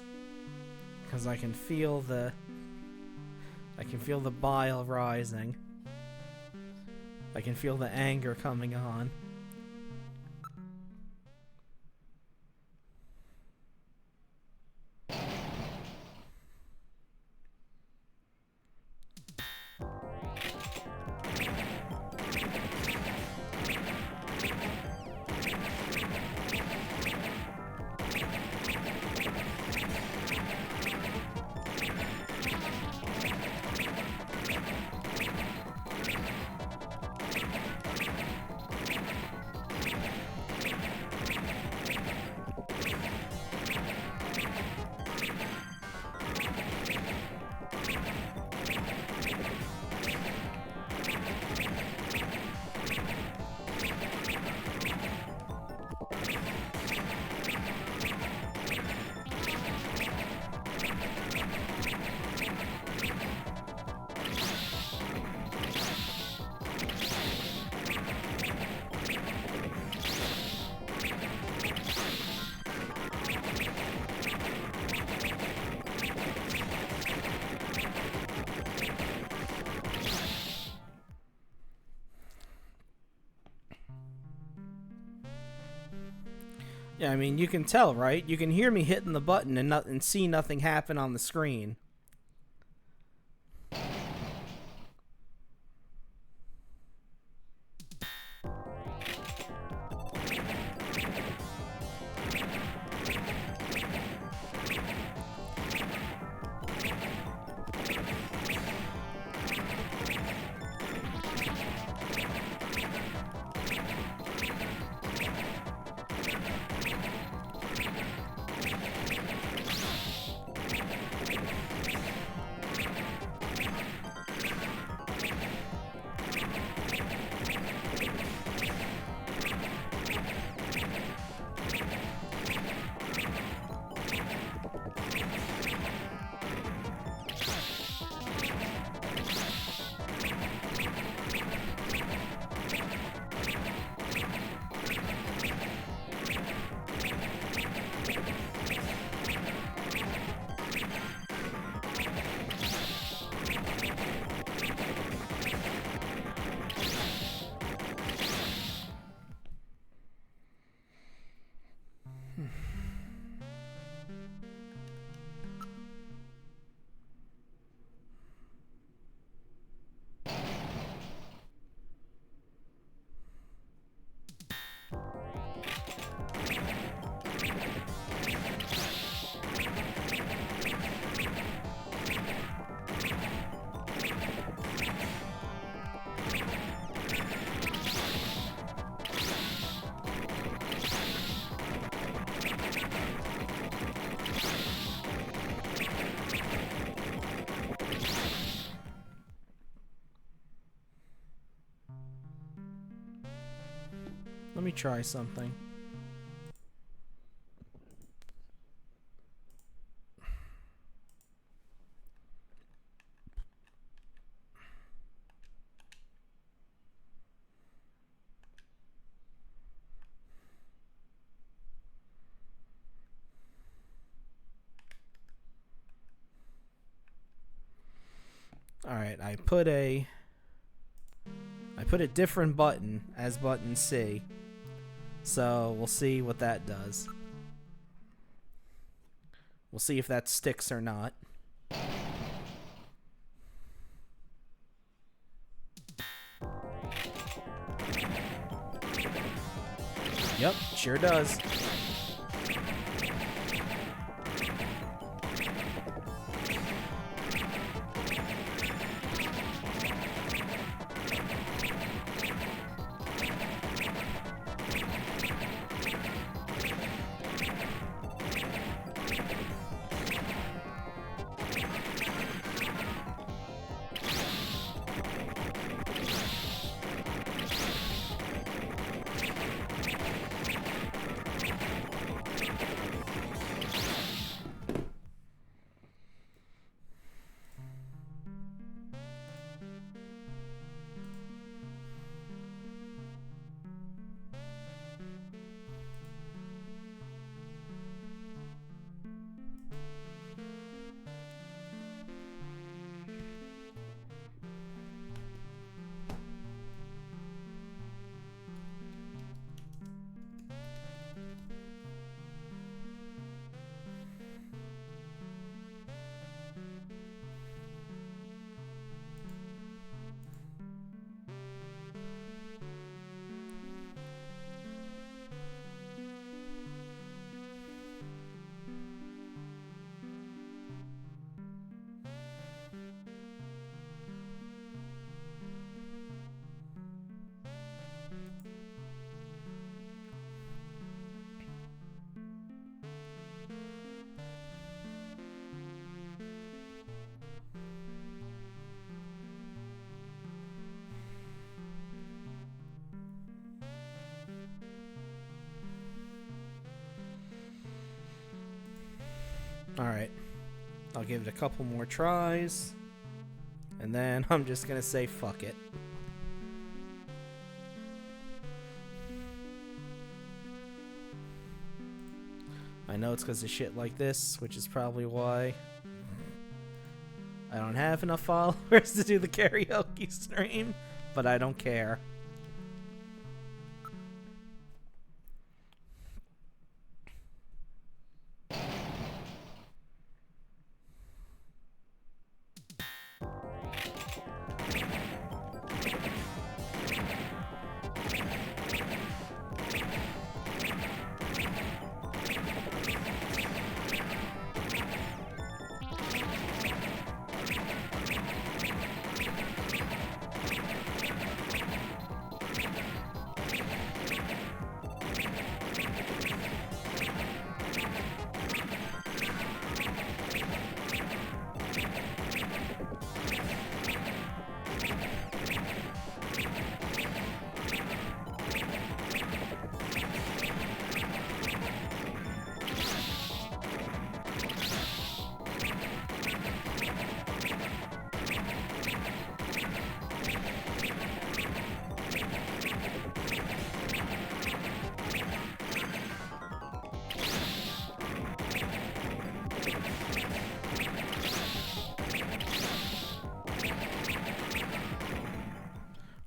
Because I can feel the bile rising. I can feel the anger coming on. Yeah, I mean, you can tell, right? You can hear me hitting the button and see nothing happen on the screen. Let me try something. Alright, I put a different button as button C. So we'll see what that does. We'll see if that sticks or not. Yep, sure does. Alright. I'll give it a couple more tries. And then I'm just gonna say fuck it. I know it's because of shit like this, which is probably why I don't have enough followers to do the karaoke stream, but I don't care.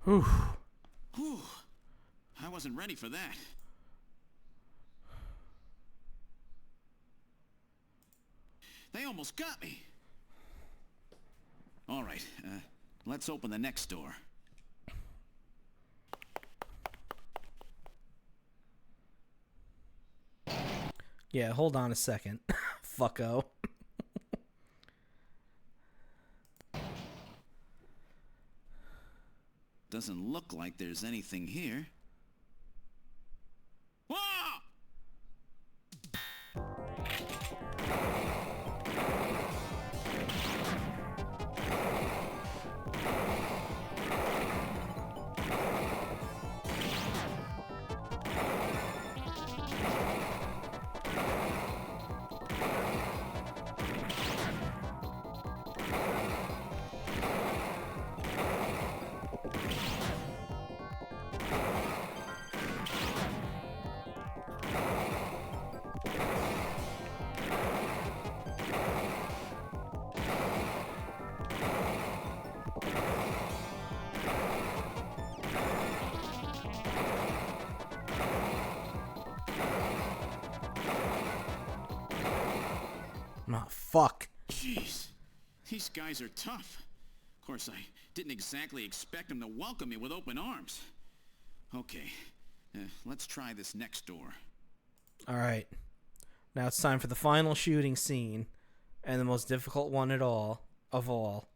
Whew. Whew. I wasn't ready for that. They almost got me. All right, let's open the next door. Yeah, hold on a second. Fucko. Doesn't look like there's anything here. Whoa! Oh, fuck. Jeez, these guys are tough. Of course, I didn't exactly expect them to welcome me with open arms. Okay, let's try this next door. Alright. Now it's time for the final shooting scene. And the most difficult one of all.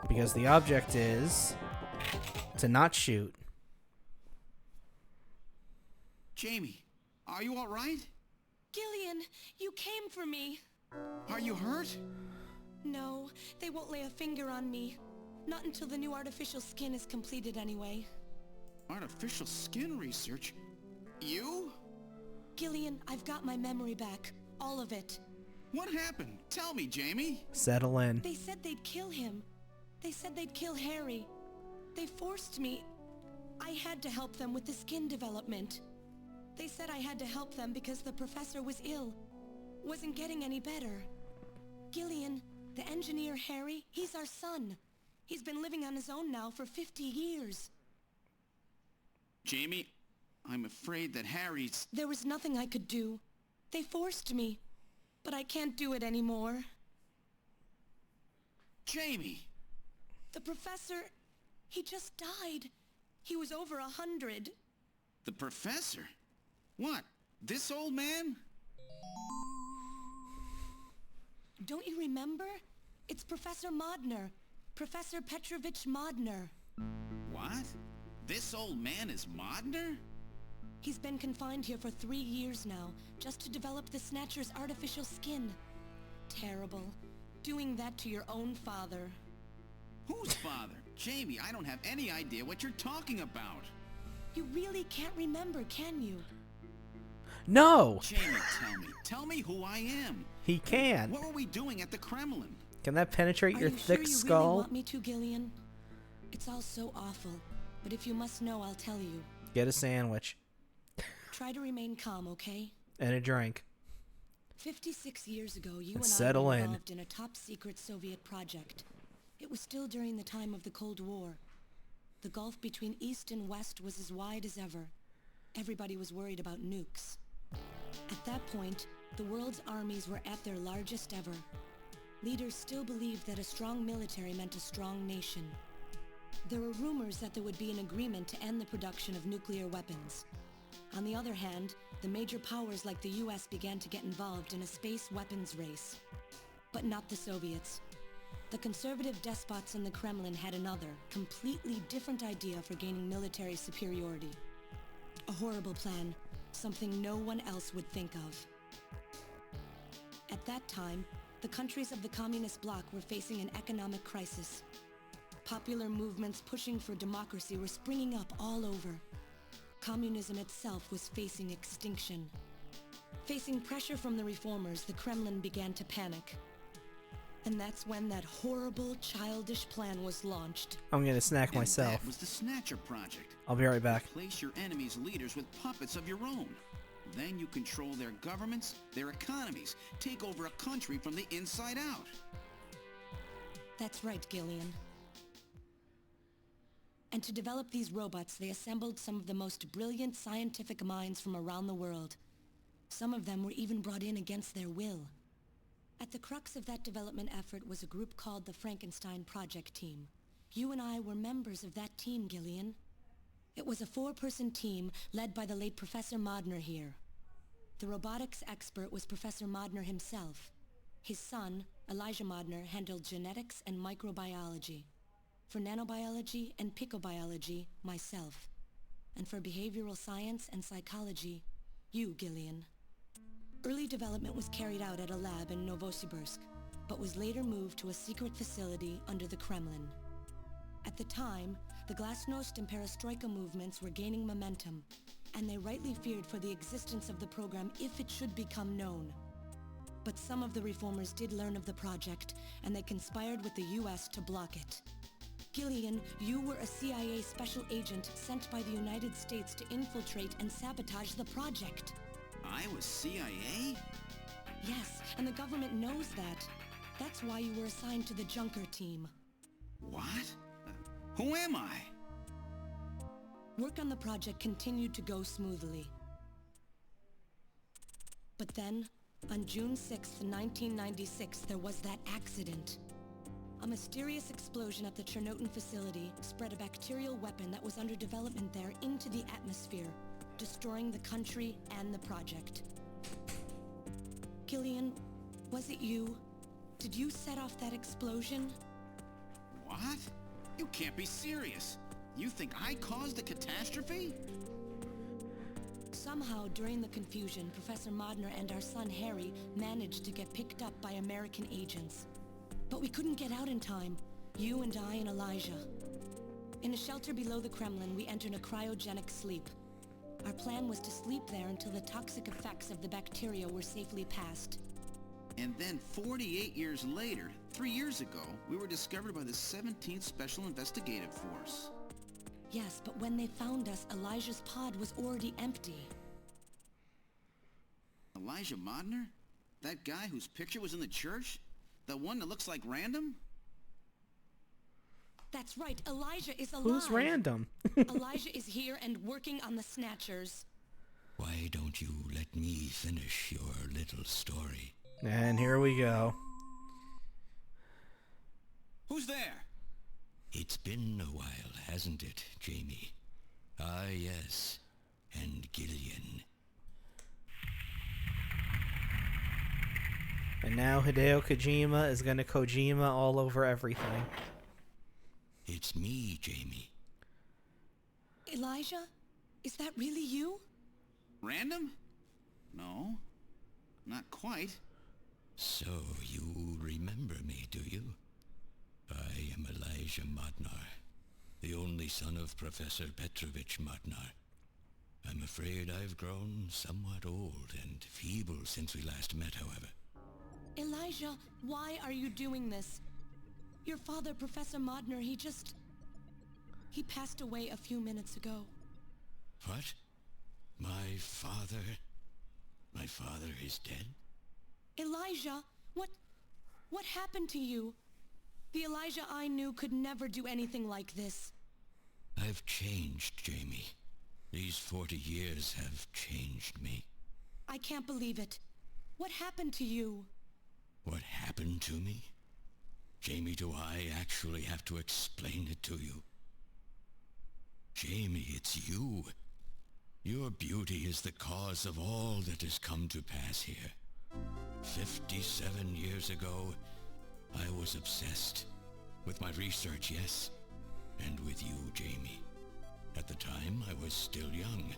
Because the object is to not shoot. Jamie, are you all right? Gillian, you came for me. Are you hurt? No, they won't lay a finger on me. Not until the new artificial skin is completed anyway. Artificial skin research? You? Gillian, I've got my memory back. All of it. What happened? Tell me, Jamie. Settle in. They said they'd kill him. They said they'd kill Harry. They forced me. I had to help them with the skin development. They said I had to help them because the professor was ill. Wasn't getting any better. Gillian, the engineer Harry, he's our son. He's been living on his own now for 50 years. Jamie, I'm afraid that Harry's... There was nothing I could do. They forced me. But I can't do it anymore. Jamie! The professor, he just died. He was over 100. The professor? What? This old man? Don't you remember? It's Professor Modner. Professor Petrovich Modner. What? This old man is Modner? He's been confined here for 3 years now, just to develop the Snatcher's artificial skin. Terrible. Doing that to your own father. Whose father? Jamie, I don't have any idea what you're talking about. You really can't remember, can you? No! Jamie, tell me who I am. He can. What were we doing at the Kremlin? Can that penetrate your thick Are you skull? really want me to, Gillian? It's all so awful, but if you must know, I'll tell you. Get a sandwich. Try to remain calm, okay? And a drink. 56 years ago, you And and I settle were in. involved in a top-secret Soviet project. It was still during the time of the Cold War. The gulf between East and West was as wide as ever. Everybody was worried about nukes. At that point, the world's armies were at their largest ever. Leaders still believed that a strong military meant a strong nation. There were rumors that there would be an agreement to end the production of nuclear weapons. On the other hand, the major powers like the US began to get involved in a space weapons race. But not the Soviets. The conservative despots in the Kremlin had another, completely different idea for gaining military superiority. A horrible plan, something no one else would think of. At that time, the countries of the communist bloc were facing an economic crisis. Popular movements pushing for democracy were springing up all over. Communism itself was facing extinction. Facing pressure from the reformers, the Kremlin began to panic. And that's when that horrible, childish plan was launched. I'm gonna snack And myself. That was the Snatcher project. I'll be right back. Replace your enemies' leaders with puppets of your own. Then you control their governments, their economies, take over a country from the inside out. That's right, Gillian. And to develop these robots, they assembled some of the most brilliant scientific minds from around the world. Some of them were even brought in against their will. At the crux of that development effort was a group called the Frankenstein Project Team. You and I were members of that team, Gillian. It was a 4-person team led by the late Professor Modner here. The robotics expert was Professor Modner himself. His son, Elijah Modner, handled genetics and microbiology. For nanobiology and picobiology, myself. And for behavioral science and psychology, you, Gillian. Early development was carried out at a lab in Novosibirsk, but was later moved to a secret facility under the Kremlin. At the time, the Glasnost and Perestroika movements were gaining momentum, and they rightly feared for the existence of the program if it should become known. But some of the reformers did learn of the project, and they conspired with the US to block it. Gillian, you were a CIA special agent sent by the United States to infiltrate and sabotage the project. I was CIA? Yes, and the government knows that. That's why you were assigned to the Junker team. What? Who am I? Work on the project continued to go smoothly. But then, on June 6th, 1996, there was that accident. A mysterious explosion at the Chernobyl facility spread a bacterial weapon that was under development there into the atmosphere, destroying the country and the project. Gillian, was it you? Did you set off that explosion? What? You can't be serious. You think I caused the catastrophe? Somehow, during the confusion, Professor Modner and our son Harry managed to get picked up by American agents. But we couldn't get out in time, you and I and Elijah. In a shelter below the Kremlin, we entered a cryogenic sleep. Our plan was to sleep there until the toxic effects of the bacteria were safely passed. And then 48 years later, 3 years ago, we were discovered by the 17th Special Investigative Force. Yes, but when they found us, Elijah's pod was already empty. Elijah Modner? That guy whose picture was in the church? The one that looks like Random? That's right, Elijah is alive. Who's Random? Elijah is here and working on the Snatchers. Why don't you let me finish your little story? And here we go. Who's there? It's been a while, hasn't it, Jamie? Ah, yes. And Gillian. And now Hideo Kojima is gonna Kojima all over everything. It's me, Jamie. Elijah? Is that really you? Random? No. Not quite. So, you remember me, do you? I am Elijah Modnar, the only son of Professor Petrovich Modnar. I'm afraid I've grown somewhat old and feeble since we last met, however. Elijah, why are you doing this? Your father, Professor Modnar, he passed away a few minutes ago. What? My father is dead? Elijah, what happened to you? The Elijah I knew could never do anything like this. I've changed, Jamie. These 40 years have changed me. I can't believe it. What happened to you? What happened to me? Jamie, do I actually have to explain it to you? Jamie, it's you. Your beauty is the cause of all that has come to pass here. 57 years ago, I was obsessed. With my research, yes. And with you, Jamie. At the time, I was still young,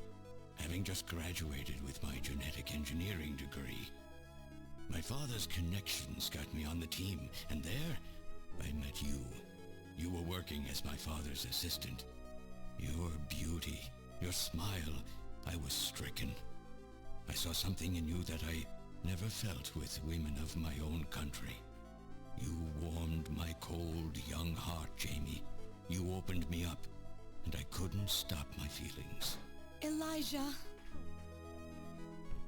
having just graduated with my genetic engineering degree. My father's connections got me on the team, and there, I met you. You were working as my father's assistant. Your beauty, your smile, I was stricken. I saw something in you that I never felt with women of my own country. You warmed my cold, young heart, Jamie. You opened me up, and I couldn't stop my feelings. Elijah.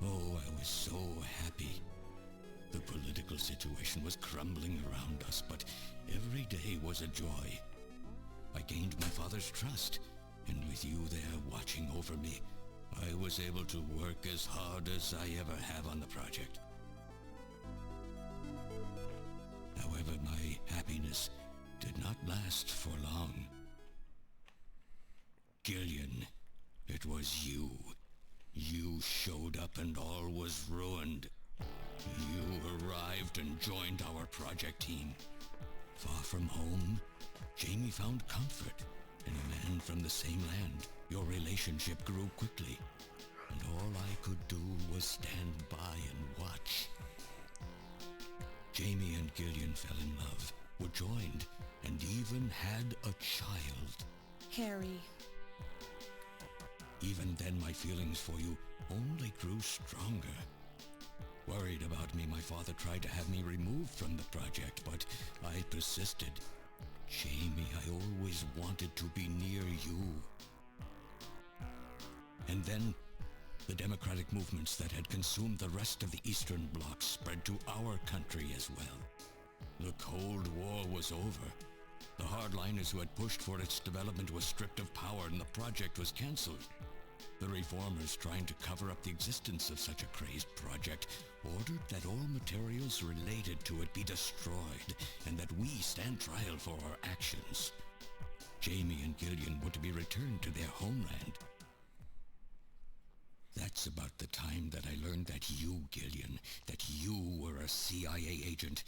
Oh, I was so happy. The political situation was crumbling around us, but every day was a joy. I gained my father's trust, and with you there watching over me, I was able to work as hard as I ever have on the project. However, my happiness did not last for long. Gillian, it was you. You showed up and all was ruined. You arrived and joined our project team. Far from home, Jamie found comfort in a man from the same land. Your relationship grew quickly, and all I could do was stand by and watch. Jamie and Gillian fell in love, were joined, and even had a child. Harry. Even then, my feelings for you only grew stronger. Worried about me, my father tried to have me removed from the project, but I persisted. Jamie, I always wanted to be near you. And then, the democratic movements that had consumed the rest of the Eastern Bloc spread to our country as well. The Cold War was over. The hardliners who had pushed for its development were stripped of power and the project was cancelled. The reformers, trying to cover up the existence of such a crazed project, ordered that all materials related to it be destroyed and that we stand trial for our actions. Jamie and Gillian were to be returned to their homeland. That's about the time that I learned that you, Gillian, that you were a CIA agent,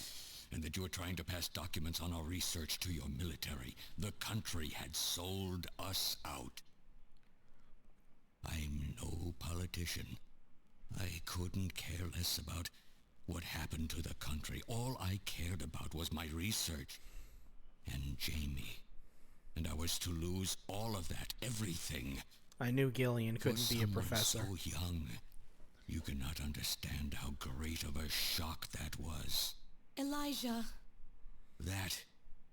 and that you were trying to pass documents on our research to your military. The country had sold us out. I'm no politician. I couldn't care less about what happened to the country. All I cared about was my research and Jamie. And I was to lose all of that, everything. I knew Gillian couldn't be a professor. So young, you cannot understand how great of a shock that was. Elijah. That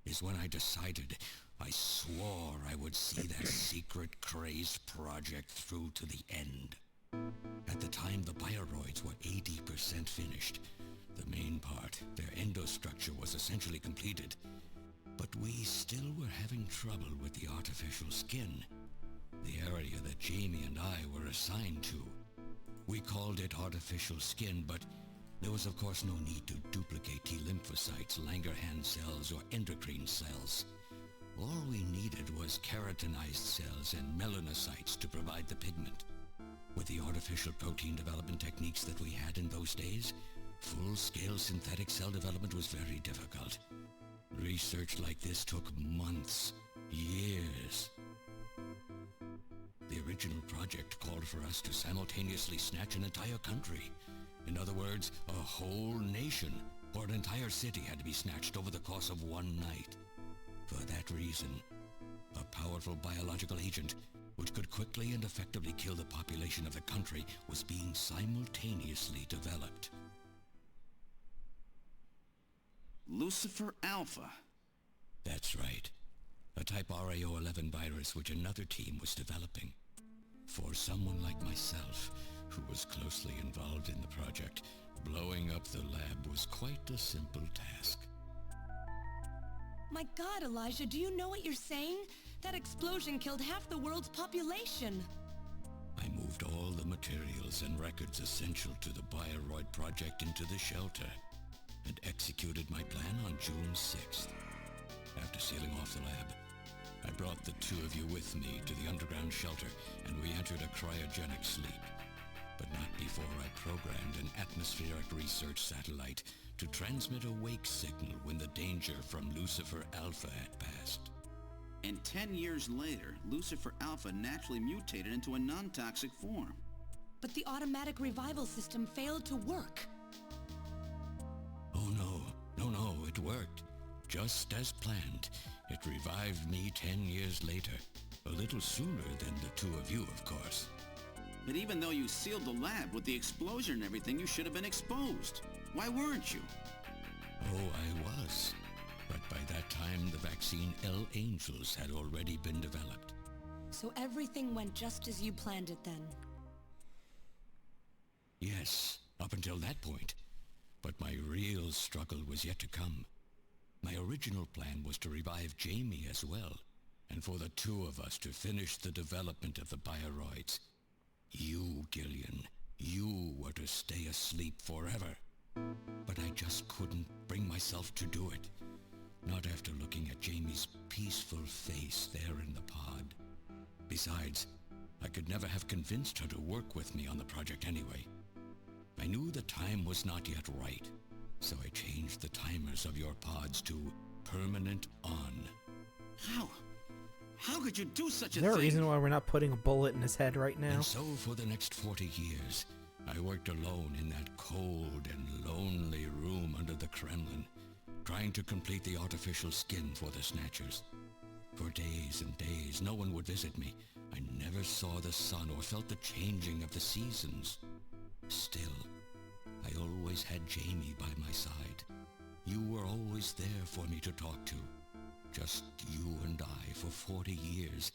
is when I decided. I swore I would see that secret, crazed project through to the end. At the time, the bioroids were 80% finished. The main part, their endostructure, was essentially completed. But we still were having trouble with the artificial skin, the area that Jamie and I were assigned to. We called it artificial skin, but there was of course no need to duplicate T lymphocytes, Langerhans cells, or endocrine cells. All we needed was keratinized cells and melanocytes to provide the pigment. With the artificial protein development techniques that we had in those days, full-scale synthetic cell development was very difficult. Research like this took months, years. The original project called for us to simultaneously snatch an entire country. In other words, a whole nation, or an entire city had to be snatched over the course of one night. For that reason, a powerful biological agent, which could quickly and effectively kill the population of the country, was being simultaneously developed. Lucifer Alpha. That's right. A type RAO11 virus which another team was developing. For someone like myself, who was closely involved in the project, blowing up the lab was quite a simple task. My God, Elijah, do you know what you're saying? That explosion killed half the world's population. I moved all the materials and records essential to the Bioroid project into the shelter and executed my plan on June 6th. After sealing off the lab, I brought the two of you with me to the underground shelter and we entered a cryogenic sleep. But not before I programmed an atmospheric research satellite to transmit a wake signal when the danger from Lucifer Alpha had passed. And 10 years later, Lucifer Alpha naturally mutated into a non-toxic form. But the automatic revival system failed to work. Oh no, it worked. Just as planned. It revived me 10 years later. A little sooner than the two of you, of course. But even though you sealed the lab with the explosion and everything, you should have been exposed. Why weren't you? Oh, I was. But by that time, the vaccine L Angels had already been developed. So everything went just as you planned it then? Yes, up until that point. But my real struggle was yet to come. My original plan was to revive Jamie as well, and for the two of us to finish the development of the Bioroids. You, Gillian, you were to stay asleep forever. But I just couldn't bring myself to do it. Not after looking at Jamie's peaceful face there in the pod. Besides, I could never have convinced her to work with me on the project anyway. I knew the time was not yet right, so I changed the timers of your pods to permanent on. How could you do such a Is there a thing? reason why we're not putting a bullet in his head right now? And so for the next 40 years, I worked alone in that cold and lonely room under the Kremlin, trying to complete the artificial skin for the Snatchers. For days and days, no one would visit me. I never saw the sun or felt the changing of the seasons. Still, I always had Jamie by my side. You were always there for me to talk to. Just you and I for 40 years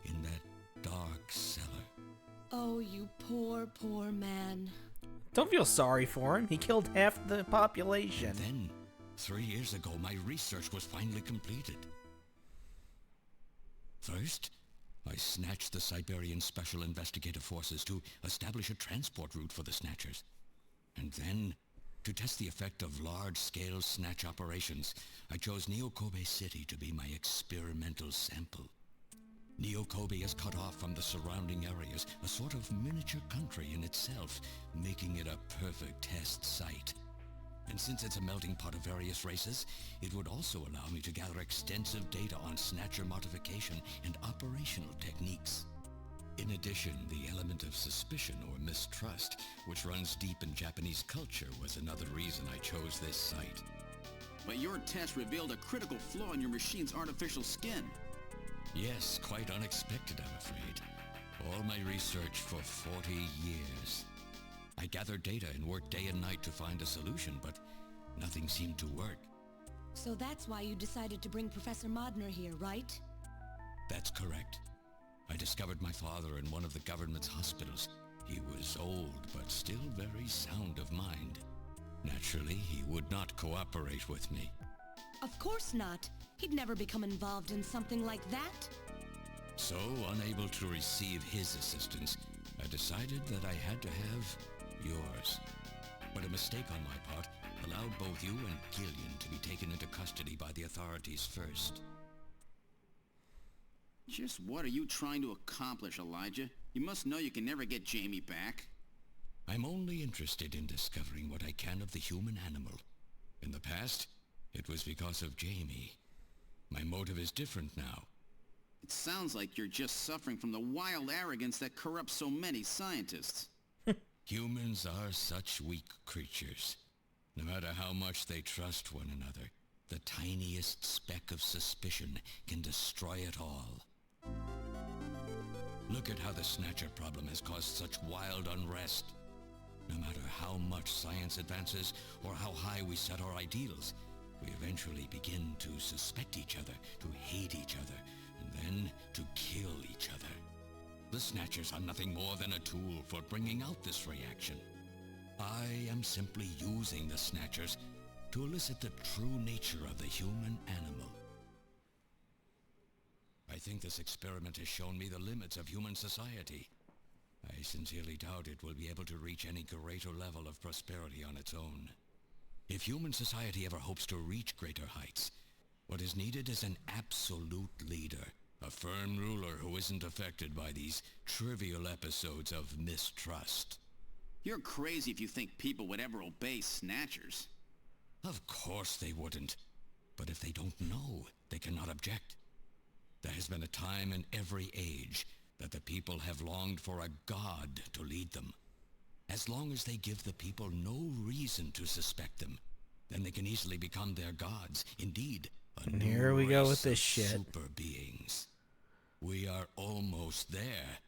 in that dark cellar. Oh, you poor, poor man. Don't feel sorry for him. He killed half the population. And then, 3 years ago, my research was finally completed. First, I snatched the Siberian Special Investigative Forces to establish a transport route for the Snatchers. And then, to test the effect of large-scale snatch operations, I chose Neo-Kobe City to be my experimental sample. Neo-Kobe is cut off from the surrounding areas, a sort of miniature country in itself, making it a perfect test site. And since it's a melting pot of various races, it would also allow me to gather extensive data on Snatcher modification and operational techniques. In addition, the element of suspicion or mistrust, which runs deep in Japanese culture, was another reason I chose this site. But your test revealed a critical flaw in your machine's artificial skin. Yes, quite unexpected, I'm afraid. All my research for 40 years. I gathered data and worked day and night to find a solution, but nothing seemed to work. So that's why you decided to bring Professor Modner here, right? That's correct. I discovered my father in one of the government's hospitals. He was old, but still very sound of mind. Naturally, he would not cooperate with me. Of course not. He'd never become involved in something like that. So, unable to receive his assistance, I decided that I had to have yours. But a mistake on my part allowed both you and Gillian to be taken into custody by the authorities first. Just what are you trying to accomplish, Elijah? You must know you can never get Jamie back. I'm only interested in discovering what I can of the human animal. In the past, it was because of Jamie. My motive is different now. It sounds like you're just suffering from the wild arrogance that corrupts so many scientists. Humans are such weak creatures. No matter how much they trust one another, the tiniest speck of suspicion can destroy it all. Look at how the Snatcher problem has caused such wild unrest. No matter how much science advances or how high we set our ideals, we eventually begin to suspect each other, to hate each other, and then to kill each other. The Snatchers are nothing more than a tool for bringing out this reaction. I am simply using the Snatchers to elicit the true nature of the human animal. I think this experiment has shown me the limits of human society. I sincerely doubt it will be able to reach any greater level of prosperity on its own. If human society ever hopes to reach greater heights, what is needed is an absolute leader, a firm ruler who isn't affected by these trivial episodes of mistrust. You're crazy if you think people would ever obey Snatchers. Of course they wouldn't. But if they don't know, they cannot object. There has been a time in every age that the people have longed for a god to lead them. As long as they give the people no reason to suspect them, then they can easily become their gods. Indeed, a new here we go with race this of shit. super beings. We are almost there.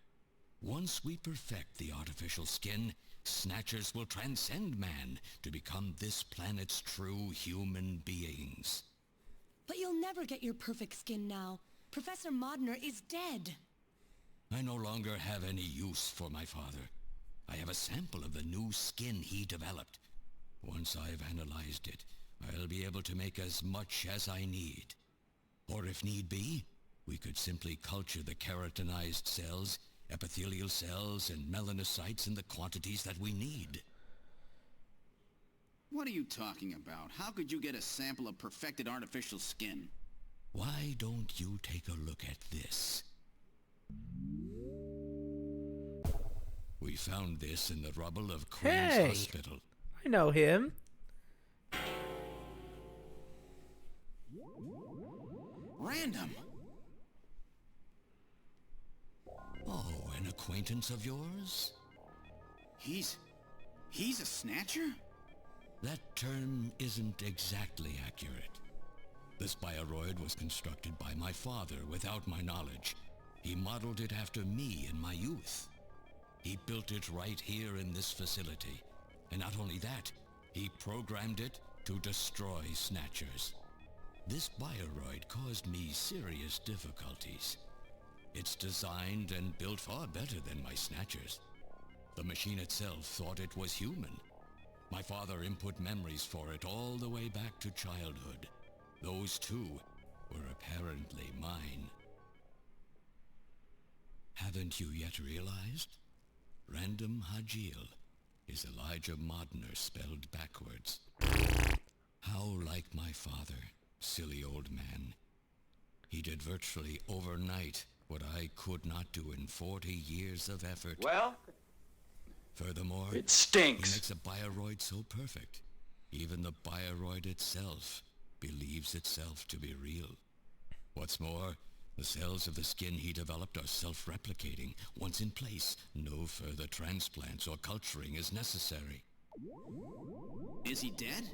Once we perfect the artificial skin, Snatchers will transcend man to become this planet's true human beings. But you'll never get your perfect skin now. Professor Modner is dead. I no longer have any use for my father. I have a sample of the new skin he developed. Once I've analyzed it, I'll be able to make as much as I need. Or if need be, we could simply culture the keratinized cells, epithelial cells, and melanocytes in the quantities that we need. What are you talking about? How could you get a sample of perfected artificial skin? Why don't you take a look at this? We found this in the rubble of Queen's Hey! Hospital. I know him. Random! Oh, an acquaintance of yours? He's a Snatcher? That term isn't exactly accurate. This bioroid was constructed by my father without my knowledge. He modeled it after me in my youth. He built it right here in this facility. And not only that, he programmed it to destroy Snatchers. This bioroid caused me serious difficulties. It's designed and built far better than my Snatchers. The machine itself thought it was human. My father input memories for it all the way back to childhood. Those too were apparently mine. Haven't you yet realized? Random Hajil is Elijah Modner spelled backwards. How like my father, silly old man. He did virtually overnight what I could not do in 40 years of effort. Well, Furthermore, it stinks. He makes a bioroid so perfect, even the bioroid itself believes itself to be real. What's more, the cells of the skin he developed are self-replicating. Once in place, no further transplants or culturing is necessary. Is he dead?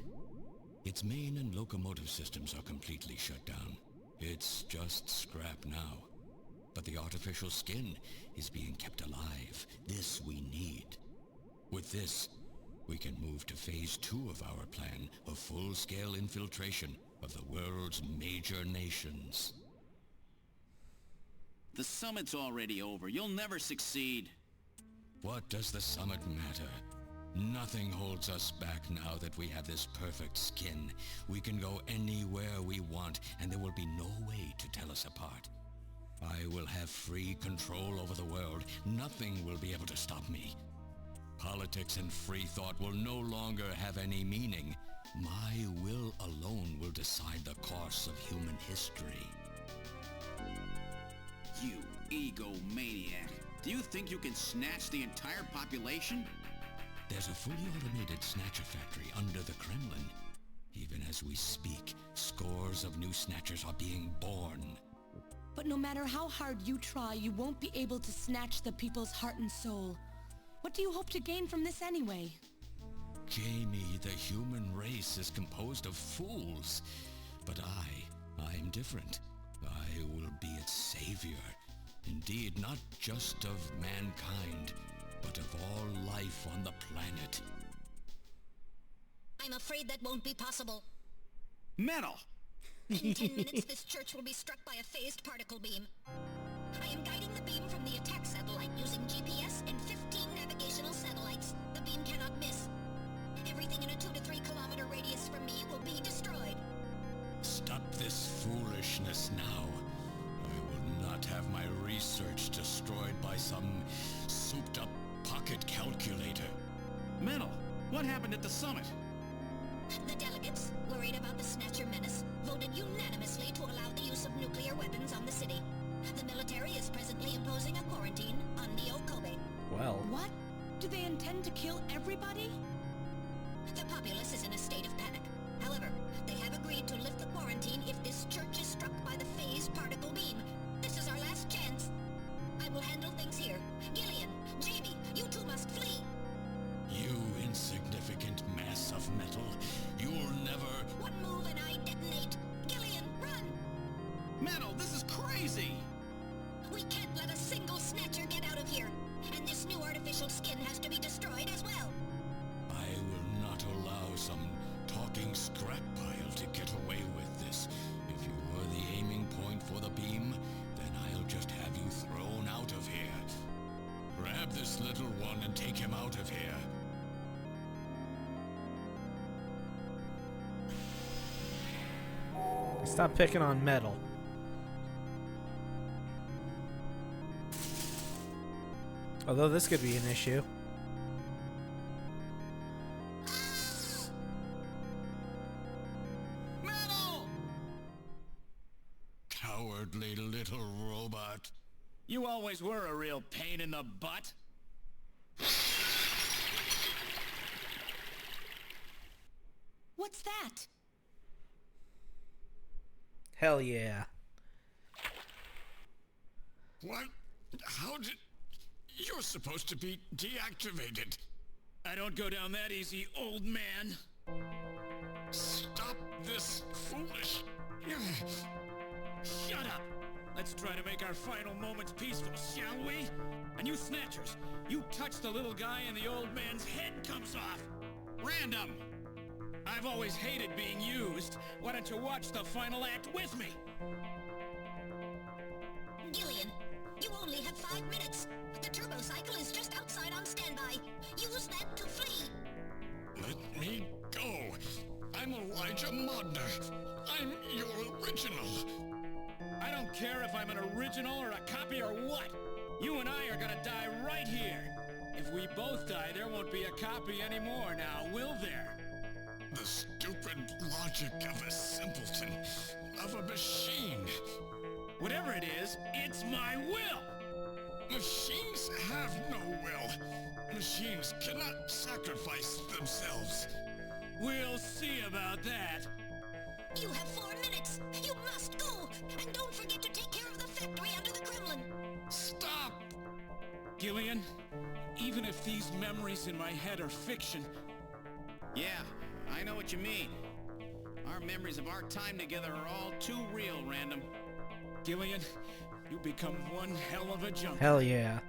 Its main and locomotive systems are completely shut down. It's just scrap now. But the artificial skin is being kept alive. This we need. With this, we can move to phase 2 of our plan of full-scale infiltration of the world's major nations. The summit's already over. You'll never succeed. What does the summit matter? Nothing holds us back now that we have this perfect skin. We can go anywhere we want, and there will be no way to tell us apart. I will have free control over the world. Nothing will be able to stop me. Politics and free thought will no longer have any meaning. My will alone will decide the course of human history. You egomaniac. Do you think you can snatch the entire population? There's a fully automated Snatcher factory under the Kremlin. Even as we speak, scores of new Snatchers are being born. But no matter how hard you try, you won't be able to snatch the people's heart and soul. What do you hope to gain from this anyway? Jamie, the human race is composed of fools. But I'm different. I will be its savior. Indeed, not just of mankind, but of all life on the planet. I'm afraid that won't be possible. Metal! In 10 minutes, this church will be struck by a phased particle beam. I am guiding the beam from the attack satellite using GPS and 15 navigational satellites. The beam cannot miss. Everything in a 2 to 3 kilometer radius from me will be destroyed. Stop this foolishness now. I will not have my research destroyed by some souped-up pocket calculator. Metal, what happened at the summit? The delegates, worried about the Snatcher menace, voted unanimously to allow the use of nuclear weapons on the city. The military is presently imposing a quarantine on Neo Kobe. Well. What? Do they intend to kill everybody? The populace is in a state of panic. However, they have agreed to lift the quarantine if this church is struck by the phased particle beam. This is our last chance. I will handle things here. Gillian, Jamie, you two must flee. You insignificant mass of metal. You'll never... One move and I detonate. Gillian, run! Metal, this is crazy! We can't let a single Snatcher get out of here. And this new artificial skin has to be destroyed as well. I will not allow some talking scrap pile to get away with this. If you are the aiming point for the beam, then I'll just have you thrown out of here. Grab this little one and take him out of here. Stop picking on Metal. Although this could be an issue. Metal! Cowardly little robot. You always were a real pain in the butt. What's that? Hell yeah. What? How did... You're supposed to be deactivated. I don't go down that easy, old man. Stop this foolish... Shut up! Let's try to make our final moments peaceful, shall we? And you Snatchers, you touch the little guy and the old man's head comes off. Random! I've always hated being used. Why don't you watch the final act with me? Gillian, you only have 5 minutes. The turbo cycle is just outside on standby. Use that to flee. Let me go. I'm Elijah Modner. I'm your original. I don't care if I'm an original or a copy or what. You and I are gonna die right here. If we both die, there won't be a copy anymore now, will there? The stupid logic of a simpleton, of a machine. Whatever it is, it's my will! Machines have no will. Machines cannot sacrifice themselves. We'll see about that. You have 4 minutes. You must go. And don't forget to take care of the factory under the Kremlin. Stop! Gillian, even if these memories in my head are fiction... Yeah, I know what you mean. Our memories of our time together are all too real, Random. Gillian, you become one hell of a junkie. Hell yeah.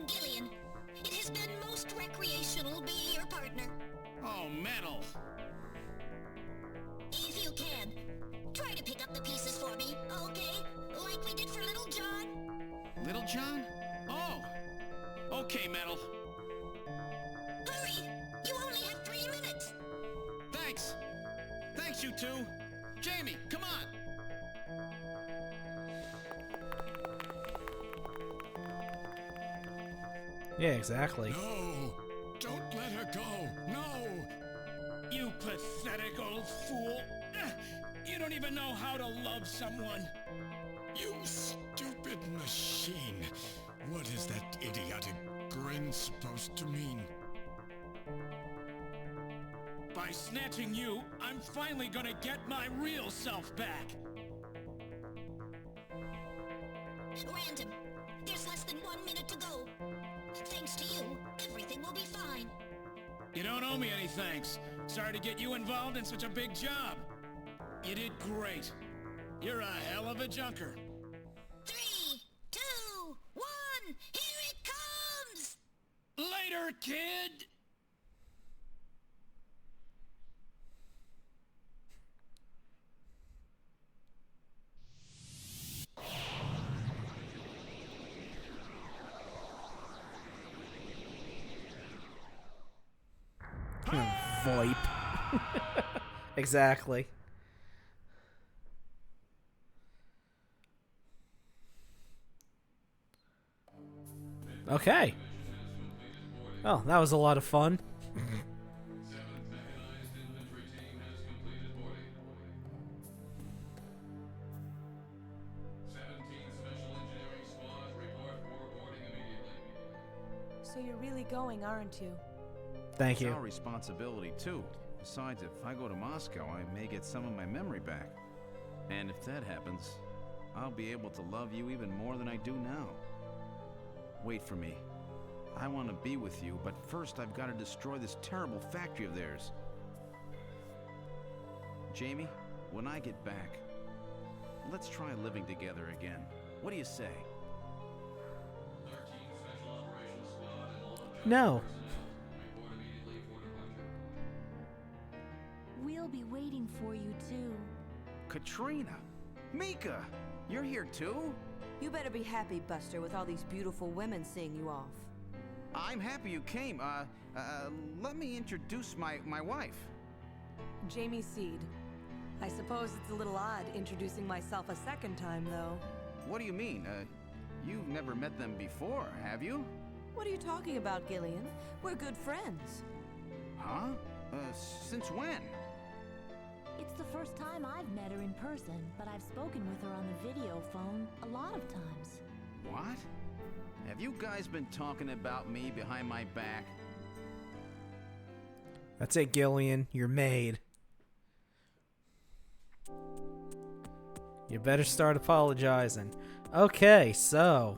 Gillian, it has been most recreational being your partner. Oh, Metal! If you can, try to pick up the pieces for me, okay? Like we did for Little John. Little John? Oh! Okay, Metal. Hurry! You only have 3 minutes. Thanks! Thanks, you two! Jamie, come on! Yeah, exactly. No! Don't let her go! No! You pathetic old fool! You don't even know how to love someone! You stupid machine! What is that idiotic grin supposed to mean? By snatching you, I'm finally gonna get my real self back! Random, there's less than 1 minute to go. Thanks to you, everything will be fine. You don't owe me any thanks. Sorry to get you involved in such a big job. You did great. You're a hell of a junker. 3, 2, 1, here it comes! Later, kid! VoIP. Exactly. Okay. Oh, that was a lot of fun. So you're really going, aren't you? Thank you. It's our responsibility, too. Besides, if I go to Moscow, I may get some of my memory back. And if that happens, I'll be able to love you even more than I do now. Wait for me. I want to be with you, but first I've got to destroy this terrible factory of theirs. Jamie, when I get back, let's try living together again. What do you say? No. We'll be waiting for you, too. Katrina! Mika! You're here, too? You better be happy, Buster, with all these beautiful women seeing you off. I'm happy you came. Let me introduce my wife. Jamie Seed. I suppose it's a little odd introducing myself a second time, though. What do you mean? You've never met them before, have you? What are you talking about, Gillian? We're good friends. Huh? Since when? It's the first time I've met her in person, but I've spoken with her on the video phone a lot of times. What? Have you guys been talking about me behind my back? That's it, Gillian. You're made. You better start apologizing. Okay, so...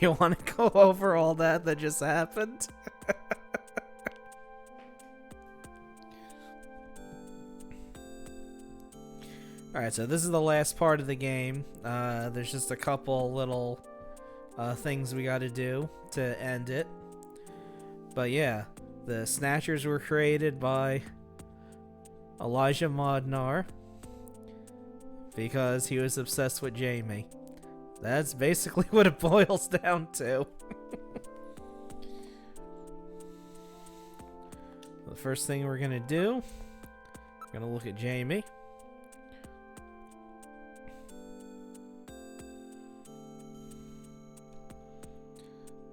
you want to go over all that just happened? Alright, so this is the last part of the game. There's just a couple little things we gotta do to end it. But yeah, the Snatchers were created by Elijah Modnar because he was obsessed with Jamie. That's basically what it boils down to. The first thing we're gonna do, we're gonna look at Jamie.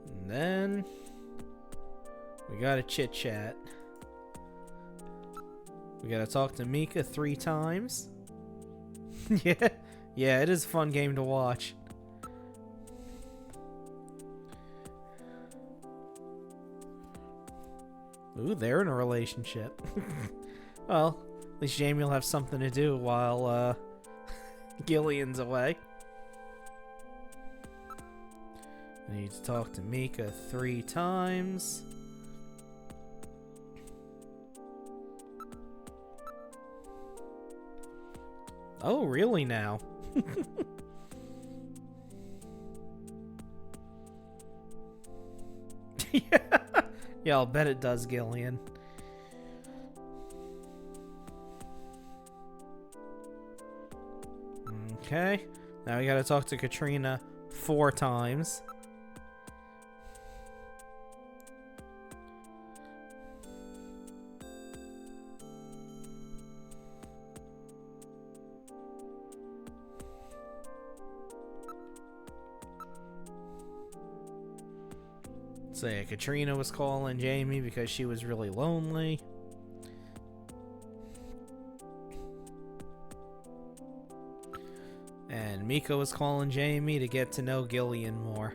And then we gotta chit chat. We gotta talk to Mika 3 times. Yeah, it is a fun game to watch. Ooh, they're in a relationship. Well, at least Jamie will have something to do while Gillian's away. I need to talk to Mika 3 times. Oh, really now? Yeah, I'll bet it does, Gillian. Okay. Now we gotta talk to Katrina 4 times. So yeah, Katrina was calling Jamie because she was really lonely. And Mika was calling Jamie to get to know Gillian more.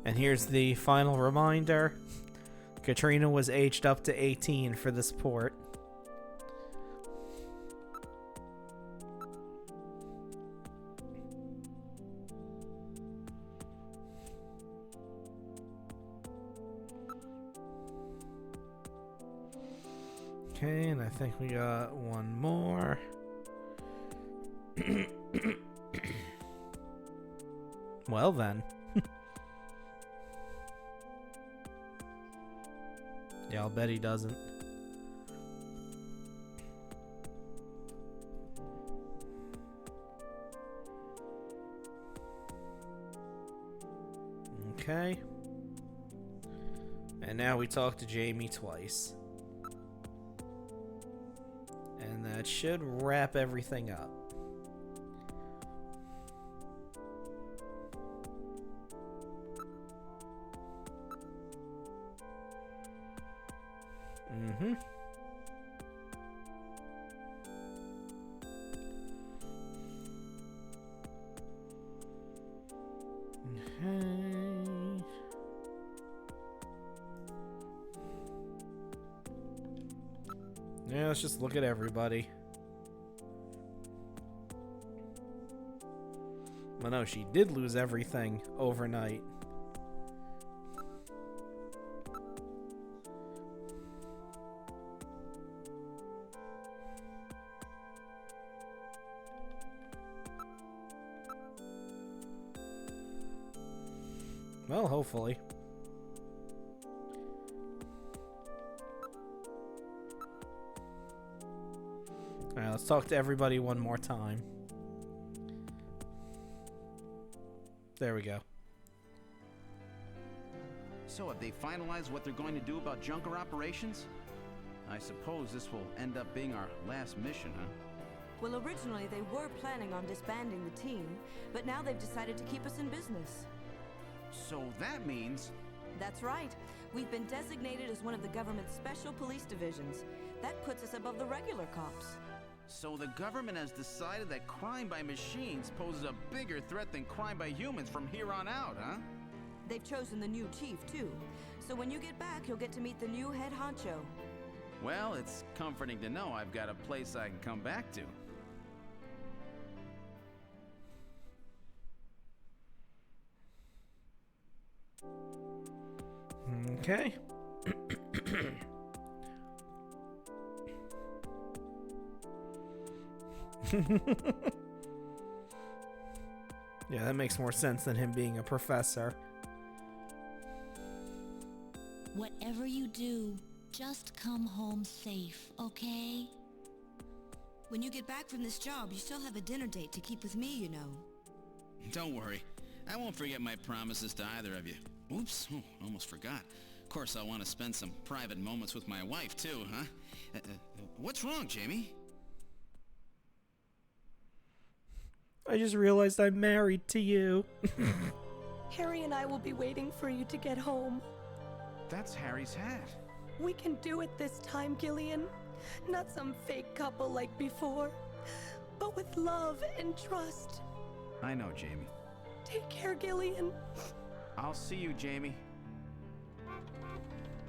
And here's the final reminder. Katrina was aged up to 18 for this port. Okay, and I think we got one more. Well then. Yeah, I'll bet he doesn't. Okay. And now we talk to Jamie twice. And that should wrap everything up. Mm-hmm. Okay. Yeah, let's just look at everybody. Well, no, she did lose everything overnight. Well, hopefully. Alright, let's talk to everybody one more time. There we go. So have they finalized what they're going to do about Junker operations? I suppose this will end up being our last mission, huh? Well, originally they were planning on disbanding the team, but now they've decided to keep us in business. So that means... That's right. We've been designated as one of the government's special police divisions. That puts us above the regular cops. So the government has decided that crime by machines poses a bigger threat than crime by humans from here on out, huh? They've chosen the new chief, too. So when you get back, you'll get to meet the new head honcho. Well, it's comforting to know I've got a place I can come back to. Okay. Yeah, that makes more sense than him being a professor. Whatever you do, just come home safe, okay? When you get back from this job, you still have a dinner date to keep with me, you know. Don't worry. I won't forget my promises to either of you. Oops, almost forgot. Of course, I want to spend some private moments with my wife, too, huh? What's wrong, Jamie? I just realized I'm married to you. Harry and I will be waiting for you to get home. That's Harry's hat. We can do it this time, Gillian. Not some fake couple like before, but with love and trust. I know, Jamie. Take care, Gillian. I'll see you, Jamie.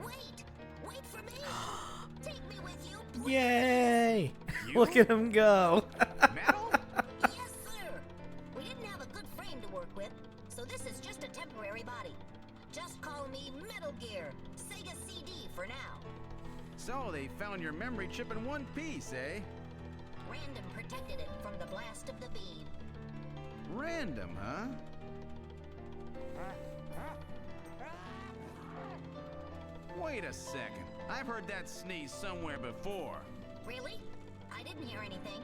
Wait for me. Take me with you, please. Yay! Look at him go. Metal? Yes, sir. We didn't have a good frame to work with, so this is just a temporary body. Just call me Metal Gear, Sega CD for now. So they found your memory chip in one piece, eh? Random protected it from the blast of the beam. Random, huh? Wait a second. I've heard that sneeze somewhere before. Really? I didn't hear anything.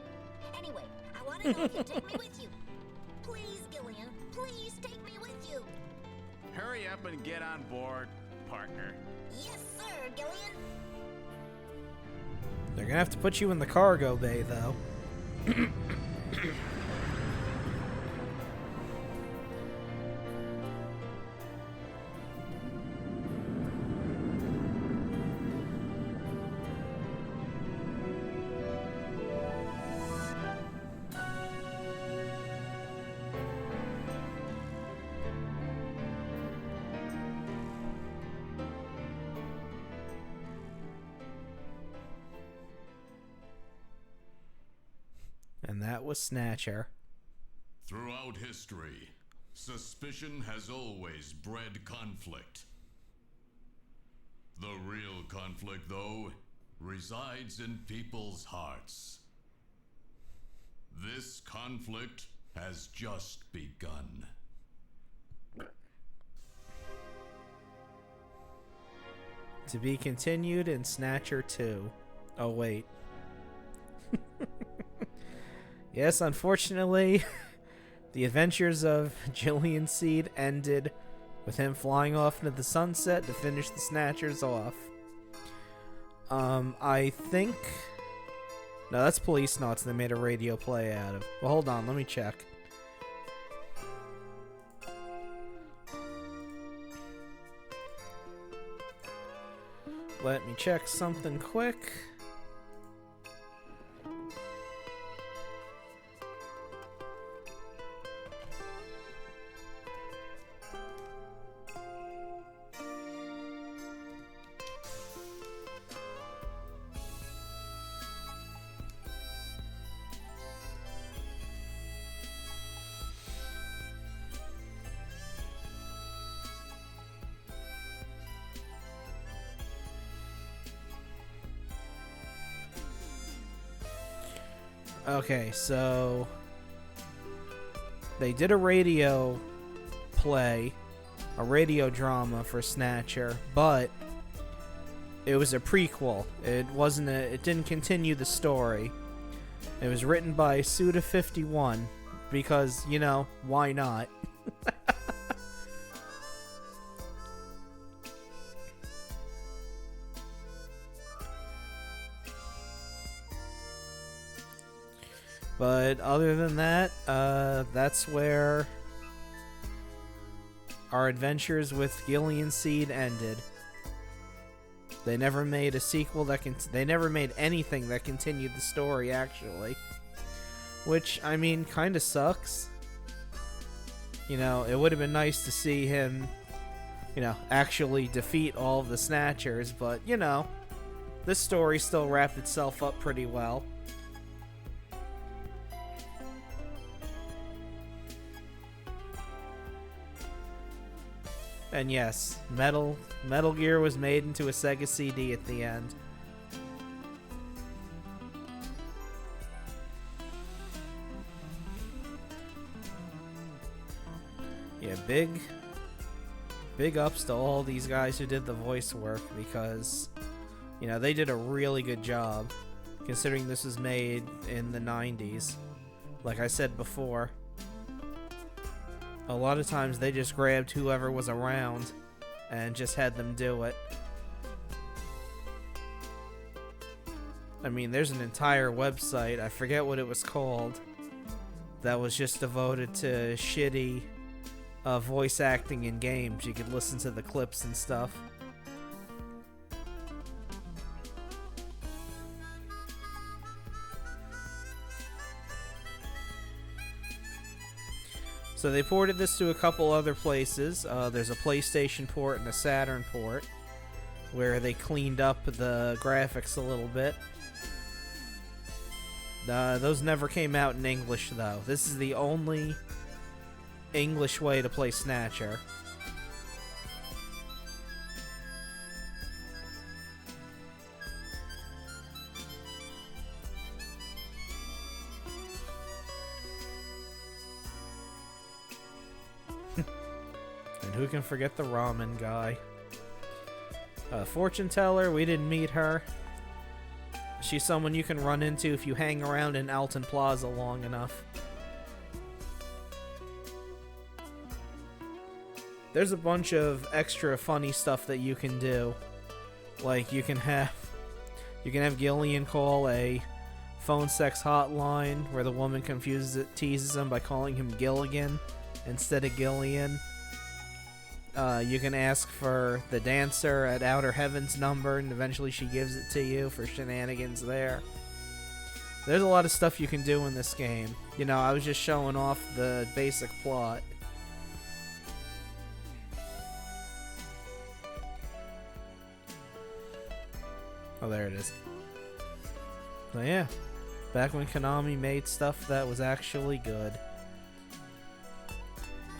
Anyway, I want to know if you take me with you. Please, Gillian, please take me with you. Hurry up and get on board, partner. Yes, sir, Gillian. They're gonna have to put you in the cargo bay, though. And that was Snatcher. Throughout history, suspicion has always bred conflict. The real conflict, though, resides in people's hearts. This conflict has just begun. To be continued in Snatcher 2. Oh, wait. Yes, unfortunately, the adventures of Gillian Seed ended with him flying off into the sunset to finish the Snatchers off. I think... No, that's Police Knots they made a radio play out of. Well, hold on, let me check. Let me check something quick. Okay, so they did a radio play, a radio drama for Snatcher, but it was a prequel. It didn't continue the story. It was written by Suda51 because, you know, why not? But other than that, that's where our adventures with Gillian Seed ended. They never made a sequel they never made anything that continued the story, actually. Which, I mean, kind of sucks. You know, it would have been nice to see him, you know, actually defeat all of the Snatchers, but, you know, this story still wrapped itself up pretty well. And yes, Metal Gear was made into a Sega CD at the end. Yeah, big ups to all these guys who did the voice work because, you know, they did a really good job considering this was made in the 90s. Like I said before, a lot of times they just grabbed whoever was around and just had them do it. I mean, there's an entire website, I forget what it was called, that was just devoted to shitty voice acting in games. You could listen to the clips and stuff. So they ported this to a couple other places. There's a PlayStation port and a Saturn port, where they cleaned up the graphics a little bit. Those never came out in English, though. This is the only English way to play Snatcher. And who can forget the ramen guy? Fortune teller, we didn't meet her. She's someone you can run into if you hang around in Alton Plaza long enough. There's a bunch of extra funny stuff that you can do. Like you can have Gillian call a phone sex hotline where the woman teases him by calling him Gilligan instead of Gillian. You can ask for the dancer at Outer Heaven's number, and eventually she gives it to you for shenanigans there. There's a lot of stuff you can do in this game. You know, I was just showing off the basic plot. Oh, there it is. So yeah, Back when Konami made stuff that was actually good.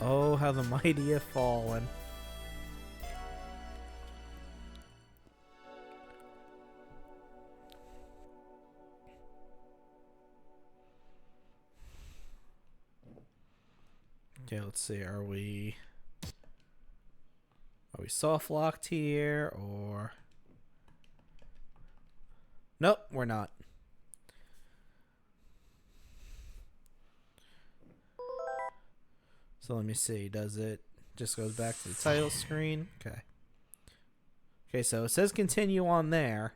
Oh, how the mighty have fallen. Okay, let's see. Are we soft locked here or nope, we're not. So let me see. Does it just goes back to the title screen? Okay. Okay, so it says continue on there,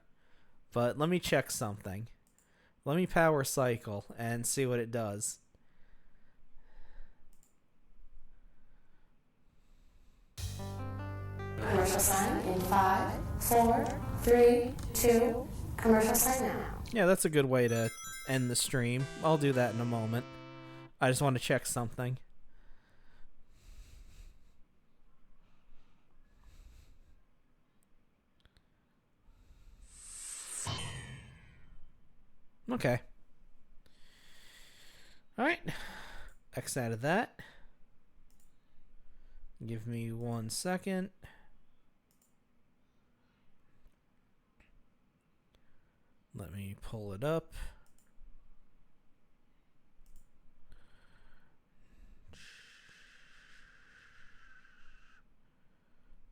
but let me check something. Let me power cycle and see what it does. Commercial sign in 5, 4, 3, 2. Commercial sign now. Yeah, that's a good way to end the stream. I'll do that in a moment. I just want to check something. Okay. Alright. X out of that. Give me 1 second. Let me pull it up.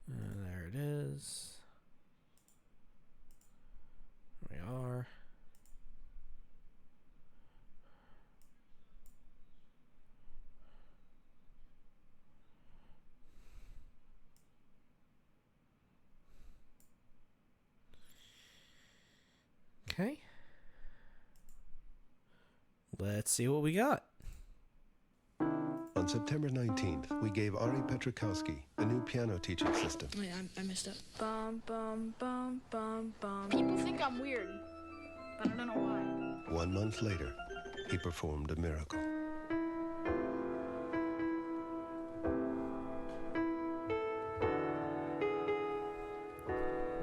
There it is. There we are. Okay. Let's see what we got. On September 19th, we gave Ari Petrakowski a new piano teaching system. Oh yeah, I messed up. Bum, bum, bum, bum, bum. People think I'm weird, but I don't know why. 1 month later, he performed a miracle.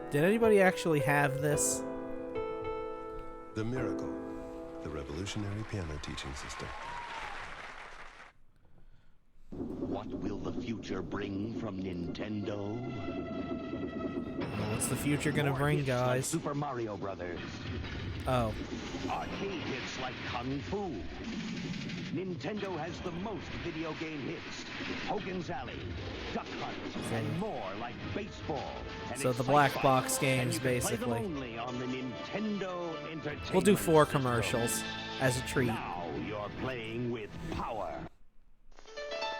Did anybody actually have this? The Miracle, the revolutionary piano teaching system. What will the future bring from Nintendo? What's the future gonna bring, guys? Super Mario Brothers. Oh. Arcade hits like Kung Fu. Nintendo has the most video game hits. Hogan's Alley, Duck Hunt, and more like baseball. So the black box games, basically. Only on the Nintendo Entertainment We'll do 4 System. commercials as a treat. Now you're playing with power.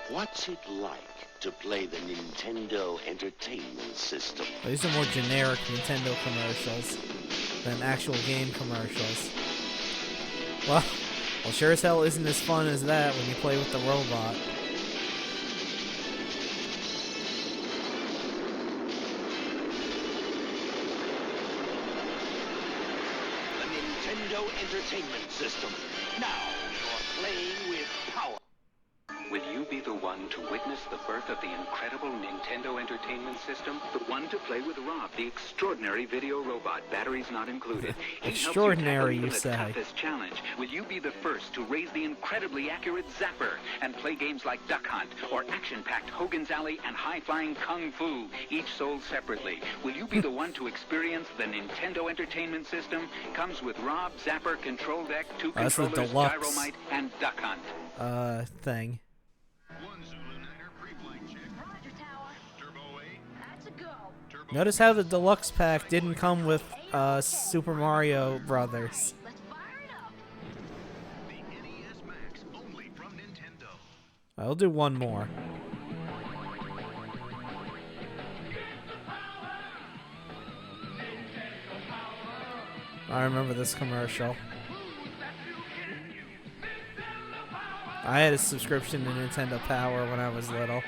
What's it like to play the Nintendo Entertainment System? These are more generic Nintendo commercials than actual game commercials. Well, sure as hell isn't as fun as that when you play with the robot. The Nintendo Entertainment System. Now you're playing with power. Will you be the one to witness the birth of the incredible Nintendo Entertainment System? The one to play with Rob, the extraordinary video robot, batteries not included. Extraordinary, you say? The toughest challenge. Will you be the first to raise the incredibly accurate Zapper and play games like Duck Hunt or action-packed Hogan's Alley and high-flying Kung Fu, each sold separately? Will you be the one to experience the Nintendo Entertainment System? Comes with Rob, Zapper, Control Deck, 2 that's the controllers, deluxe Gyromite, and Duck Hunt. thing. Notice how the deluxe pack didn't come with Super Mario Brothers. I'll do one more. I remember this commercial. I had a subscription to Nintendo Power when I was little.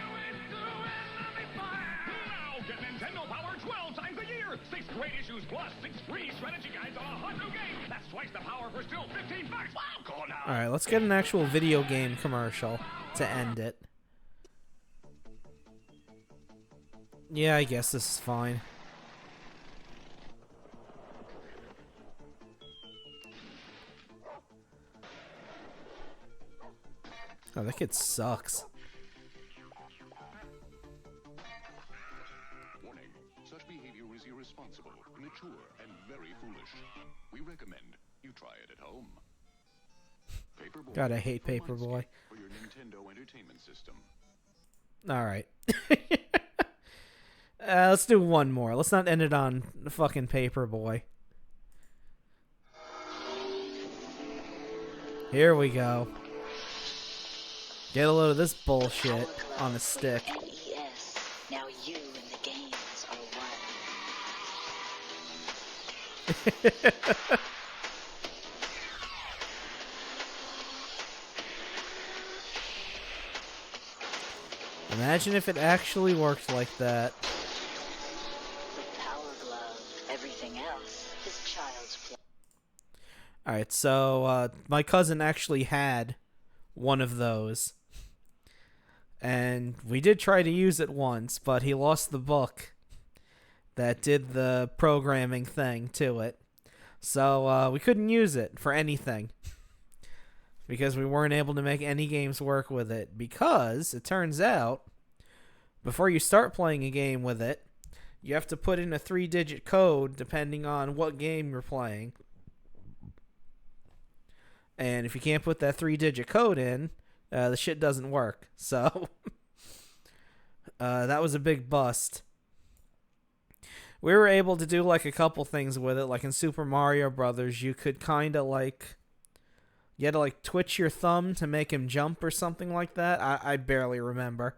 Great issues plus 6 free strategy guides on a hot new game. That's twice the power for still $15. Wow, call now. Alright, let's get an actual video game commercial to end it. Yeah, I guess this is fine. Oh, that kid sucks. Warning. Such behavior is irresponsible, immature, and very foolish. We recommend you try it at home. Paperboy. God, I hate Paperboy. For your Nintendo Entertainment System. Alright. Let's do one more. Let's not end it on the fucking Paperboy. Here we go. Get a load of this bullshit on a stick. NES. Now you and the games are one. Imagine if it actually worked like that. The Power Glove. Everything else is child's play. Alright, so my cousin actually had one of those. And we did try to use it once, but he lost the book that did the programming thing to it. So we couldn't use it for anything. Because we weren't able to make any games work with it. Because it turns out, before you start playing a game with it, you have to put in a 3-digit code depending on what game you're playing. And if you can't put that 3-digit code in, the shit doesn't work. So that was a big bust. We were able to do like a couple things with it. Like in Super Mario Brothers, you could kind of like... You had to like twitch your thumb to make him jump or something like that. I barely remember.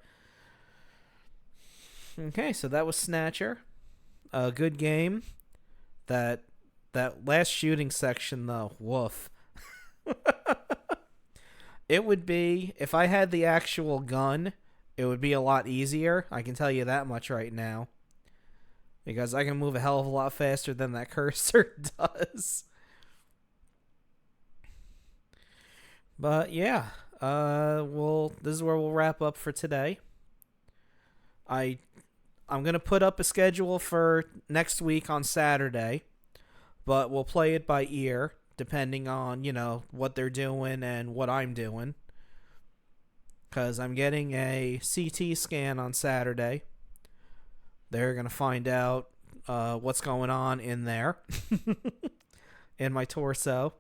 Okay, so that was Snatcher. A good game. That last shooting section though, woof. It would be, if I had the actual gun, it would be a lot easier. I can tell you that much right now. Because I can move a hell of a lot faster than that cursor does. But yeah, this is where we'll wrap up for today. I'm gonna put up a schedule for next week on Saturday, but we'll play it by ear, depending on, you know, what they're doing and what I'm doing. Because I'm getting a CT scan on Saturday. They're gonna find out what's going on in there, in my torso.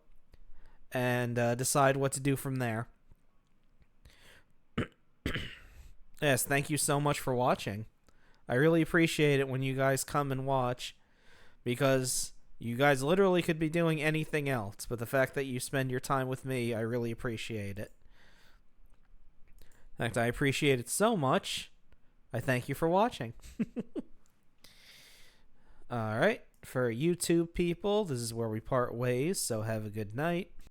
And decide what to do from there. Yes, thank you so much for watching. I really appreciate it when you guys come and watch. Because you guys literally could be doing anything else. But the fact that you spend your time with me, I really appreciate it. In fact, I appreciate it so much. I thank you for watching. Alright, for YouTube people, this is where we part ways. So have a good night.